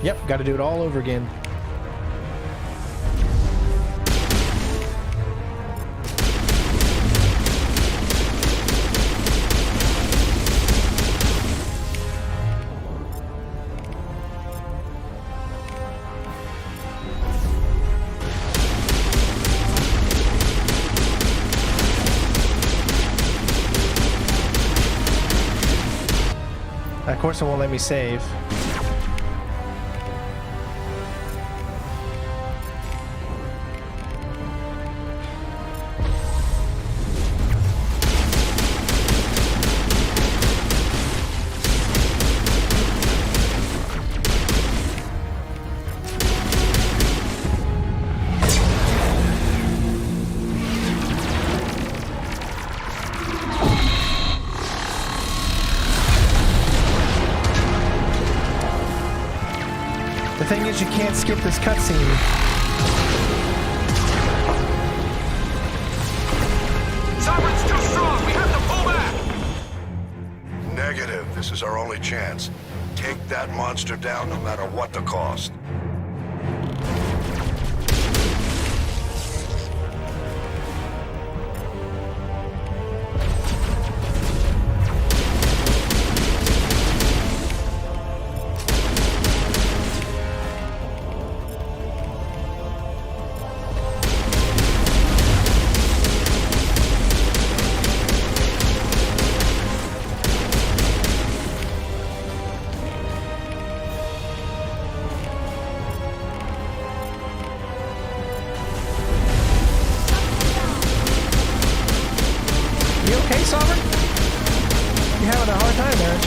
E: Yep, got to do it all over again. Of course it won't let me save. The thing is, you can't skip this cutscene.
H: Cerberus too strong! We have to pull back! Negative. This is our only chance. Take that monster down no matter what the cost.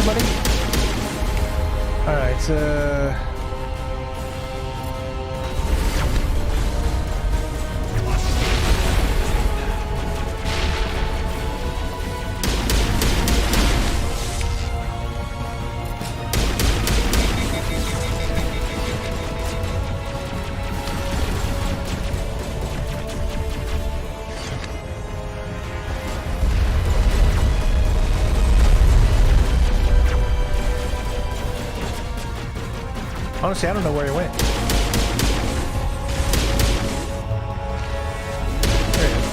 E: of money. All right. Honestly, I don't know where he went. There he is.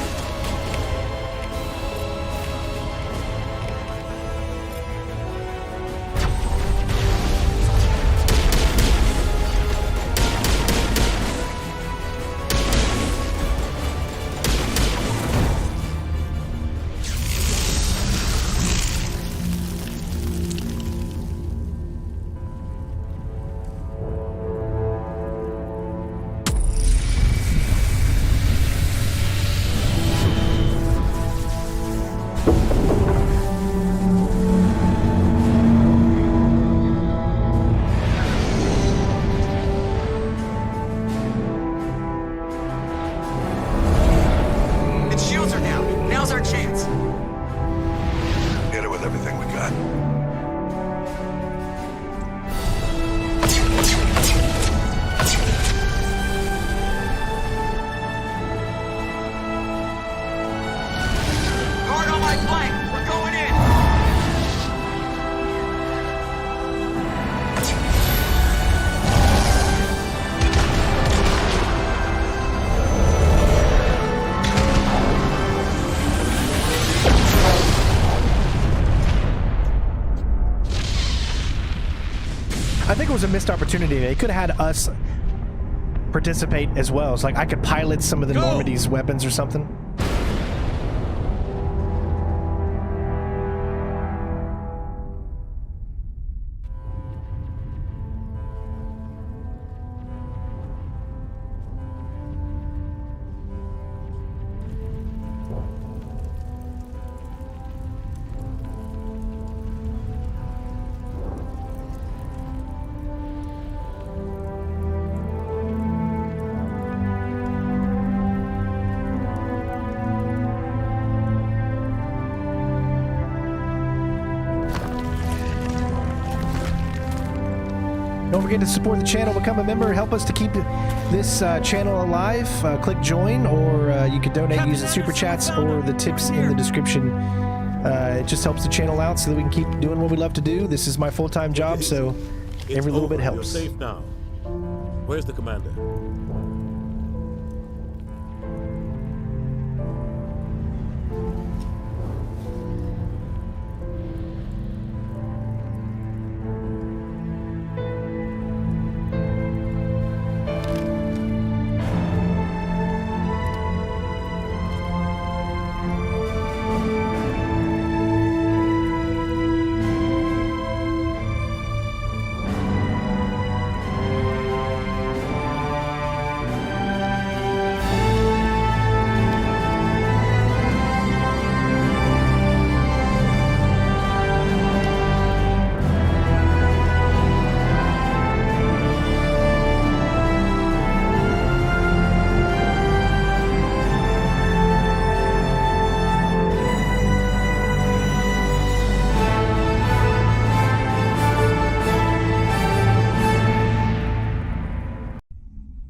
E: I think it was a missed opportunity. They could have had us participate as well. It's like I could pilot some of the Normandy's weapons or something. Don't forget to support the channel, become a member, help us to keep this channel alive. Click join, or you can donate using super chats or the tips in the description. It just helps the channel out so that we can keep doing what we love to do. This is my full-time job, so every little bit helps.
T: You're safe now. Where's the commander?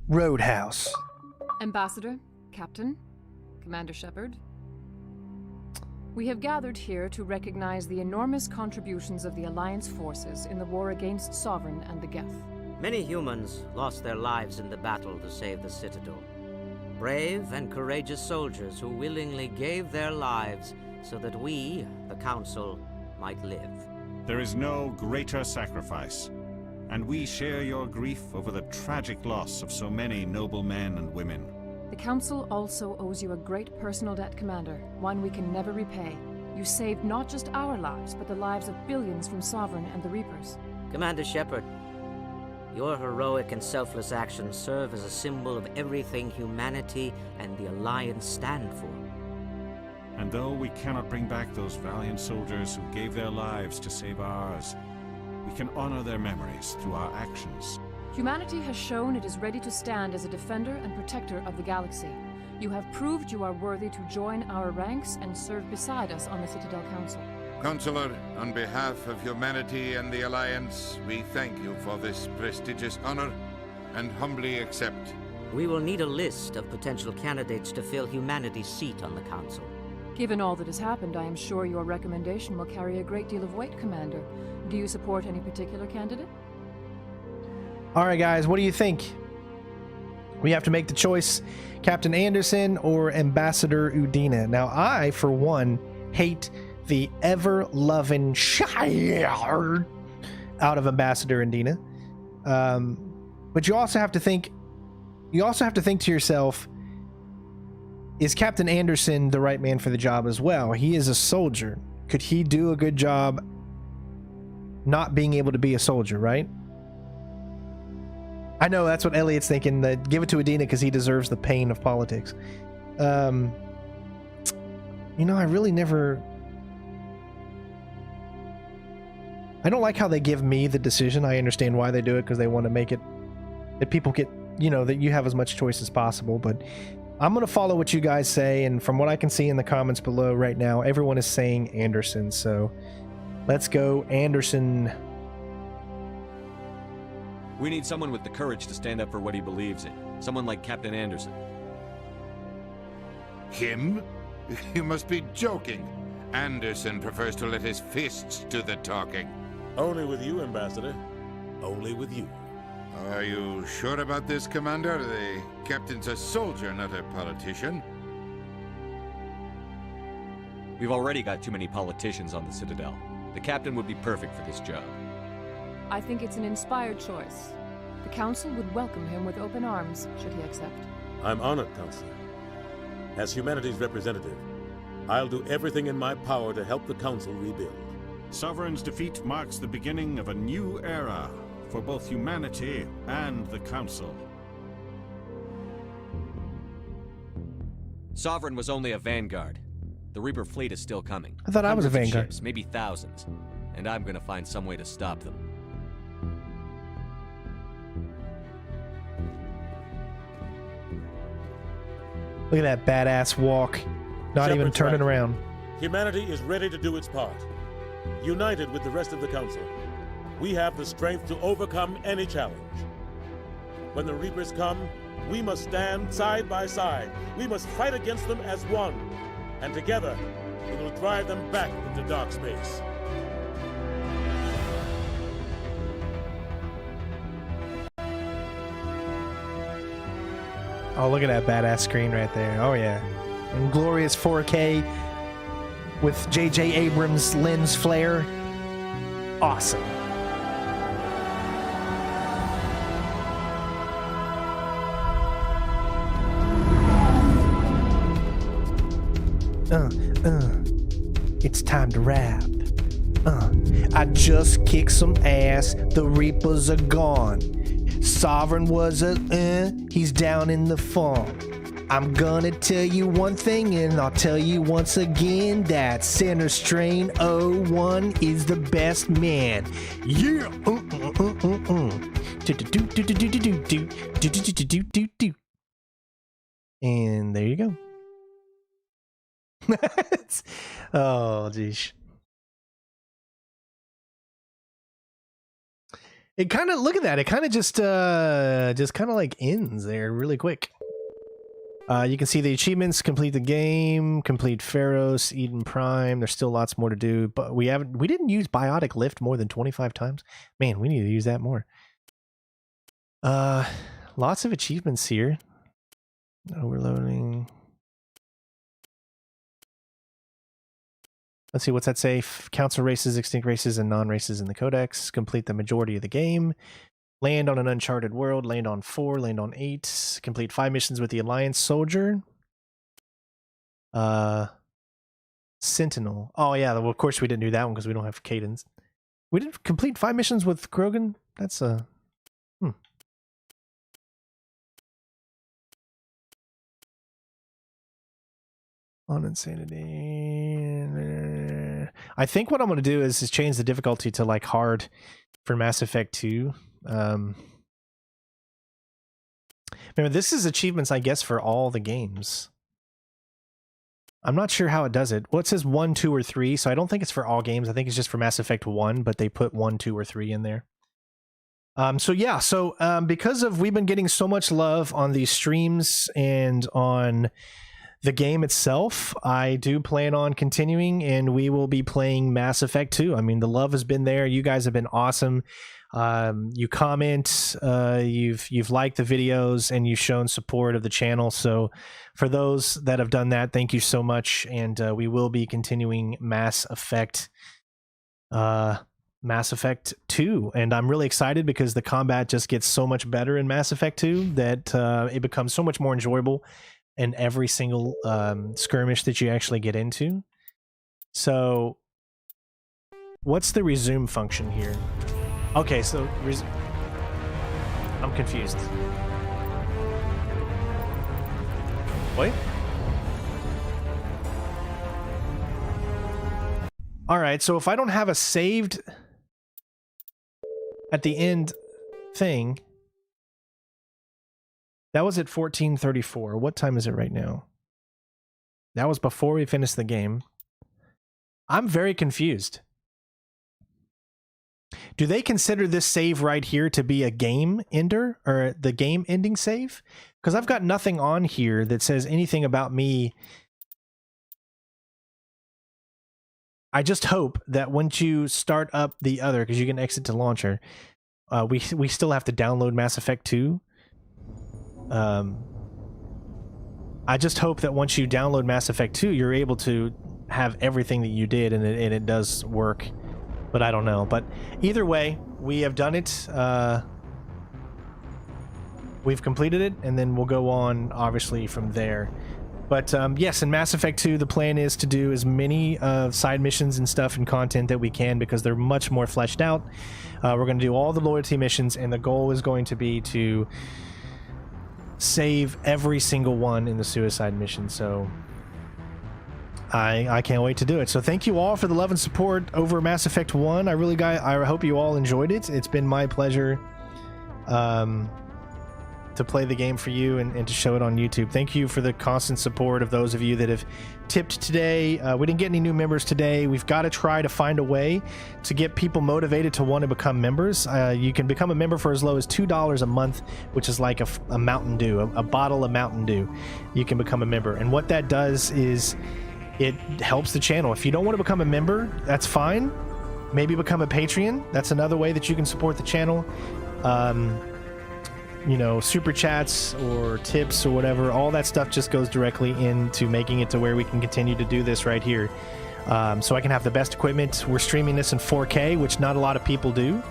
T: Roadhouse.
U: Ambassador, Captain, Commander Shepard. We have gathered here to recognize the enormous contributions of the Alliance forces in the war against Sovereign and the Geth.
V: Many humans lost their lives in the battle to save the Citadel. Brave and courageous soldiers who willingly gave their lives so that we, the Council, might live.
W: There is no greater sacrifice, and we share your grief over the tragic loss of so many noble men and women.
U: The Council also owes you a great personal debt, Commander, one we can never repay. You saved not just our lives, but the lives of billions from Sovereign and the Reapers.
V: Commander Shepard, your heroic and selfless actions serve as a symbol of everything humanity and the Alliance stand for.
W: And though we cannot bring back those valiant soldiers who gave their lives to save ours, we can honor their memories through our actions.
U: Humanity has shown it is ready to stand as a defender and protector of the galaxy. You have proved you are worthy to join our ranks and serve beside us on the Citadel Council.
C: Counselor, on behalf of humanity and the Alliance, we thank you for this prestigious honor and humbly accept.
V: We will need a list of potential candidates to fill humanity's seat on the Council.
U: Given all that has happened, I am sure your recommendation will carry a great deal of weight, Commander. Do you support any particular candidate?
A: All right, guys, what do you think? We have to make the choice, Captain Anderson or Ambassador Udina. Now, I, for one, hate the ever-loving shire out of Ambassador Udina. But you also have to think to yourself, is Captain Anderson the right man for the job as well? He is a soldier. Could he do a good job not being able to be a soldier, right? I know that's what Elliot's thinking. Give it to Udina because he deserves the pain of politics. You know, I really never... I don't like how they give me the decision. I understand why they do it, because they want to make it that people get, you know, that you have as much choice as possible. But I'm going to follow what you guys say, and from what I can see in the comments below right now, everyone is saying Anderson. So let's go Anderson.
D: We need someone with the courage to stand up for what he believes in. Someone like Captain Anderson.
C: Him? You must be joking. Anderson prefers to let his fists do the talking.
T: Only with you, Ambassador. Only with you.
C: Are you sure about this, Commander? The captain's a soldier, not a politician.
D: We've already got too many politicians on the Citadel. The captain would be perfect for this job.
U: I think it's an inspired choice. The Council would welcome him with open arms, should he accept.
T: I'm honored, Counselor. As humanity's representative, I'll do everything in my power to help the Council rebuild.
W: Sovereign's defeat marks the beginning of a new era for both humanity and the Council.
D: Sovereign was only a vanguard. The Reaper fleet is still coming.
A: I thought I was a
D: Hundreds of
A: vanguard.
D: Ships, maybe thousands. And I'm gonna find some way to stop them.
A: Look at that badass walk. Not even
T: Shepard's
A: turning
T: right.
A: around.
T: Humanity is ready to do its part. United with the rest of the Council, we have the strength to overcome any challenge. When the Reapers come, we must stand side by side. We must fight against them as one. And together, we will drive them back into dark space.
A: Oh, look at that badass screen right there. Oh, yeah. In glorious 4K with J.J. Abrams' lens flare. Awesome. It's time to rap. I just kicked some ass. The Reapers are gone. Sovereign was he's down in the farm. I'm gonna tell you one thing, and I'll tell you once again that Center Strain 01 is the best man. Yeah. And there you go. Oh, geez. It kind of, look at that. It kind of just kind of like ends there really quick. You can see the achievements: complete the game, complete Pharos, Eden Prime. There's still lots more to do, but we didn't use Biotic Lift more than 25 times. Man, we need to use that more. Lots of achievements here. Overloading. Let's see, what's that say? Council races, extinct races, and non-races in the Codex. Complete the majority of the game. Land on an uncharted world. Land on 4. Land on 8. Complete 5 missions with the Alliance Soldier. Sentinel. Oh, yeah. Well, of course we didn't do that one because we don't have Cadence. We didn't complete 5 missions with Grogan? That's On insanity. I think what I'm going to do is change the difficulty to like hard for Mass Effect 2. Remember, this is achievements, I guess, for all the games. I'm not sure how it does it. Well, it says 1, 2, or 3, so I don't think it's for all games. I think it's just for Mass Effect 1, but they put 1, 2, or 3 in there. Because we've been getting so much love on these streams and on the game itself, I do plan on continuing, and we will be playing Mass Effect 2. I mean, the love has been there. You guys have been awesome. You comment, you've liked the videos, and you've shown support of the channel. So for those that have done that, thank you so much. And we will be continuing Mass Effect 2. And I'm really excited because the combat just gets so much better in Mass Effect 2 that it becomes so much more enjoyable in every single skirmish that you actually get into. So what's the resume function here? Okay, so I'm confused. Wait. All right, so if I don't have a saved at the end thing, that was at 14:34. What time is it right now? That was before we finished the game. I'm very confused. Do they consider this save right here to be a game ender, or the game ending save? Because I've got nothing on here that says anything about me. I just hope that once you start up the other, because you can exit to launcher, we still have to download Mass Effect 2. I just hope that once you download Mass Effect 2, you're able to have everything that you did, and it does work. But I don't know. But either way, we have done it. We've completed it, and then we'll go on, obviously, from there. But yes, in Mass Effect 2, the plan is to do as many side missions and stuff and content that we can, because they're much more fleshed out. We're going to do all the loyalty missions, and the goal is going to be to save every single one in the suicide mission. So I can't wait to do it. So thank you all for the love and support over Mass Effect 1. I hope you all enjoyed it. It's been my pleasure to play the game for you and to show it on YouTube. Thank you for the constant support of those of you that have tipped today. We didn't get any new members today. We've got to try to find a way to get people motivated to want to become members. You can become a member for as low as $2 a month, which is like a Mountain Dew, a bottle of Mountain Dew. You can become a member. And what that does is it helps the channel. If you don't want to become a member, that's fine. Maybe become a Patreon. That's another way that you can support the channel. You know, super chats or tips or whatever, all that stuff just goes directly into making it to where we can continue to do this right here. So I can have the best equipment. We're streaming this in 4K, which not a lot of people do.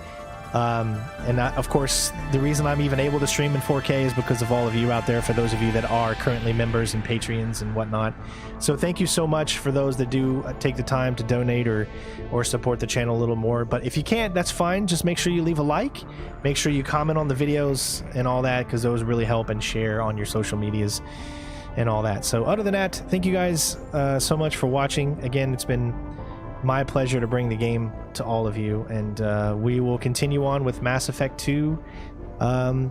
A: Of course, the reason I'm even able to stream in 4K is because of all of you out there, for those of you that are currently members and Patreons and whatnot. So thank you so much for those that do take the time to donate or support the channel a little more. But if you can't, that's fine. Just make sure you leave a like. Make sure you comment on the videos and all that, because those really help, and share on your social medias and all that. So other than that, thank you guys so much for watching. Again, it's been my pleasure to bring the game to all of you, and we will continue on with Mass Effect 2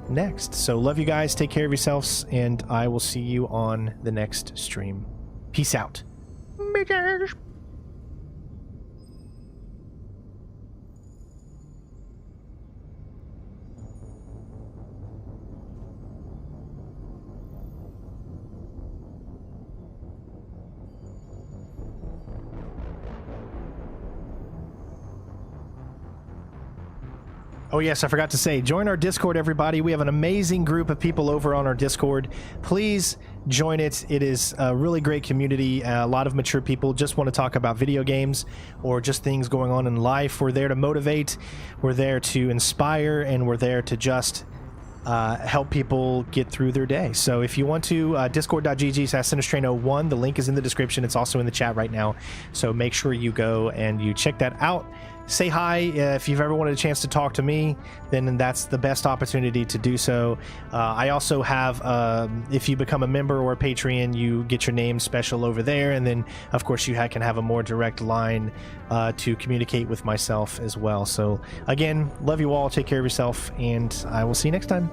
A: next. So love you guys, take care of yourselves, and I will see you on the next stream. Peace out. Bitches. Oh yes, I forgot to say, join our Discord, everybody. We have an amazing group of people over on our Discord. Please join it. It is a really great community. A lot of mature people just want to talk about video games or just things going on in life. We're there to motivate, we're there to inspire, and we're there to just help people get through their day. So if you want to, discord.gg/Sinistrain01, the link is in the description. It's also in the chat right now. So make sure you go and you check that out. say hi. If you've ever wanted a chance to talk to me, then that's the best opportunity to do so. I also have, if you become a member or a Patreon, you get your name special over there, and then of course you can have a more direct line to communicate with myself as well. So again, love you all, take care of yourself, and I will see you next time.